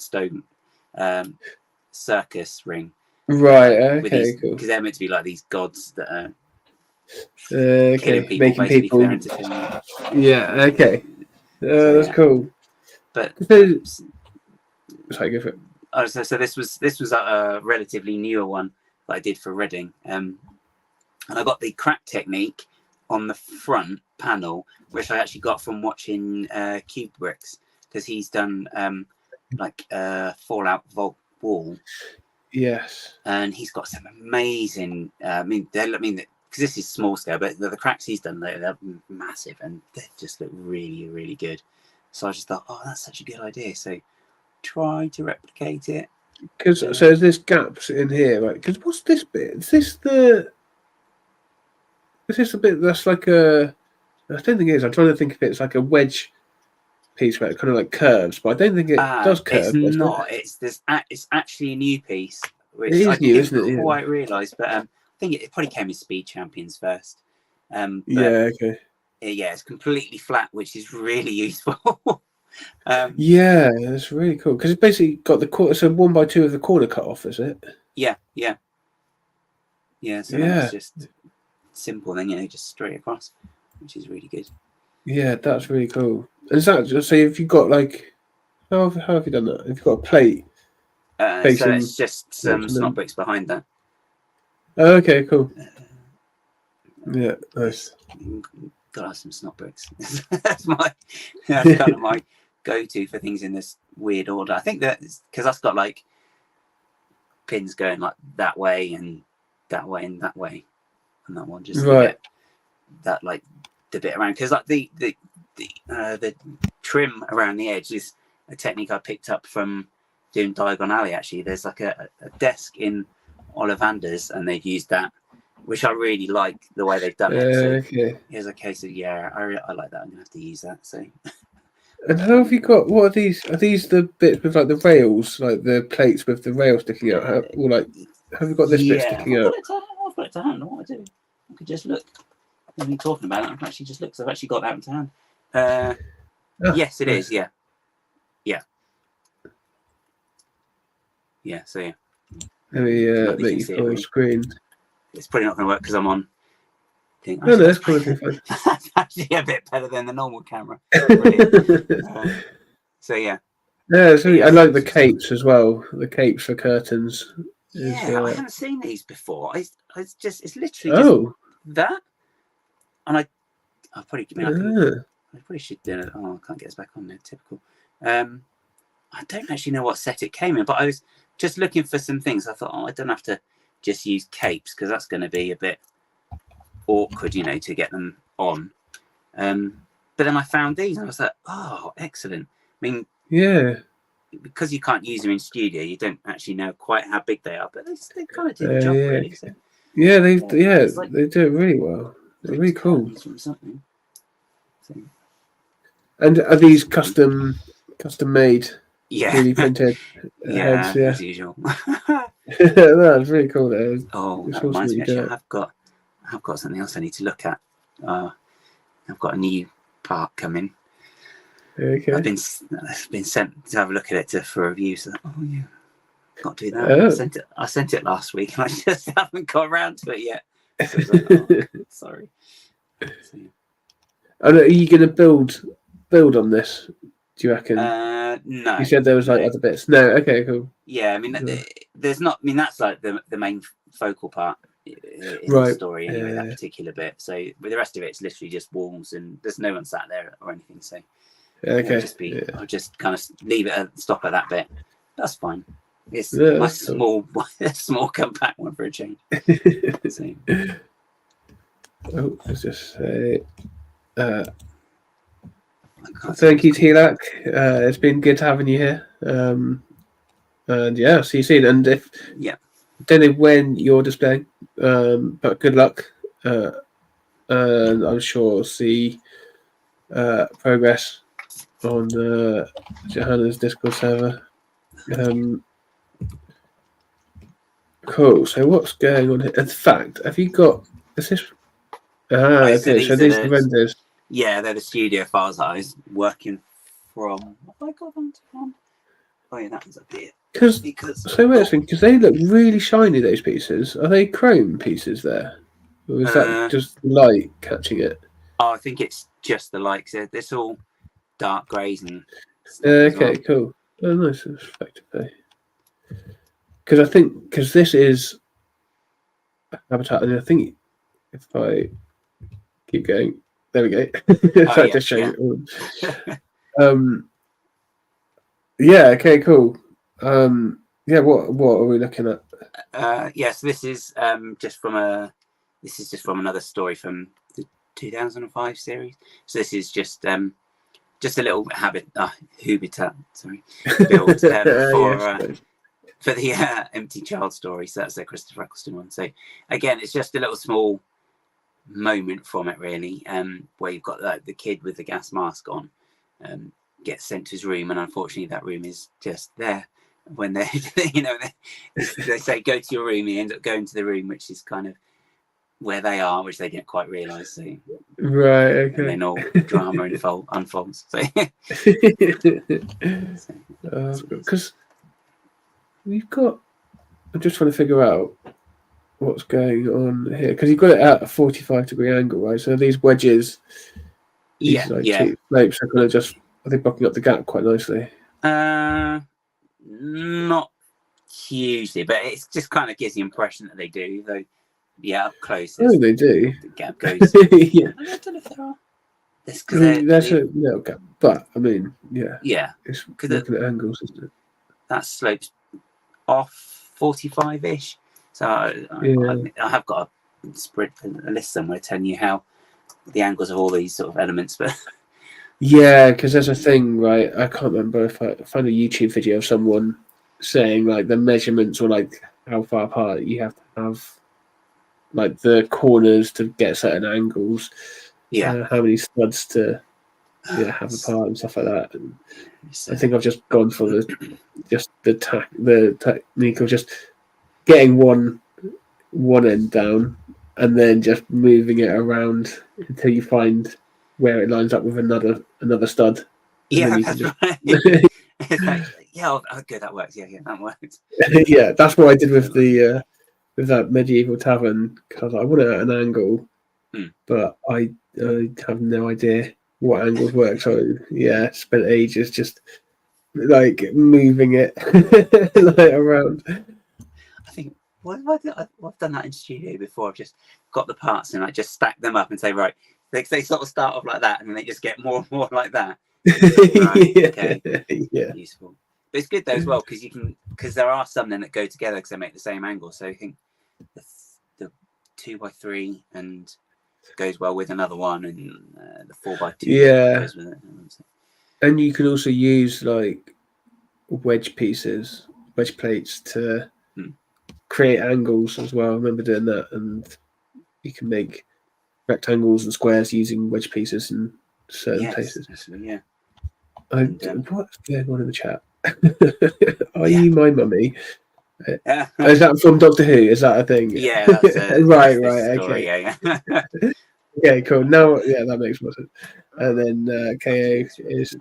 circus ring, right? Okay, cool. Because they're meant to be like these gods that are okay, people, making people. Yeah. Okay. That's cool. But sorry, go for it. So this was a relatively newer one that I did for Reading, and I got the crack technique on the front panel, which I actually got from watching Cube Bricks, because he's done like Fallout Vault Wall. Yes. And he's got some amazing. Because this is small scale, but the cracks he's done, they're massive, and they just look really, really good. So I just thought, oh, that's such a good idea. So try to replicate it. Because so there's this gaps in here, right? Because what's this bit? Is this the bit that's like a? I don't think it is. I'm trying to think if it's like a wedge piece where it kind of like curves, but I don't think it does curve. It's not. It's actually a new piece, which it is I new, didn't isn't it? quite realise, but I think it probably came in Speed Champions first. Yeah. Okay. Yeah, it's completely flat, which is really useful. Yeah, that's really cool, because it's basically got the quarter. So 1x2 of the corner cut off, is it? Yeah. So that's just simple. Then just straight across, which is really good. Yeah, that's really cool. And is that just so? If you got like, how have you done that? If you've got a plate, so it's just some snot bricks behind that. Oh, okay, cool. Yeah, nice. Gotta have some snot bricks. that's kind of my go-to for things in this weird order. I think that because that's got like pins going like that way and that way and that way, and that one just right. That like the bit around, because like the trim around the edge is a technique I picked up from doing Diagon Alley. Actually, there's like a desk in Ollivander's, and they've used that, which I really like the way they've done it. So okay. Here's a case of I like that. I'm gonna have to use that. So. And how have you got? What are these? Are these the bits with like the rails, like the plates with the rails sticking out? Have you got this bit sticking out? I've got it to hand. What I do? I could just look. When you're talking about it, I can actually just look. Because I've actually got that to hand. Yes, it is. Yeah. So yeah. Let me make you full screen. It's probably not going to work because I'm on. No, that's probably fine. That's actually a bit better than the normal camera. So yeah. Yeah, I like the capes as well. The capes for curtains. Yeah, I haven't seen these before. It's literally just that. And I probably I probably should do it. Oh, I can't get us back on there. Typical. I don't actually know what set it came in, but I was just looking for some things. I thought, I don't have to just use capes, because that's going to be a bit awkward, to get them on. But then I found these, and I was like, oh, excellent. I mean, yeah, because you can't use them in studio, you don't actually know quite how big they are, but they kind of do the job, really. So, yeah, they do it really well. They're really cool. And are these custom made? Yeah, 3D printed. Heads, as usual. That's really cool. That reminds me. Actually, I've got something else I need to look at. I've got a new part coming. Okay. I've been sent to have a look at it for review. So, got to do that. I sent it last week, and I just haven't got around to it yet. So I was like, sorry. So, yeah. And are you going to build on this? Do you reckon? No. You said there was like other bits. No. Okay. Cool. Yeah. I mean, there's not. I mean, that's like the main focal part in the story anyway. That particular bit. So with the rest of it, it's literally just walls, and there's no one sat there or anything. So okay. I'll just kind of leave it stop at that bit. That's fine. It's my small compact one for a change. So. Let's just say. Thank you, Tilak. It's been good having you here. And yeah, see you soon. And don't know when you're displaying, but good luck. And I'm sure see progress on Johanna's Discord server. Cool. So what's going on here? In fact, have you got? Is this? Right, okay. So these are the renders. Yeah, they're the studio files that I was working from. Have I got them from? Oh yeah, that one's up here. Because they look really shiny. Those pieces, are they chrome pieces there, or is that just light catching it? Oh, I think it's just the lights. It's all dark greys and stuff okay, cool. Oh, nice. Effectively. Because this is habitat, and I think if I keep going, there we go. Just showing it. Yeah. Okay. Cool. Yeah. What are we looking at? Yes, this is just from another story from the 2005 series. So this is just a little habitat build for the Empty Child story. So that's the Christopher Eccleston one. So again, it's just a little small moment from it, really, where you've got the kid with the gas mask on gets sent to his room, and unfortunately that room is just there when they they say go to your room. He ends up going to the room, which is kind of where they are, which they don't quite realise. So right, okay, and then all drama unfolds. So because we've got, I'm just trying to figure out what's going on here, because you've got it at a 45-degree angle, right? So these wedges, two slopes are kind of just, are they blocking up the gap quite nicely? Not hugely, but it just kind of gives the impression that they do, though. Yeah, up close. Oh, they do. The gap goes. Yeah. I don't know if there are. There's a little gap, but I mean, yeah, it's looking at angles, isn't it? That slopes off 45-ish. So I have got a list somewhere telling you how the angles of all these sort of elements, but yeah, because there's a thing, right? I can't remember if I find a YouTube video of someone saying like the measurements or like how far apart you have to have like the corners to get certain angles. Yeah, how many studs to have apart and stuff like that. And I think I've just gone for the technique of just getting one end down and then just moving it around until you find where it lines up with another stud. Yeah, that's right. It's like, okay, that works. Yeah, that works. Yeah, that's what I did with the with that medieval tavern, because I want it at an angle, but I have no idea what angles work. So spent ages just like moving it like around. I think I've done that in studio before. I've just got the parts and I just stack them up and say, right, they sort of start off like that and then they just get more and more like that. Right, okay. Yeah, useful. But it's good though as well, because there are some then that go together because they make the same angle. So I think the 2x3 and goes well with another one, and the 4x2 goes with it. And you can also use like wedge plates to create angles as well. I remember doing that, and you can make rectangles and squares using wedge pieces in certain places. Yeah. What's going on in the chat? Are you my mummy? Is that from Doctor Who? Is that a thing? Yeah, that's right. Story, okay. Okay, cool. Now, that makes more sense. And then KO is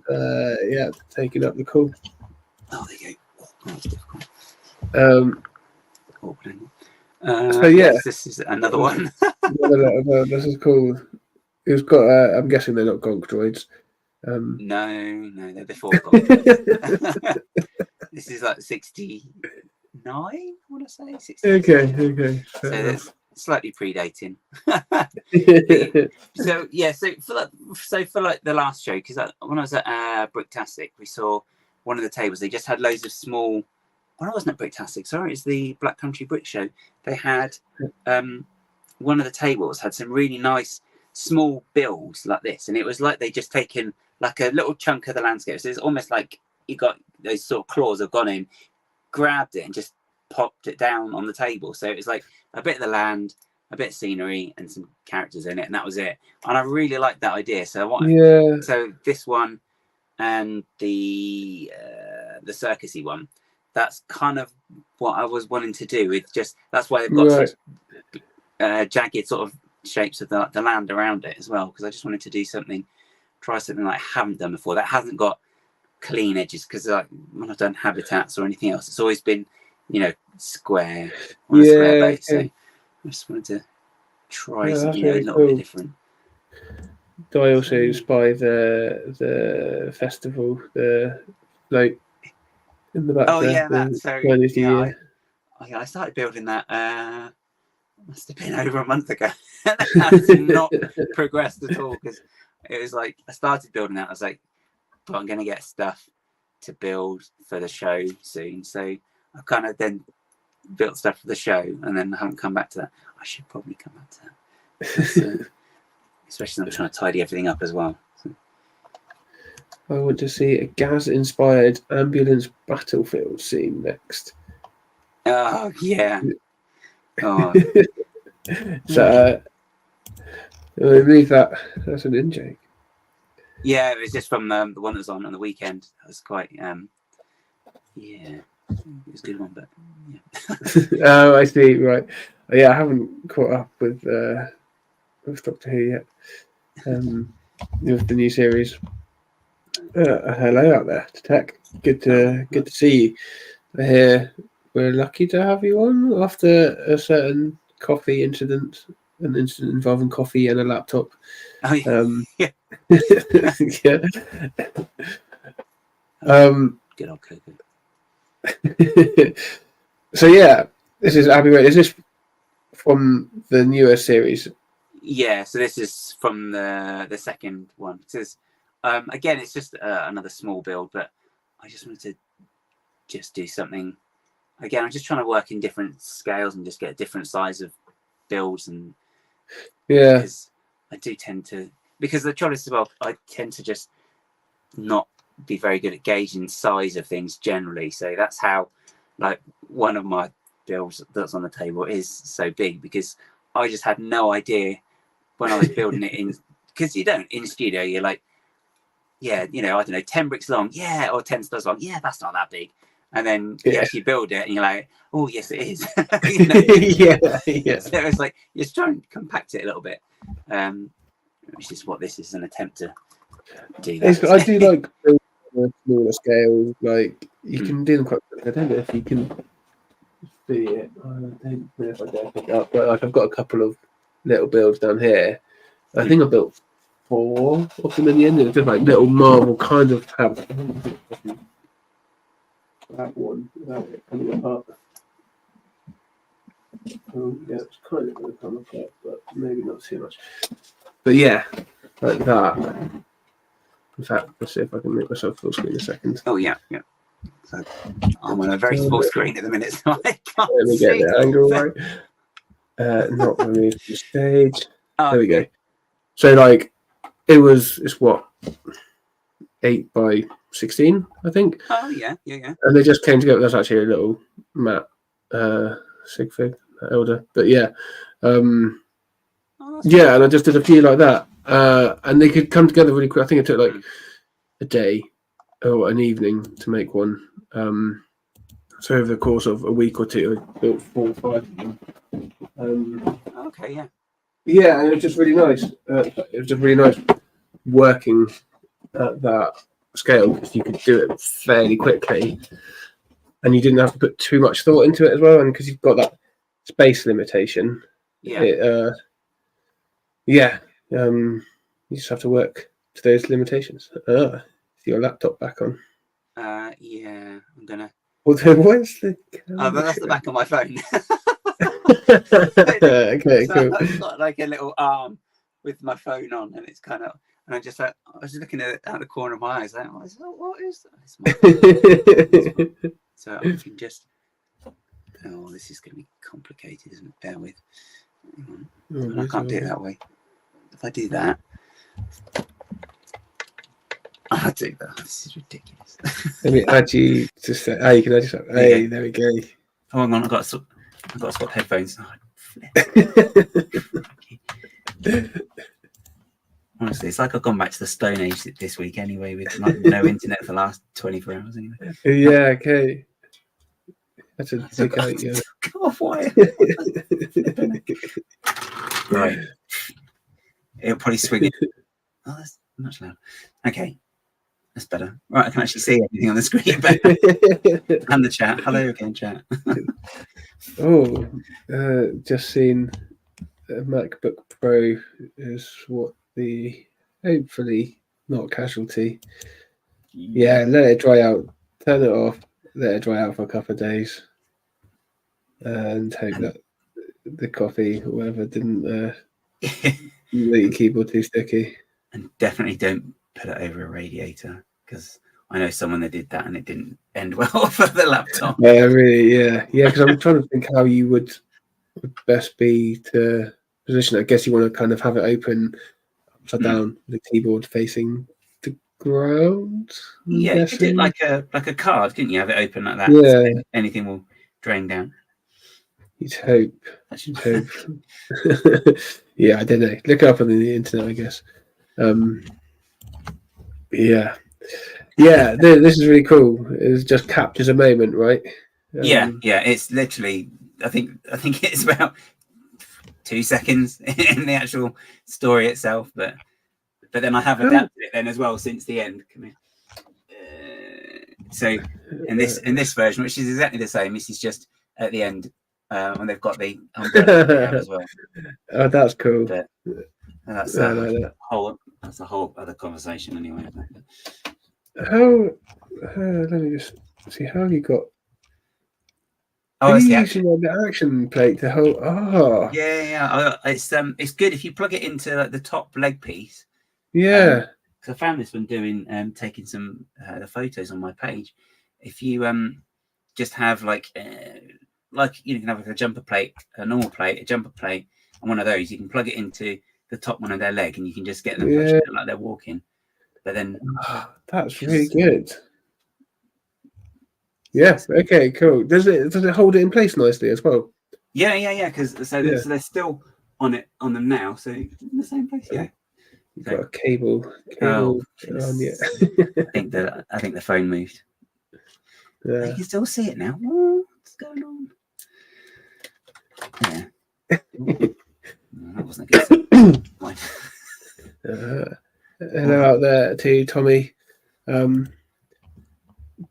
taking up the call. Oh, there you go. That's difficult. This is another one. This is cool. It's got. I'm guessing they're not gonk droids. No, they're before gonk droids. This is like 69. I want to say 69. Okay. So that's slightly predating. So for the last show, because when I was at Bricktastic, we saw one of the tables. They just had loads of small. Well, it wasn't at Bricktastic. Sorry, it's the Black Country Brick Show. They had one of the tables had some really nice small builds like this, and it was like they just taken like a little chunk of the landscape. So it's almost like you got those sort of claws have gone in, grabbed it, and just popped it down on the table. So it was like a bit of the land, a bit of scenery and some characters in it, and that was it. And I really liked that idea. So so this one and the circusy one, that's kind of what I was wanting to do. It's just that's why they've got such jagged sort of shapes of the land around it as well, because I just wanted to try something like I haven't done before, that hasn't got clean edges, because when I've done habitats or anything else, it's always been, square on a square base. So I just wanted to try something a little bit different. Do I also spy the festival, the float in the back? Oh there, yeah, that's so. I started building that. Must have been over a month ago. That's not progressed at all, because it was like I started building that. I was like, but I'm going to get stuff to build for the show soon. So I kind of then built stuff for the show, and then I haven't come back to that. I should probably come back to that, especially as I'm trying to tidy everything up as well. So. I want to see a Gaz-inspired ambulance battlefield scene next. Oh yeah. Oh. So I believe that's an in-joke. Yeah, it was just from the one that was on the weekend. That was quite it was a good one, but yeah. Oh, I see. Right. Yeah, I haven't caught up with Doctor Who yet. With the new series. Hello out there, Tech. Good to see you. I hear we're lucky to have you on after a certain coffee incident, an incident involving coffee and a laptop. Oh, yeah. Yeah. Good old Coco. So yeah, this is Abbey Road. Is this from the newer series? Yeah, so this is from the second one. This is, again, it's just another small build, but I just wanted to just do something. Again, I'm just trying to work in different scales and just get a different size of builds, and because I do tend to, because the trouble is as well, I tend to just not be very good at gauging size of things generally. So that's how, like, one of my builds that's on the table is so big, because I just had no idea when I was building it in, because you don't in studio, you're like, I don't know, 10 bricks long, or 10 studs long, that's not that big. And then you actually build it and you're like, oh yes it is. Yeah. So it's like you're just trying to compact it a little bit, which is what this is, an attempt to do that. I do like building on a smaller scale, like you can do them quite quickly. I don't know if you can see it. I don't know if I dare pick it up, but like I've got a couple of little builds down here. I think I built 4 of them in the end. It's just like little marble kind of have that one without it coming apart. It's kind of going to come apart, but maybe not too much. But yeah, like that. In fact, let's see if I can make myself full screen a second. Oh yeah. So I'm on a very small screen at the minute, so I can't Let me get the angle right. Not remove the stage. There we go. So like, it's what, 8 by 16, I think. Oh yeah. And they just came together. That's actually a little matte Sigfig Elder, but yeah, and I just did a few like that, and they could come together really quick. I think it took like a day or an evening to make one. So over the course of a week or two, I built 4 or 5 of them. Okay, yeah. Yeah, and it was just really nice. It was just really nice working at that scale, because you could do it fairly quickly, and you didn't have to put too much thought into it as well. And because you've got that space limitation, you just have to work to those limitations. See your laptop back on. Yeah, I'm gonna. Where's the camera? But that's the back of my phone. Okay, so cool. I've got like a little arm with my phone on, and it's kind of, and I was just looking at it out the corner of my eyes. Like, what is that? So I can just. Oh, this is going to be complicated, isn't it? Bear with. I can't do it that way. If I do that, I'll do that. This is ridiculous. Let me add you to say. You can add yourself. Hey, there we go. Oh, hang on, I've got to swap headphones. Oh, Honestly, it's like I've gone back to the Stone Age this week anyway, with no internet for the last 24 hours anyway. Yeah, okay. That's a dig out, yeah. Come off wire. Right. It'll probably swing it. Oh, that's much louder. Okay. That's better. Right, I can actually see everything on the screen better. And the chat. Hello again, chat. Just seen a MacBook Pro is what the hopefully not casualty. Yeah, let it dry out. Turn it off. Let it dry out for a couple of days, and hope that the coffee or whatever didn't make your keyboard too sticky. And definitely don't put it over a radiator, because I know someone that did that and it didn't end well for the laptop. Yeah, really, yeah. Because I'm trying to think how you would best be to position it. I guess you want to kind of have it open upside down, the keyboard facing the ground. Yeah, you did like a card, didn't you? Have it open like that. Yeah. So anything will drain down. You'd hope. Yeah, I don't know. Look it up on the internet, I guess. Yeah. This is really cool. It just captures a moment, right? Yeah. It's literally. I think it's about 2 seconds in the actual story itself, but then I have adapted it then as well since the end. Come here. So in this version, which is exactly the same, this is just at the end. And they've got the umbrella as well. Oh, that's cool. But that's a whole other conversation anyway. How? Let me just see. How have you got? Oh, it's the action plate to hold. Oh, yeah. It's good if you plug it into like the top leg piece. Yeah. Because I found this when doing taking some the photos on my page. If you just have like you can have like a jumper plate, a normal plate, a jumper plate, and one of those, you can plug it into the top one of their leg, and you can just get them pushing it like they're walking. But then that's really good. Yeah. Okay. Cool. Does it hold it in place nicely as well? Yeah. Because so they're still on them now. So in the same place. Yeah. You've got a cable on. Yeah. I think the phone moved. Yeah. You can still see it now. What's going on? Yeah. That wasn't a good. Hello out there to Tommy,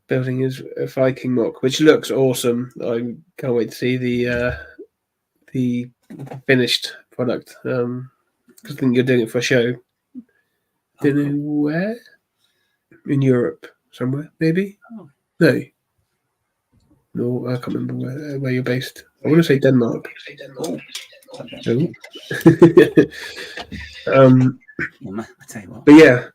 building his Viking MOC, which looks awesome. I can't wait to see the finished product. Because I think you're doing it for a show. Don't know where. In Europe somewhere, maybe. No, I can't remember where you're based. I want to say Denmark. Oh. I tell you what. But yeah,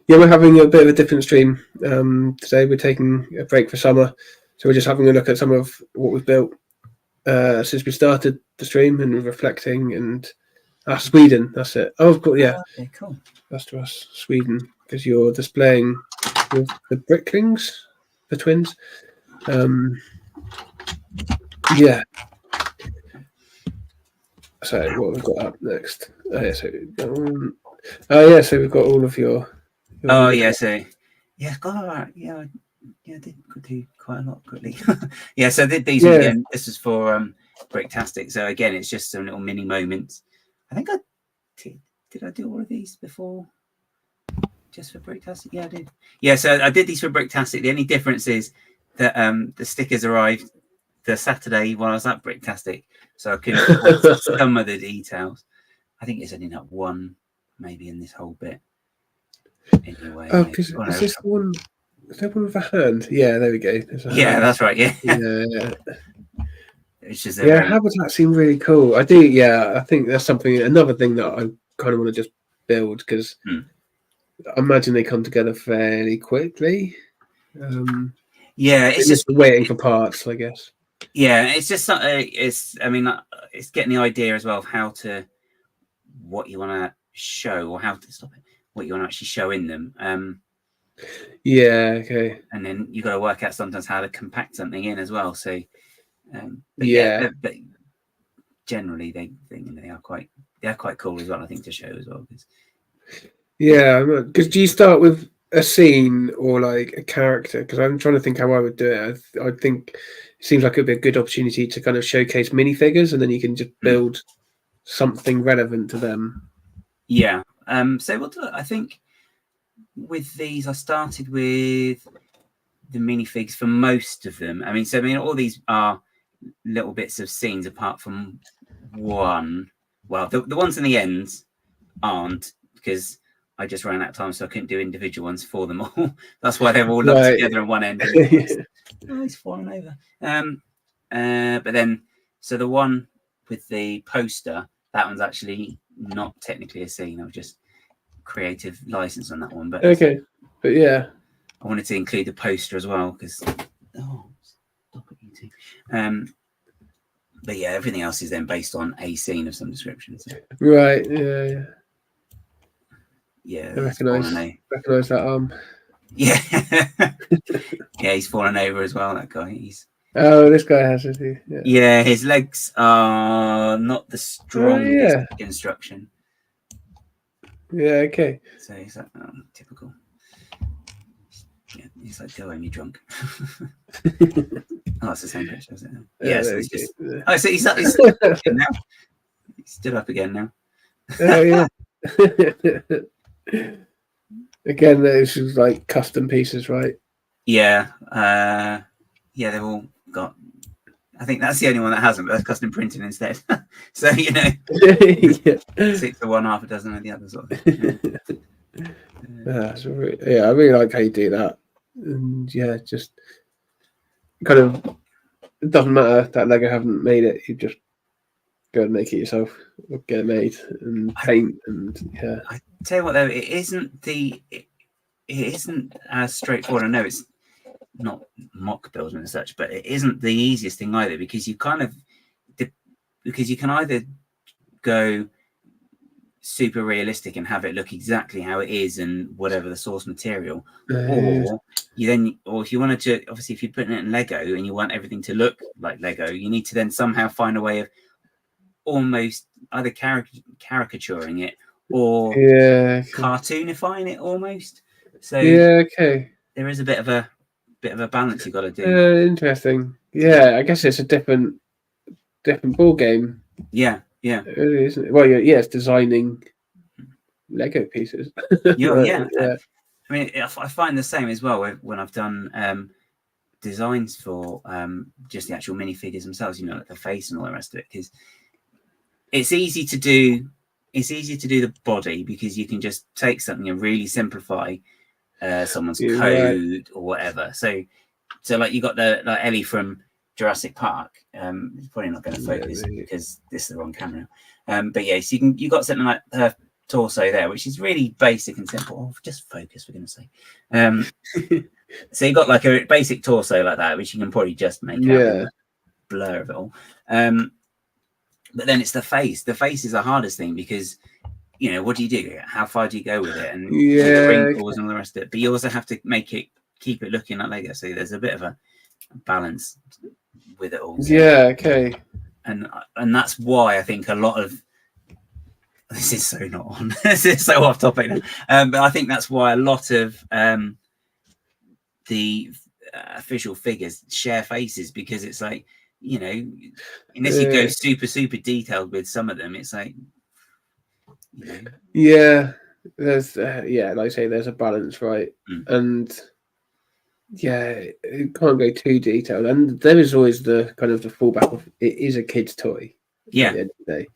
we're having a bit of a different stream today. We're taking a break for summer, so we're just having a look at some of what we've built since we started the stream and reflecting. And Sweden, that's it. Oh, of course, yeah. Okay, cool. That's to us, Sweden, because you're displaying with the Bricklings, the twins. Yeah. So what we've got up next? So we've got all of your God, I did do quite a lot quickly. So these again. This is for Bricktastic. So again, it's just some little mini moments. I think I did I do all of these before? Just for Bricktastic? Yeah, I did. Yeah, so I did these for Bricktastic. The only difference is that the stickers arrived the Saturday when I was at Bricktastic, so I couldn't add some of the details. I think it's only not one, maybe in this whole bit. Anyway. Oh, because is this one? Is that one with a hand? Yeah, there we go. Yeah, that's right. Yeah. It's just how would that seem really cool? I do. Yeah, I think that's another thing that I kind of want to just build, because I imagine they come together fairly quickly. It's just waiting for parts, I guess. Yeah, it's just it's getting the idea as well of what you want to show, or what you want to actually show in them. Okay. And then you got to work out sometimes how to compact something in as well. So, but generally they are quite cool as well. I think to show as well. Yeah, because do you start with a scene or like a character? Because I'm trying to think how I would do it. I think it seems like it'd be a good opportunity to kind of showcase minifigures, and then you can just build something relevant to them. Yeah. So I think with these, I started with the minifigs for most of them. I mean, all these are little bits of scenes apart from one. Well, the ones in the ends aren't, because I just ran out of time, so I couldn't do individual ones for them all. That's why they're all lumped together in one end. Oh, he's fallen over. But then, so the one with the poster, that one's actually not technically a scene. I was just creative license on that one. But okay, but yeah, I wanted to include the poster as well because. Stop it, you two. But yeah, everything else is then based on a scene of some description. So. Right. Yeah. Yeah, I recognise that arm. Yeah, yeah, he's fallen over as well. That guy. This guy has it. Yeah, his legs are not the strongest construction. Yeah. Okay. So he's like typical. Yeah, he's like, go home, you're drunk. Oh, it's the same picture, isn't it? Yeah, so he's just. Oh, so he's up again now. He's stood up again now. Oh yeah. Again, this is like custom pieces, right? Yeah, yeah, they've all got. I think that's the only one that hasn't, but that's custom printing instead. So yeah. 6 to 1, half a dozen of the others. Yeah, I really like how you do that, and yeah, just kind of it doesn't matter that Lego haven't made it. You just go and make it yourself, or get it made and paint, and yeah. I tell you what, though, it isn't as straightforward. I know it's not mock building and such, but it isn't the easiest thing either, because you can either go super realistic and have it look exactly how it is and whatever the source material, or if you wanted to, obviously if you're putting it in Lego and you want everything to look like Lego, you need to then somehow find a way of almost either caricaturing it or cartoonifying it almost. So there is a bit of a balance you've got to do. Interesting. Yeah, I guess it's a different ball game. Yeah. Really, isn't it? Well, yeah, it's designing Lego pieces. Yeah. I mean, I find the same as well when I've done designs for just the actual minifigures themselves. Like the face and all the rest of it, because it's easy to do. It's easy to do the body because you can just take something and really simplify someone's code or whatever. So like you got the Ellie from Jurassic Park. It's probably not going to focus because this is the wrong camera. But yeah, so you got something like her torso there, which is really basic and simple. Oh, just focus, we're going to say. So you got like a basic torso like that, which you can probably just make out a blur of it all. But then it's the face. The face is the hardest thing because, what do you do? How far do you go with it? And the wrinkles and all the rest of it. But you also have to keep it looking like Lego. So there's a bit of a balance with it all. So. Yeah, okay. And that's why I think a lot of this is so not on. This is so off topic now. But I think that's why a lot of the official figures share faces, because it's like, unless you go super, super detailed with some of them, it's like, yeah, there's like I say, there's a balance, right? And it can't go too detailed, and there is always the kind of the fallback of it is a kid's toy at the end of the day.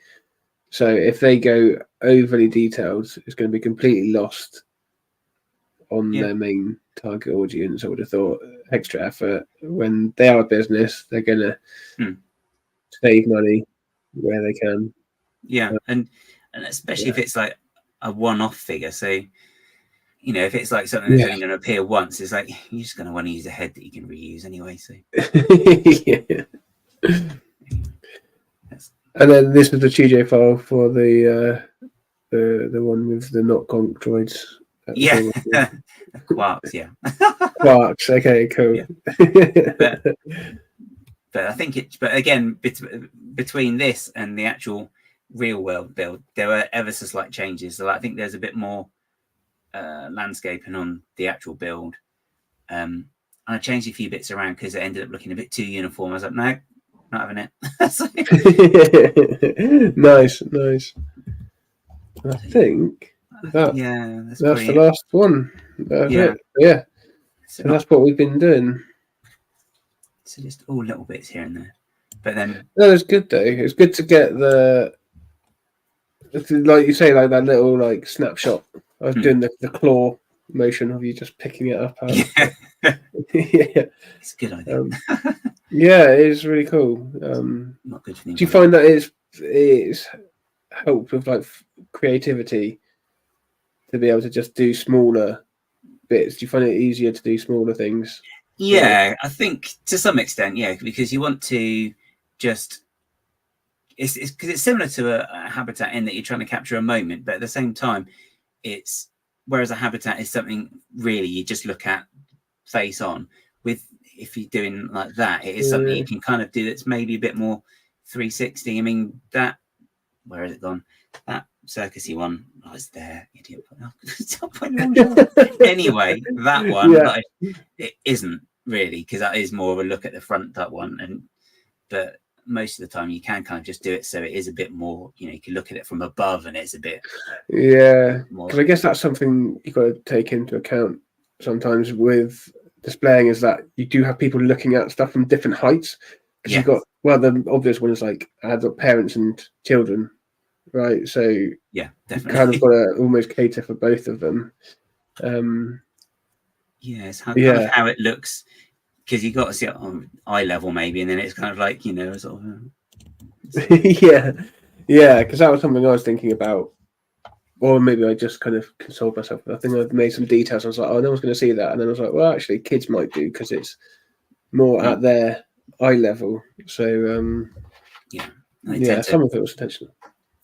So if they go overly detailed, it's going to be completely lost on their main target audience. I would have thought extra effort. When they are a business, they're going to save money where they can. Yeah, and especially if it's like a one-off figure. So, if it's like something that's only going to appear once, it's like you're just going to want to use a head that you can reuse anyway. So. And then this was the TJ file for the one with the not conch droids. Quarks, Quarks, okay, cool. Yeah. But I think but again, between this and the actual real world build, there were ever so slight changes. So I think there's a bit more landscaping on the actual build. And I changed a few bits around because it ended up looking a bit too uniform. I was like, no, not having it. Nice. I think that's the last one. Yeah. So that's what we've been doing. So just all little bits here and there. But then it's good though. It's good to get like you say, like that little like snapshot. I was doing the claw motion of you just picking it up. Yeah. It's a good idea. Yeah, it is really cool. Not good for do you find that it's helped with like creativity to be able to just do smaller bits? Do you find it easier to do smaller things? Yeah, I think to some extent, yeah, because you want to just it's because it's similar to a habitat in that you're trying to capture a moment, but at the same time, it's whereas a habitat is something really you just look at face on. With if you're doing like that, it is something you can kind of do that's maybe a bit more 360. I mean, that where has it gone? That circusy one, I was there, idiot. Anyway, that one, like, it isn't really because that is more of a look at the front, that one, but most of the time you can kind of just do it so it is a bit more, you can look at it from above and it's a bit because I guess that's something you've got to take into account sometimes with displaying, is that you do have people looking at stuff from different heights, because you've got, well, the obvious one is like adult parents and children, right? So yeah, definitely, you kind of got to almost cater for both of them. It's kind of how it looks, because you got to see it on eye level maybe, and then it's kind of like sort of because that was something I was thinking about, or maybe I just kind of consoled myself. I think I've made some details. I was like, oh, no one's going to see that, and then I was like, well, actually, kids might do because it's more at their eye level. So some of it was intentional.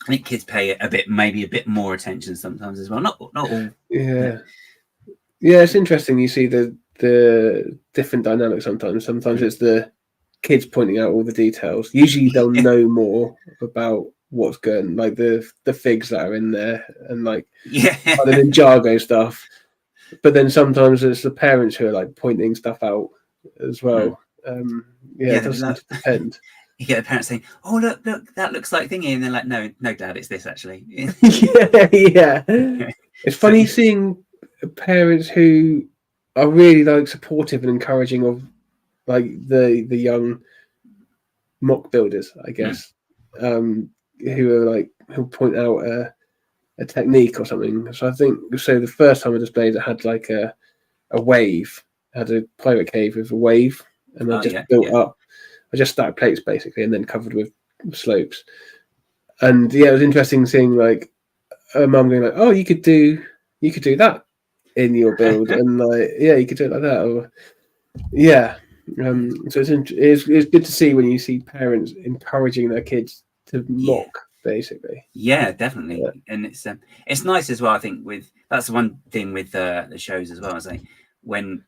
I think kids pay maybe a bit more attention sometimes as well. Not all. Yeah, it's interesting. You see the different dynamics sometimes. Sometimes it's the kids pointing out all the details. Usually they'll know more about what's going, like the figs that are in there and like other Ninjago stuff. But then sometimes it's the parents who are like pointing stuff out as well. It doesn't depend. You get the parents saying, "Oh, look, that looks like thingy," and they're like, "No, Dad, it's this actually." It's funny seeing parents who are really like supportive and encouraging of like the young mock builders, I guess, who are like, who'll point out a technique or something. So I think the first time I displayed it had like a wave, had a pirate cave with a wave, and I just built up. I just stacked plates basically, and then covered with slopes. And it was interesting seeing like a mum going like, "Oh, you could do that in your build," and like, you could do it like that. Or so it's good to see when you see parents encouraging their kids to mock, basically. Yeah, definitely. And it's nice as well. I think that's the one thing with the shows as well. I say when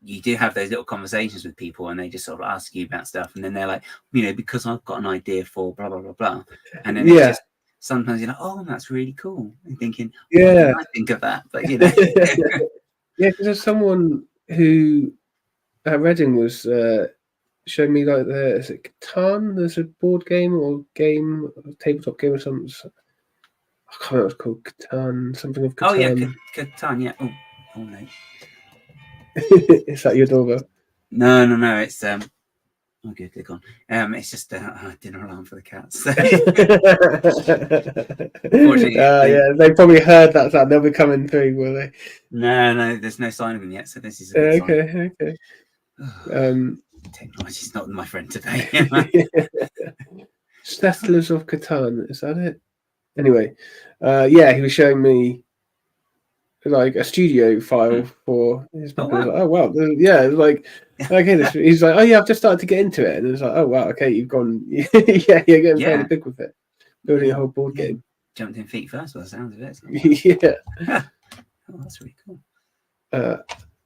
you do have those little conversations with people and they just sort of ask you about stuff, and then they're like, because I've got an idea for blah blah blah blah, and then it's just sometimes you're like, oh, that's really cool, and thinking, why didn't I think of that? But because there's someone who at Reading was showing me like is it Catan? There's a board game or tabletop game or something. I can't remember what it's called. Catan, something of Catan. Oh yeah, Catan. Yeah. Oh no. Is that your doorbell? No. It's okay, click on. It's just a dinner alarm for the cats. Unfortunately, they probably heard that sound. They'll be coming through, will they? No, there's no sign of them yet. So this is a good sign. Okay. Technology's not my friend today. Settlers of Catan, is that it? Anyway, he was showing me like a studio file for his book. I was like, oh wow, it's like okay. He's like, oh yeah, I've just started to get into it, and it's like, oh wow, okay, you've gone, you're getting fairly big with it, building a whole board game. Jumped in feet first by the sounds of it. So. Oh, that's really cool.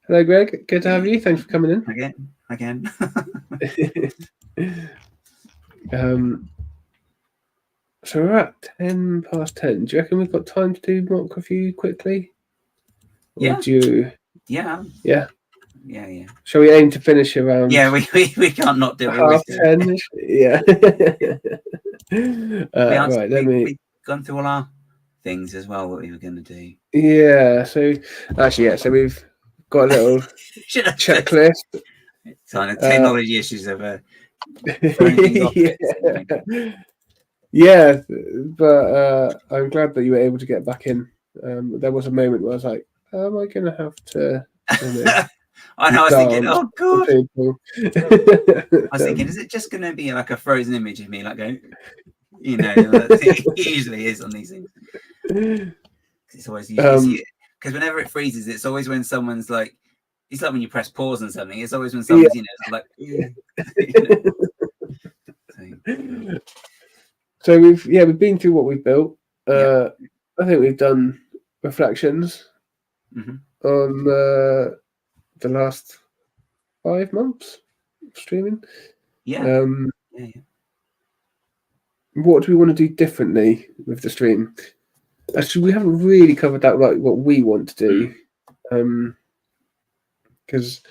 Hello, Greg. Good to have you. Thanks for coming in again. So we're at 10:10. Do you reckon we've got time to do mock review quickly? Or Yeah. do you... Yeah. Yeah. Yeah. Shall we aim to finish around? Yeah, we can't not do it. 10:30. Yeah. Right. We've gone through all our things as well. What we were going to do. Yeah. So so we've got a little checklist. Kind of technology issues of yeah, but I'm glad that you were able to get back in. There was a moment where I was like, am I going to have to... I know, I was thinking, oh god. I was thinking, is it just going to be like a frozen image of me, like going, you know, it usually is on these things. It's always usually because whenever it freezes, it's always when someone's like, it's like when you press pause on something. It's always when someone's, you know, like. So we've been through what we've built. I think we've done reflections on the last 5 months of streaming. Yeah. What do we want to do differently with the stream? Actually, we haven't really covered that, like what we want to do. Because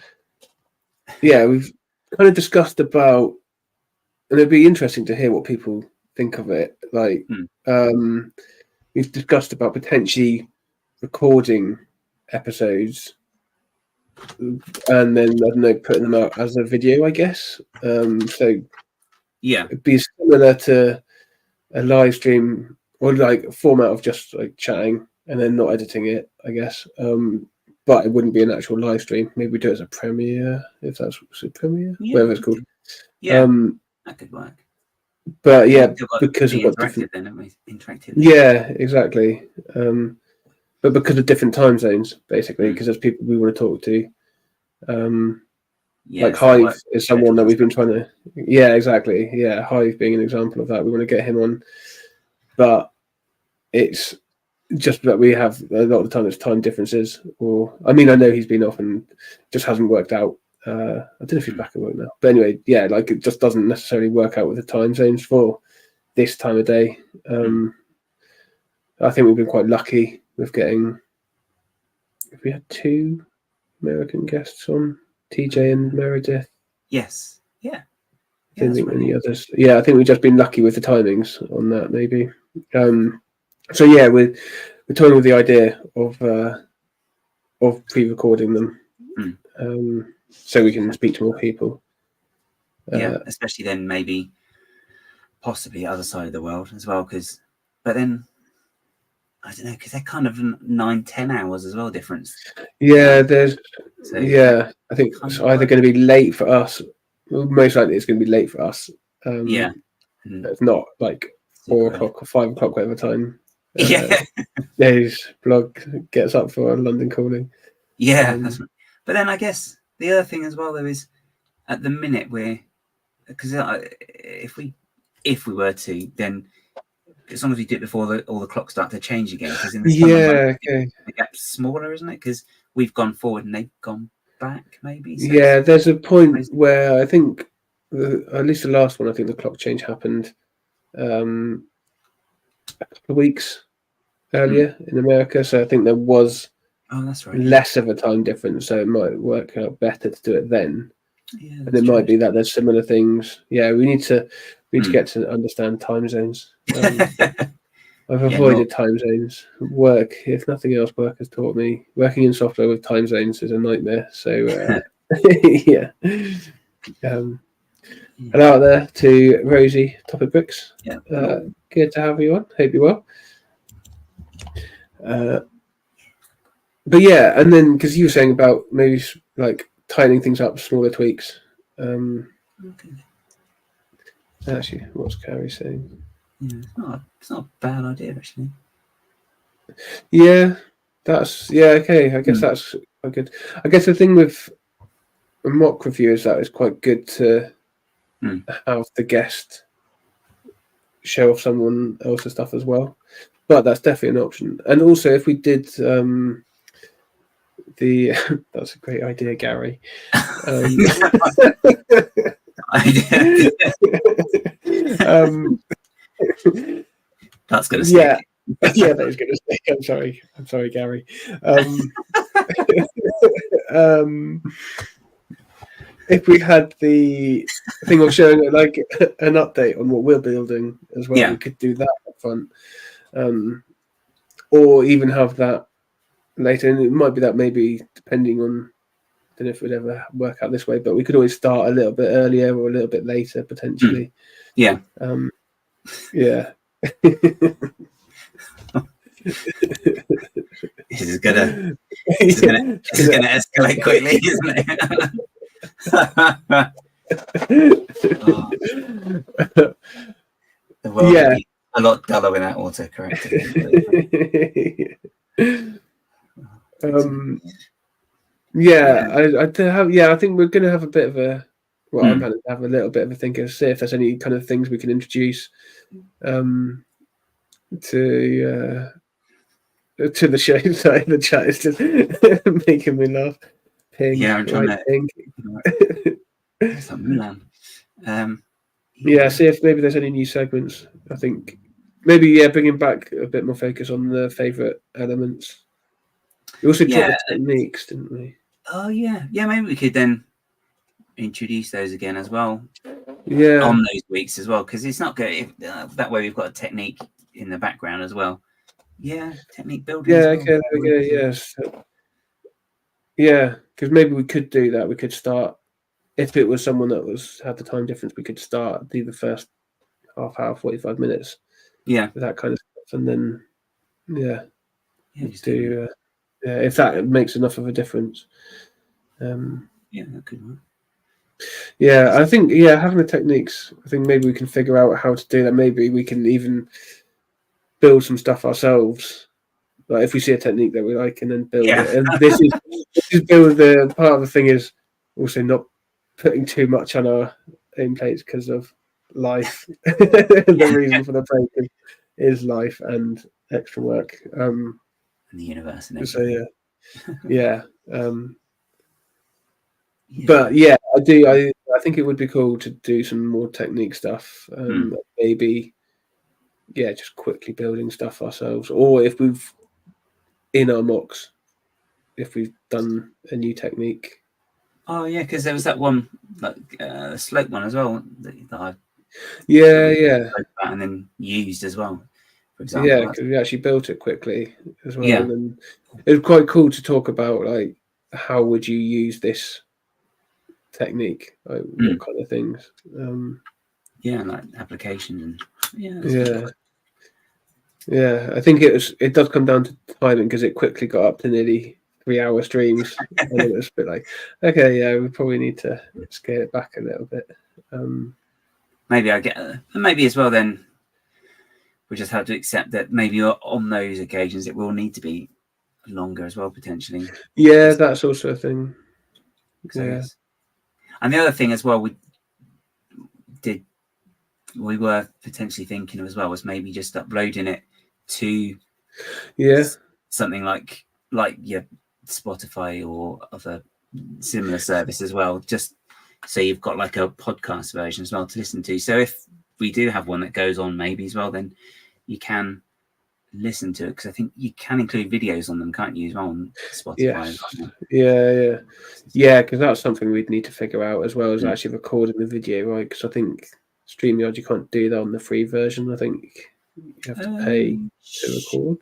we've kind of discussed about, and it'd be interesting to hear what people think of it. Like, we've discussed about potentially recording episodes and then, I don't know, putting them out as a video, I guess. So it'd be similar to a live stream, or like a format of just like chatting and then not editing it, I guess. But it wouldn't be an actual live stream. Maybe we do it as a premiere, if that's a premiere, whatever it's called. Yeah, that could work. But because we've got different, interactive. Yeah, exactly. But because of different time zones, basically, because there's people we want to talk to. Like Hive is someone that we've been trying to. Yeah, exactly. Yeah, Hive being an example of that. We want to get him on, but it's just that we have a lot of the time it's time differences. Or I mean, I know he's been off and just hasn't worked out. I don't know if he's back at work now, but anyway, like it just doesn't necessarily work out with the time zones for this time of day. I think we've been quite lucky with getting. If we had 2 American guests on, TJ and Meredith. Yes. Yeah. I don't think any others. Yeah, I think we've just been lucky with the timings on that, maybe. So yeah, we're toying with the idea of pre-recording them, so we can speak to more people. Especially then, maybe, possibly other side of the world as well. But then I don't know, because they're kind of 9-10 hours as well difference. Yeah, I think it's either going to be late for us. Well, most likely, it's going to be late for us. It's not like 4 o'clock or 5 o'clock, whatever time. His blog gets up for London calling. That's right. But then I guess the other thing as well, though, is at the minute because if we were to, then as long as we do it before all the clocks start to change again, because in the summer, the gap's smaller, isn't it? Because we've gone forward and they've gone back, maybe. So there's a point where I think, at least the last one, I think the clock change happened a couple of weeks earlier in America. So I think there was less of a time difference, so it might work out better to do it then. And it might be that there's similar things. We need to get to understand time zones. I've avoided time zones. Work, if nothing else, work has taught me. Working in software with time zones is a nightmare. So hello out there to Rosie, Topic Books. Good to have you on. Hope you're well. But and then because you were saying about maybe like tightening things up, smaller tweaks. Actually, what's Carrie saying? It's not a bad idea, actually. That's okay. I guess that's quite good. I guess the thing with a mock review is that it's quite good to have the guest show off someone else's stuff as well. But that's definitely an option. And also, if we did that's a great idea, Gary. I That's going to yeah, stick. yeah, that is going to stick. I'm sorry, Gary. If we had the thing of showing like an update on what we're building as well, we could do that up front, or even have that later. And it might be that maybe depending on, I don't know if it would ever work out this way, but we could always start a little bit earlier or a little bit later potentially. Yeah. Yeah. This is gonna escalate quickly, isn't it? The world would be a lot duller without autocorrect. I think we're going to have a bit of a. Well, I'm going to have a little bit of a think and see if there's any kind of things we can introduce to the show. Sorry, the chat is just making me laugh. Ping, I'm trying to. See if maybe there's any new segments. I think maybe bringing back a bit more focus on the favourite elements. We also dropped the techniques, didn't we? Oh yeah, maybe we could then introduce those again as well. Yeah, on those weeks as well, because it's not good. That way we've got a technique in the background as well. Yeah, technique building. Yeah, okay, there we go. Yes, because maybe we could do that. We could start if it was someone that had the time difference. We could do the first half hour, 45 minutes. Yeah, that kind of stuff, and then do. If that makes enough of a difference. That could work. Yeah, I think having the techniques. I think maybe we can figure out how to do that. Maybe we can even build some stuff ourselves. Like if we see a technique that we like, and then build it. And this is build the part of the thing is also not putting too much on our aim plates because of life. The reason for the break is life and extra work. And the universe. And so but I do. I think it would be cool to do some more technique stuff. Maybe, just quickly building stuff ourselves, or if we've in our mocks, if we've done a new technique. Oh yeah, because there was that one, like slope one as well that I. And then used as well. For example. Yeah, because we actually built it quickly as well. Yeah. And it was quite cool to talk about like how would you use this technique, like what kind of things. Like applications and I think it does come down to timing because it quickly got up to nearly 3-hour streams and it was a bit like, okay, we probably need to scale it back a little bit. Maybe maybe as well then we just have to accept that maybe on those occasions it will need to be longer as well potentially. Yeah, that's also a thing. And the other thing as well we were potentially thinking of as well was maybe just uploading it to something like Spotify or other similar service as well, just so you've got like a podcast version as well to listen to. So if we do have one that goes on maybe as well, then you can listen to it, because I think you can include videos on them, can't you, as well on Spotify? Yeah, because that's something we'd need to figure out as well as actually recording the video, right? Because I think StreamYard, you can't do that on the free version. I think you have to pay to record.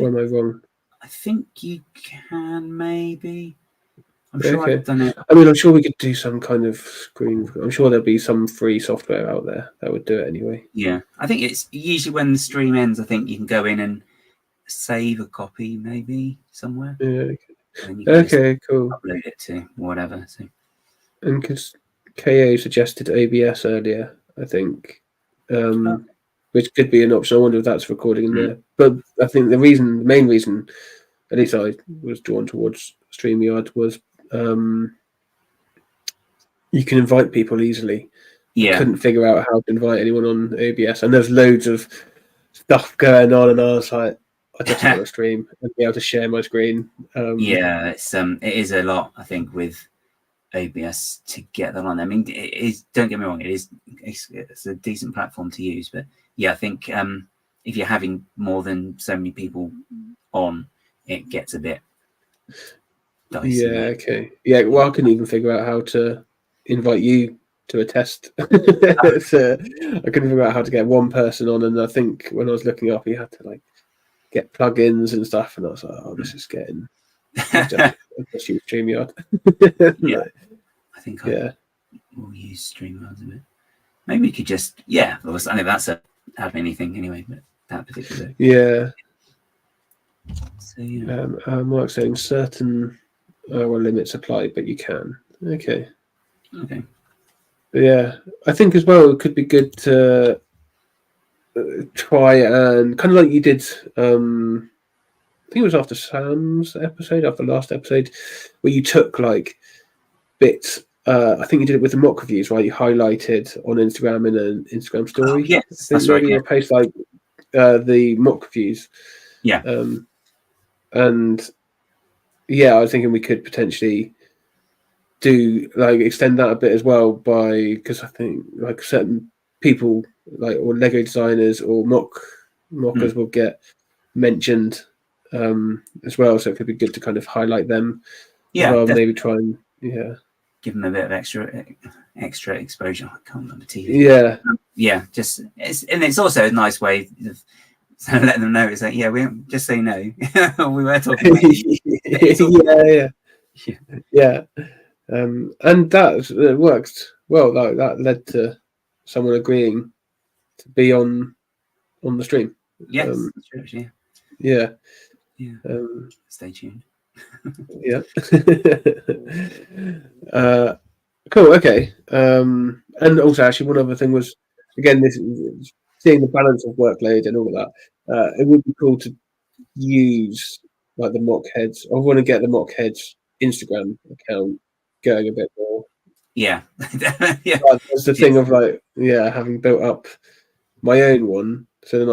Or am I wrong? I think you can maybe. I'm sure I've done it. I mean, I'm sure we could do some kind of screen. I'm sure there'll be some free software out there that would do it anyway. Yeah, I think it's usually when the stream ends, I think you can go in and save a copy maybe somewhere. Yeah. Okay, cool. Upload it to whatever. So. And because KO suggested OBS earlier, I think, which could be an option. I wonder if that's recording in there. But I think the main reason, at least I was drawn towards StreamYard, was you can invite people easily. Yeah. Couldn't figure out how to invite anyone on OBS, and there's loads of stuff going on, and I was like, I just want to stream and be able to share my screen. It is a lot, I think, with OBS to get that on. I mean, it is, don't get me wrong, it's a decent platform to use, but yeah, I think if you're having more than so many people on, it gets a bit dicey. Yeah, okay. Yeah, well, I couldn't even figure out how to invite you to a test. So I couldn't figure out how to get one person on, and I think when I was looking up, you had to like get plugins and stuff, and I was like, oh, this is getting just use StreamYard. Yeah, I think I will use StreamYard a bit. Maybe we could just I know that's a admin thing anyway, but that particular So Mark's saying certain limits apply, but you can. Okay. But yeah, I think as well it could be good to try and kind of like you did. I think it was after Sam's episode, after the last episode, where you took like bits. I think you did it with the mock reviews, right? You highlighted on Instagram in an Instagram story. Yes, that's right. You post like the mock reviews. Yeah. And yeah, I was thinking we could potentially do like extend that a bit as well because I think like certain people like or Lego designers or mockers will get mentioned as well, so it could be good to kind of highlight them. Maybe try and give them a bit of extra exposure. I can't remember TV. Just it's also a nice way of letting them know. It's like we just say no. We were talking about and that worked well. That led to someone agreeing to be on the stream. Yes, that's true, actually. Yeah. Stay tuned. Cool. Okay. And also, actually, one other thing was, again, this seeing the balance of workload and all of that. It would be cool to use like the MOC Heads. I want to get the MOC Heads Instagram account going a bit more. Yeah. There's the thing of like, having built up my own one, so then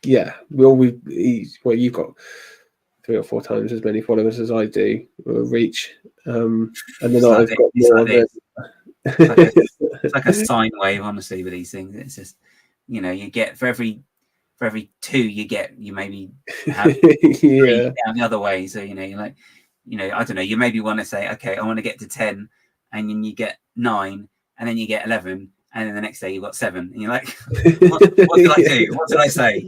you've got 3 or 4 times as many followers as I do, or reach, and then I've got more of it. It's like a sine wave, honestly, with these things. It's just, you get for every 2 you maybe have 3 down the other way. So you're like, I don't know, you maybe want to say, okay, I want to get to 10, and then you get 9, and then you get 11. And then the next day you've got 7, and you're like, what did I do? What did I say?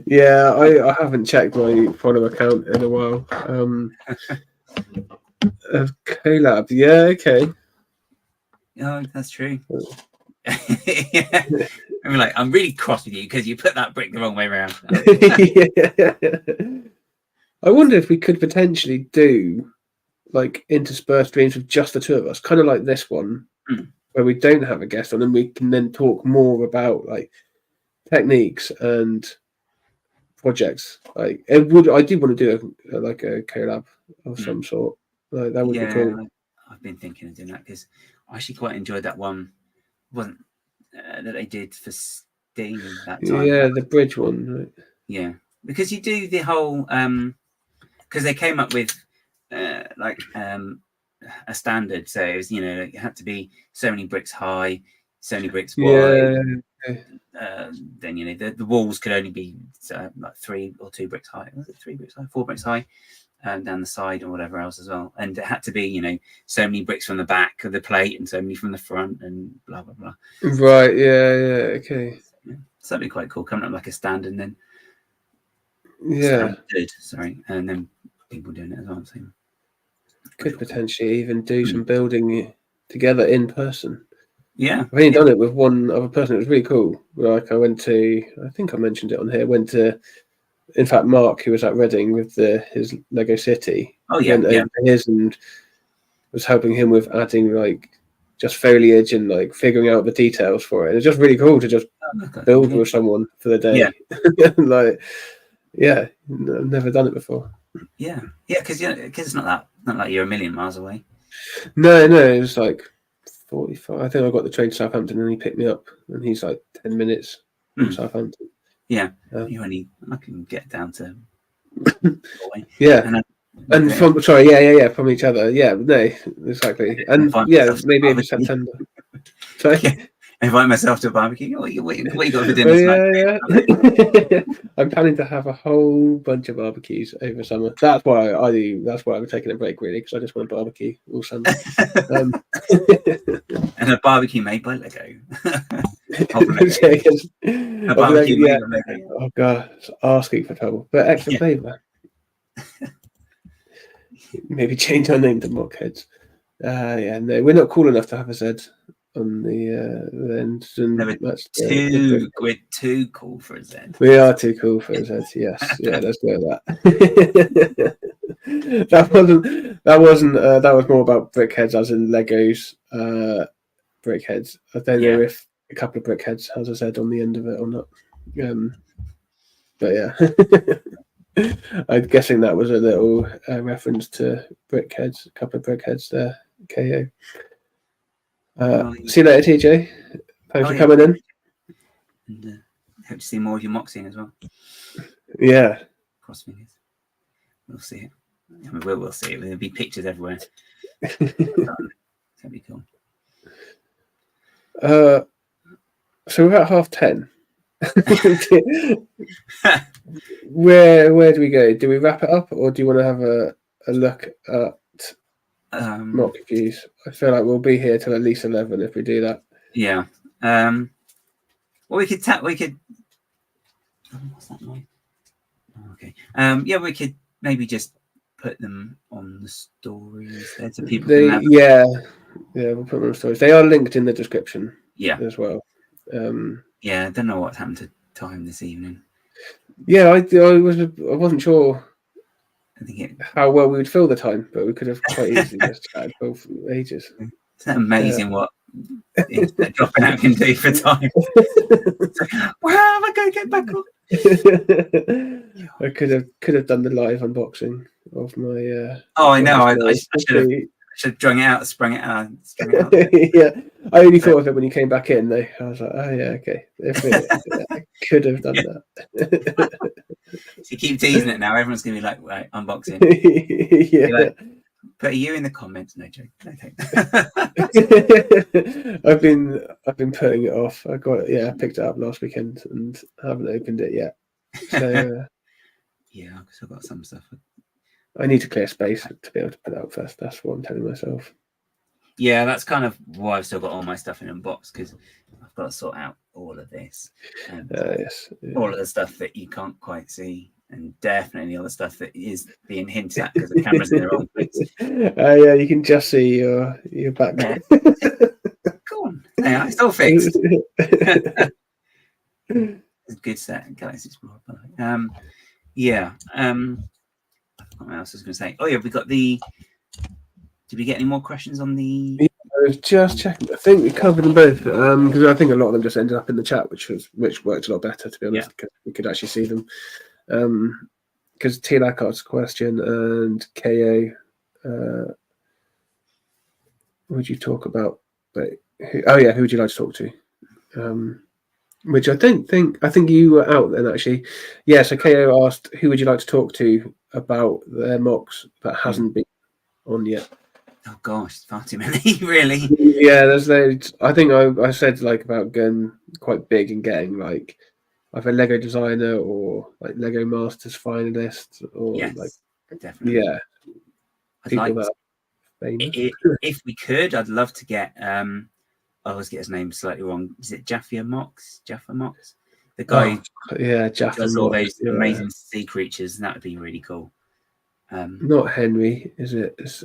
Yeah, I haven't checked my follower account in a while. Collab, okay. Oh, that's true. I'm like, I'm really cross with you because you put that brick the wrong way around. I wonder if we could potentially do like interspersed streams with just the 2 of us, kind of like this one. Where we don't have a guest on, and we can then talk more about like techniques and projects. Like I do want to do a collab of some sort. Like that would be cool. I've been thinking of doing that because I actually quite enjoyed that one. Wasn't that they did for Steam that time? Yeah, the bridge one. Right? Yeah, because you do the whole because they came up with a standard, so it was it had to be so many bricks high, so many bricks wide. Then the walls could only be like 3 or 2 bricks high. Was it 3 bricks high, 4 bricks high, down the side or whatever else as well. And it had to be so many bricks from the back of the plate and so many from the front and blah blah blah. Right. Okay. So that'd be quite cool. Coming up like a stand and then and then people doing it as well. So could potentially even do some building together in person. Yeah, I've only done it with one other person. It was really cool. Like I think I mentioned it on here. Went to, in fact, Mark, who was at Reading with his Lego City. Oh yeah, went over to his and was helping him with adding like just foliage and like figuring out the details for it. It's just really cool to just build with someone for the day. I've never done it before. Yeah, because it's not like you're a million miles away. No, it's like 45. I think I got the train to Southampton and he picked me up, and he's like 10 minutes from Southampton. Yeah, I can get down to. Yeah, and And from from each other. Yeah, no, exactly. And maybe in September. Sorry. Yeah. Invite myself to a barbecue. What you got for dinner tonight? I'm planning to have a whole bunch of barbecues over summer. That's why I do. That's why I'm taking a break, really, because I just want to barbecue all summer. And a barbecue made by Lego. A barbecue made by Lego. Oh god, it's asking for trouble, but extra flavour. Maybe change our name to MOC Heads. No, we're not cool enough to have a Z on the end. We're too cool for a Z. We are too cool for a Z. Yes, let's do that. that was more about brickheads, as in Legos brickheads. I don't know if a couple of brickheads has a Z on the end of it or not. But yeah. I'm guessing that was a little reference to brickheads, a couple of brickheads there. KO. See you later, TJ. Thanks for coming in. And hope to see more of your moxing as well. Yeah. Cross fingers. We'll see it. I mean, we'll see it. There'll be pictures everywhere. That'd be cool. So we're at 10:30. Where do we go? Do we wrap it up, or do you want to have a look at MOC reviews? I feel like we'll be here till at least 11 if we do that. Yeah. Well, we could. What's that noise? Oh, okay. We could maybe just put them on the stories there so people can have... we'll put them on the stories. They are linked in the description. Yeah. As well. I don't know what's happened to time this evening. Yeah, I wasn't sure how well we would fill the time, but we could have quite easily just chatted both ages. Isn't that amazing what dropping out can do for time? Wow, am I going to get back on? I could have done the live unboxing of my. I know. I should have sprung it out. Yeah, I only thought of it when you came back in, though. I was like, oh yeah, okay. I could have done that. So you keep teasing it now. Everyone's gonna be like, right, unboxing. Yeah. Like, put you in the comments. No joke. Okay. I've been putting it off. I picked it up last weekend and haven't opened it yet. So yeah, because I've got some stuff. I need to clear space to be able to put it out first. That's what I'm telling myself. Yeah, that's kind of why I've still got all my stuff in a box, because I've got to sort out all of this. All of the stuff that you can't quite see, and definitely all the stuff that is being hinted at because the camera's in the wrong place. Yeah, you can just see your back. Yeah. Go on. Yeah, it's all fixed. Good set. Galaxy Explore. What else I was going to say? Oh yeah, we got the. Did we get any more questions on the? Yeah, I was just checking. I think we covered them both because I think a lot of them just ended up in the chat, which worked a lot better, to be honest. Because we could actually see them. Because T-Lac asked a question and KO. Would you talk about? Who would you like to talk to? Which I think you were out then actually. Yeah, so KO asked, who would you like to talk to about their MOCs that hasn't been on yet? Oh gosh, far too many, really. Yeah, there's loads. I think I said like about going quite big and getting like either Lego designer or like Lego Masters finalist or definitely. Yeah. People that are famous. If we could, I'd love to get I always get his name slightly wrong. Is it Jaffa Mox? The guy Jaffa does all those amazing sea creatures, and that would be really cool. Not Henry, is it? It's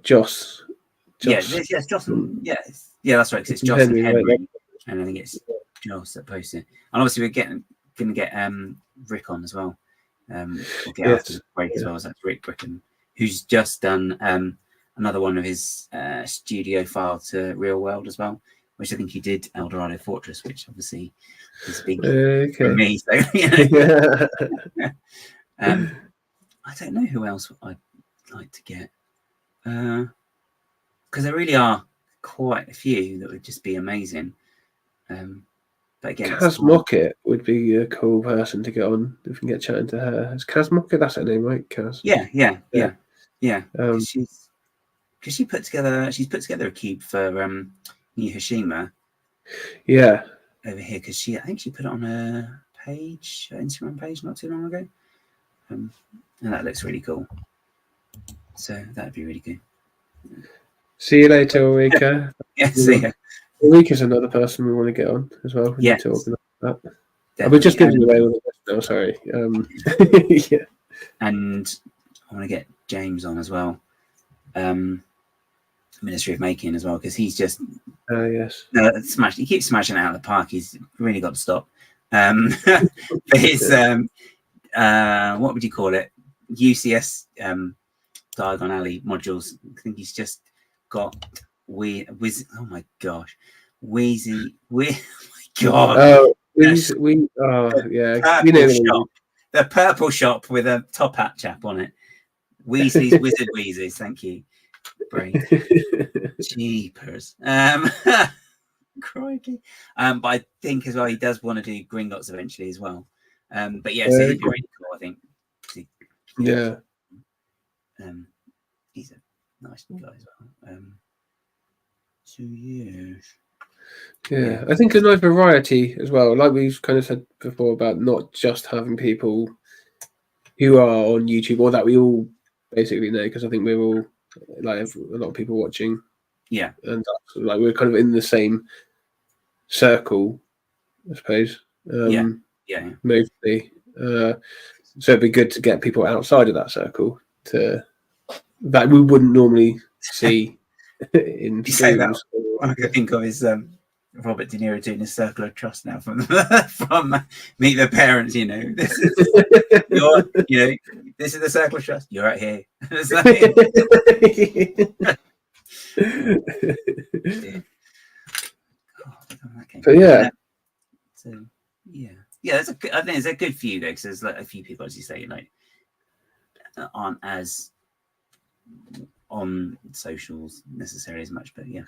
Joss. Yes, Joss. Yeah, that's right. Because it's Joss and Henry, right? And I think it's Joss that posted it. And obviously, we're going to get Rick on as well. We'll get after the break as well. So that's Rick Bricken, who's just done another one of his studio file to Real World as well, which I think he did Eldorado Fortress, which obviously is big for me. So, I don't know who else I'd like to get, because there really are quite a few that would just be amazing. But But again, Kaz Mockett would be a cool person to get on if we can get chatting to her. Is Kaz Mockett? That's her name, right? Kaz. Yeah. Because she's put together a cube for New Hashima. Yeah. Over here, because I think she put it on her page, her Instagram page, not too long ago, and that looks really cool. So that'd be really good. See you later, Ulrika. Yeah, see ya. Ulrika's another person we want to get on as well. We need to organise that. We're just giving away all the best now. Sorry. Yeah. And I want to get James on as well. Ministry of Making as well, because he's just yes. He keeps smashing it out of the park. He's really got to stop. But his what would you call it? UCS Diagon Alley modules. I think he's just got oh my gosh, Wheezy. Oh my god. Oh, yeah. You know shop. The purple shop with a top hat chap on it. Weasley's Wizard Wheezes. Thank you. Brain. Jeepers. Crikey. But I think as well he does want to do Gringotts eventually as well. But yeah, so he'd be really cool, I think. Yeah. He's a nice guy as well. 2 years. Yeah, I think a nice variety as well. Like we've kind of said before about not just having people who are on YouTube or that we all basically know, because I think we're all like a lot of people watching. Yeah, and like we're kind of in the same circle, I suppose. Yeah. Mostly. So it'd be good to get people outside of that circle that we wouldn't normally see in you say that. All I can think of is Robert De Niro doing his Circle of Trust now from Meet the Parents. This is this is the Circle of Trust. You're right here. But yeah. So yeah. I think it's a good few though, because there's like a few people, as you say, aren't as on socials necessarily as much, but yeah,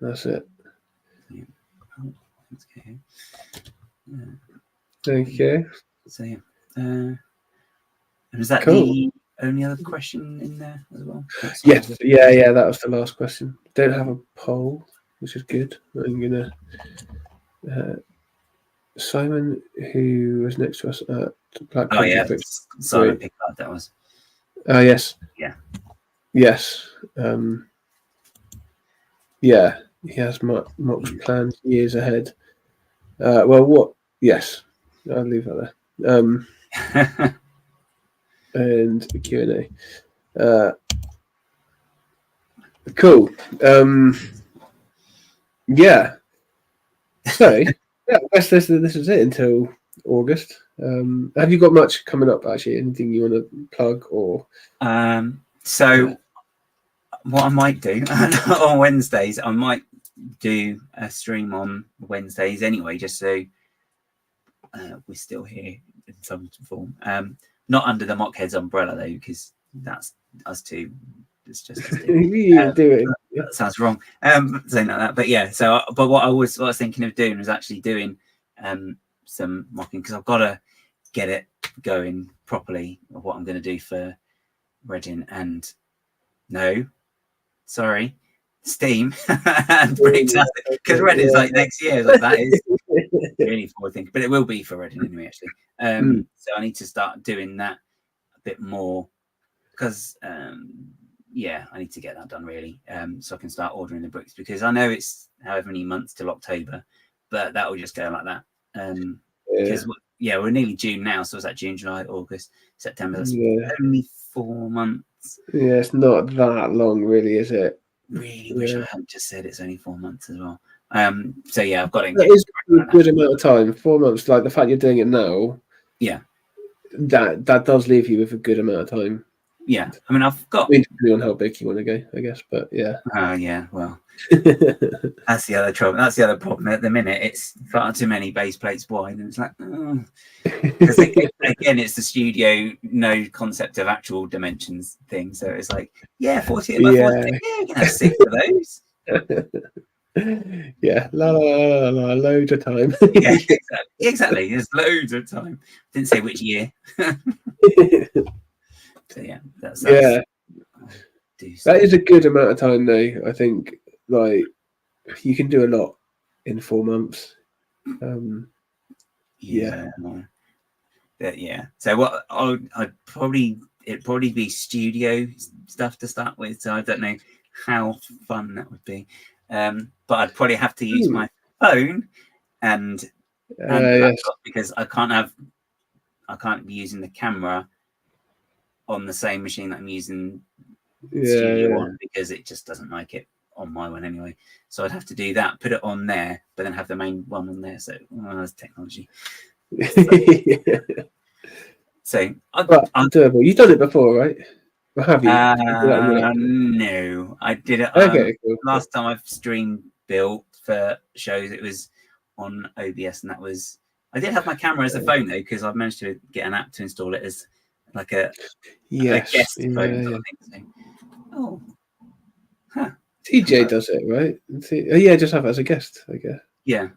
that's it. Okay. So yeah, and was that cool. The only other question in there as well? Yeah, that was the last question. Don't have a poll, which is good. I'm gonna Simon, who was next to us at Black Country Simon Pickard, that was. Oh yes. Yeah. Yes. Yeah, he has MOC's plans years ahead. Yes, I'll leave that there. And the Q&A. Cool. Yeah. So, I guess this is it until August. Have you got much coming up, actually? Anything you want to plug or? So what I might do on Wednesdays, I might do a stream on Wednesdays anyway, just so we're still here in some form. Not under the MOC Heads umbrella though, because that's us two. It's just us two. You do it. That sounds wrong. Saying like that, but yeah. So, but what I was thinking of doing was actually doing some mocking, because I've got to get it going properly of what I'm going to do for Reading and Steam and Bricktastic, because Reading's like next year. Like that is really forward thinking, but it will be for Reading anyway. Actually, so I need to start doing that a bit more, because I need to get that done really, so I can start ordering the books, because I know it's however many months till October, but that will just go like that. Because we're nearly June now, so it's like June, July, August, September. That's only 4 months. Yeah, it's not that long, really, is it? Really wish I hadn't just said it's only 4 months as well. So yeah, I've got to. That is a good amount of time. 4 months, like the fact you're doing it now. Yeah. That does leave you with a good amount of time. Yeah, I mean, I've got. Depending on how big you want to go, I guess, but yeah. Well, that's the other trouble. That's the other problem. At the minute, it's far too many base plates wide, and it's like, because again, it's the studio no concept of actual dimensions thing. So it's like, 48 by 48. Yeah, you can have 6 of those. Yeah, la la la la, loads of time. Yeah, exactly. There's loads of time. Didn't say which year. So yeah, that's yeah. Do That is a good amount of time, though. I think like you can do a lot in 4 months. Yeah. So what it'd probably be studio stuff to start with. So I don't know how fun that would be. But I'd probably have to use my phone and the laptop because I can't be using the camera on the same machine that I'm using studio on because it just doesn't like it on my one anyway. So I'd have to do that, put it on there, but then have the main one on there. So that's technology. So doable. You've done it before, right? Or have you? No, I did it. Okay, cool. Last time I've streamed built for shows, it was on OBS, and that was. I did have my camera as a phone though, because I've managed to get an app to install it as like a guest phone sort of thing. So. TJ does it, right? Yeah, just have it as a guest, I guess. Yeah.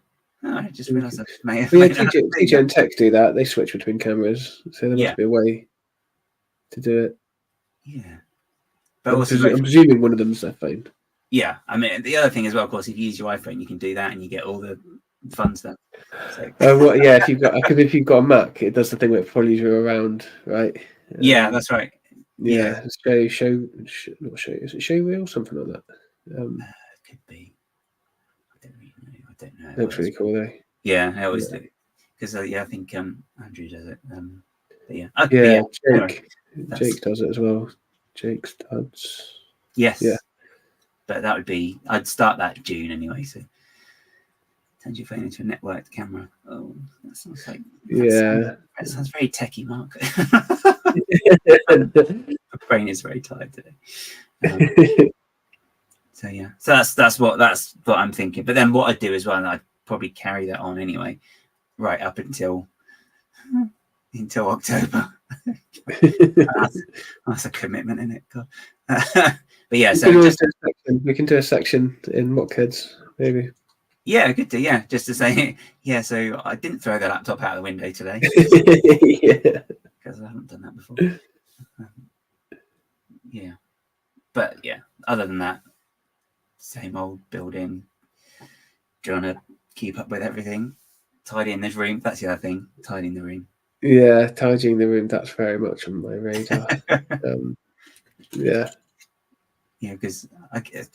Oh, I just realised I may have. TJ and Tech do that. They switch between cameras, so there must be a way to do it. Yeah. But I'm presuming one of them's their phone. Yeah, I mean the other thing as well, of course, if you use your iPhone, you can do that, and you get all the fun stuff. So. Yeah, if you've got a Mac, it does the thing where it follows you around, right? Yeah, that's right. Yeah, show. Is it show reel? Something like that. It could be. I don't know. It looks really cool though. Yeah, I always do because I think Andrew does it. But yeah. Jake does it as well. Jake Studs. Yes. Yeah. But that would be. I'd start that June anyway. So turn your phone into a networked camera. Oh, that sounds like. That sounds very techie, Mark. My brain is very tired today. So yeah, so that's what I'm thinking. But then what I'd do as well, and I'd probably carry that on anyway, right up until October. That's a commitment, isn't it? God. But yeah, we can do a section in MOC Heads, maybe. Yeah, good to just to say so I didn't throw the laptop out of the window today. Because I haven't done that before. But other than that, same old building, trying to keep up with everything, tidying this room. That's the other thing, tidying the room. Yeah, tidying the room. That's very much on my radar. Because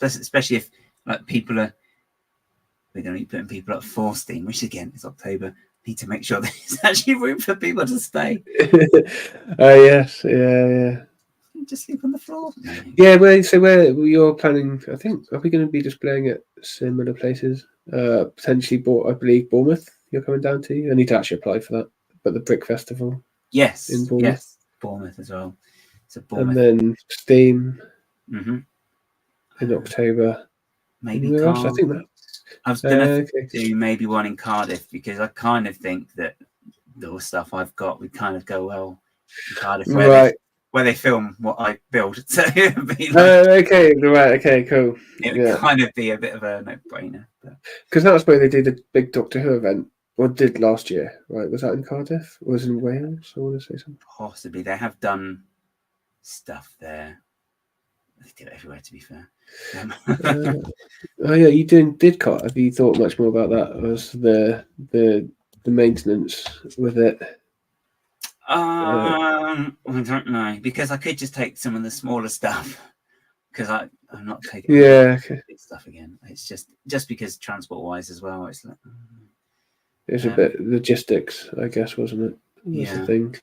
especially if like we're going to be putting people up for steam, which again is October. Need to make sure there's actually room for people to stay. Yes, yeah. Just sleep on the floor. Yeah, so where you're planning? I think are we going to be displaying at similar places? Potentially, I believe Bournemouth. You're coming down to. I need to actually apply for that. But the Brick Festival. Yes, in Bournemouth. Yes, Bournemouth as well. So Bournemouth. And then Steam. Mm-hmm. In October. Maybe else? I think that. I was going to do maybe one in Cardiff because I kind of think that the stuff I've got would kind of go well in Cardiff, where they film what I build. So it'd be okay, cool. It would kind of be a bit of a no-brainer. Because that's where they did the big Doctor Who event, or did last year, right? Was that in Cardiff? Or was it in Wales? I want to say something. Possibly. They have done stuff there. They do it everywhere, to be fair. You did cut. Have you thought much more about that? Was the maintenance with it? I don't know, because I could just take some of the smaller stuff because I'm not taking big stuff again. It's just because transport wise as well. It's like it's a bit logistics, I guess, wasn't it? That's the thing.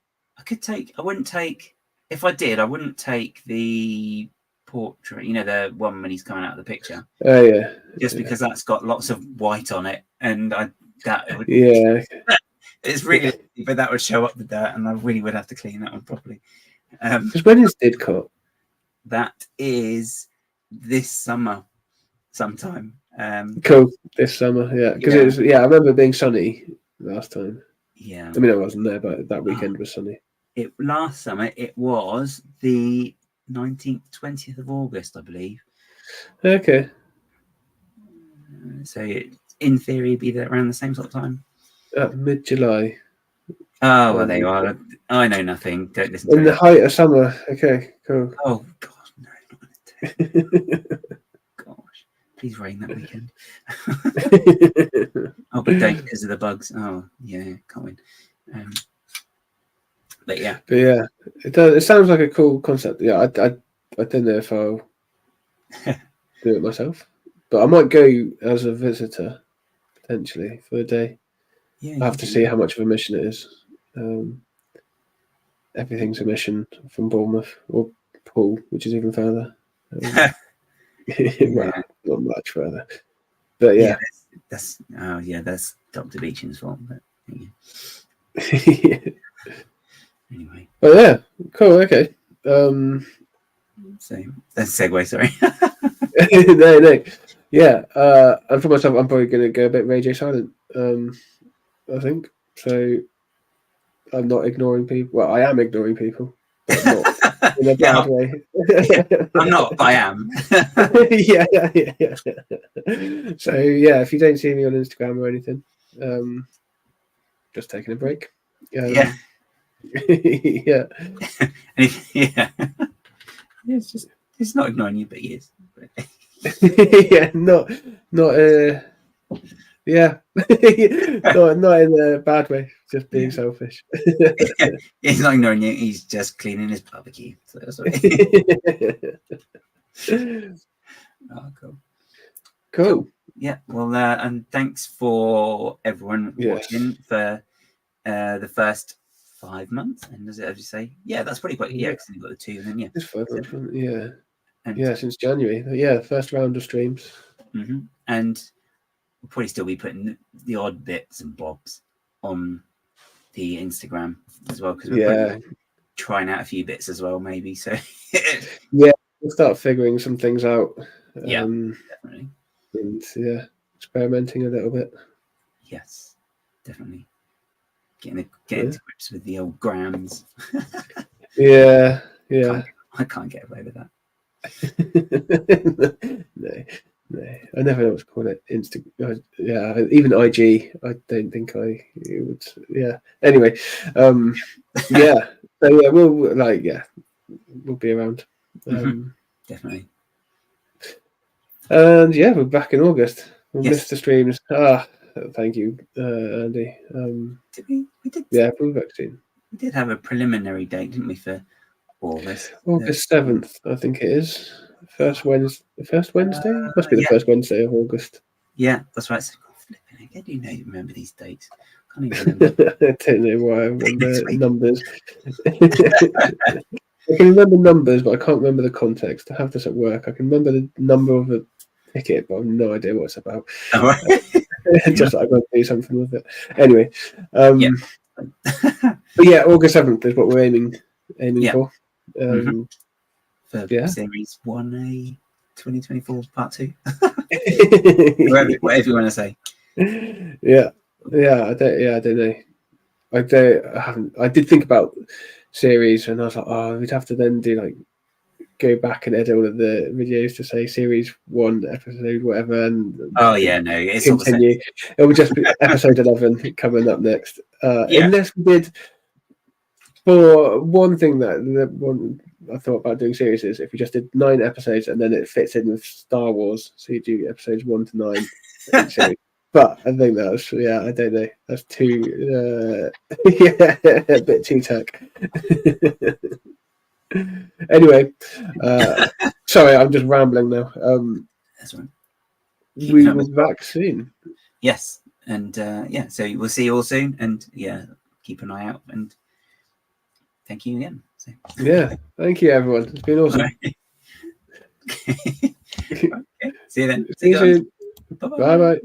I wouldn't take if I did. I wouldn't take the portrait, the one when he's coming out of the picture. Oh yeah. Just because that's got lots of white on it, and it's really, but that would show up the dirt, and I really would have to clean that one properly. Because when is Didcot? That is this summer, sometime. Cool, this summer, because I remember it being sunny last time. Yeah, I mean I wasn't there, but that weekend was sunny. Last summer it was the 19th, 20th of August, I believe. Okay. So in theory, it'd be there around the same sort of time. Mid-July. Oh, well, there you are. I know nothing. Don't listen to In the height of summer. Okay, cool. Oh, God, no. Not gosh, please rain that weekend. Oh, but don't because of the bugs. Oh, yeah, can't win. But yeah. But yeah, it sounds like a cool concept. Yeah, I don't know if I'll do it myself, but I might go as a visitor potentially for a day. Yeah, I have to see how much of a mission it is. Everything's a mission from Bournemouth or Poole, which is even further. Well, not much further, but yeah. That's Dr. Beecham's fault. But anyway. But yeah, cool. Okay. So that's a segue. Sorry. No. Yeah. And for myself, I'm probably going to go a bit radio silent. I think so. I'm not ignoring people. Well, I am ignoring people, but not in a bad way. I'm not, but I am. Yeah. So yeah, if you don't see me on Instagram or anything, just taking a break. Yeah. Yeah. Yeah. It's not ignoring you, but he is. Yeah, not yeah, not in a bad way, just being selfish. He's not ignoring you, he's just cleaning his barbecue. So that's right. Oh, cool. Yeah, well, and thanks for everyone watching for the first 5 months. And does it, as you say? Yeah, that's pretty quite. Yeah, because you've got the 2, and then it's 5 months, yeah. And since January, the first round of streams. Mm-hmm. And we'll probably still be putting the odd bits and bobs on the Instagram as well, because we're trying out a few bits as well, maybe. So yeah, we'll start figuring some things out. Definitely. And experimenting a little bit. Yes, definitely. Getting to grips with the old grams. Yeah. I can't get away with that. No, I never know what to call it. Even IG. I don't think I would. Yeah. Anyway, yeah. So yeah, we'll be around. Definitely. And yeah, we're back in August. We'll miss the streams. Thank you, Andy. We did. Yeah, we'll be back soon. We did have a preliminary date, didn't we, for August? August 7th, I think it is. First Wednesday. Must be the first Wednesday of August. Yeah, that's right. So, how do you remember these dates? I can't even remember. I don't know why I remember numbers. I can remember numbers, but I can't remember the context. I have this at work. I can remember the number of a ticket, but I have no idea what it's about. Just I've got to do something with it. Anyway, but yeah, August 7th is what we're aiming for. For Series 1A 2024 Part 2. Whatever you want to say. Yeah. I don't know. I did think about series, and I was like, we'd have to then do go back and edit all of the videos to say series 1 episode whatever, and it's continue. It would just be episode 11 coming up next. Unless we did. For one thing that I thought about doing series is if we just did 9 episodes and then it fits in with Star Wars, so you do episodes 1 to 9. But I think that's I don't know. That's too a bit too tech. Anyway, sorry, I'm just rambling now. That's right. We will be back soon. Yes, and so we'll see you all soon, and keep an eye out, and thank you again. So. Yeah, thank you everyone. It's been awesome. Right. Okay. See you then. See you soon. Bye bye.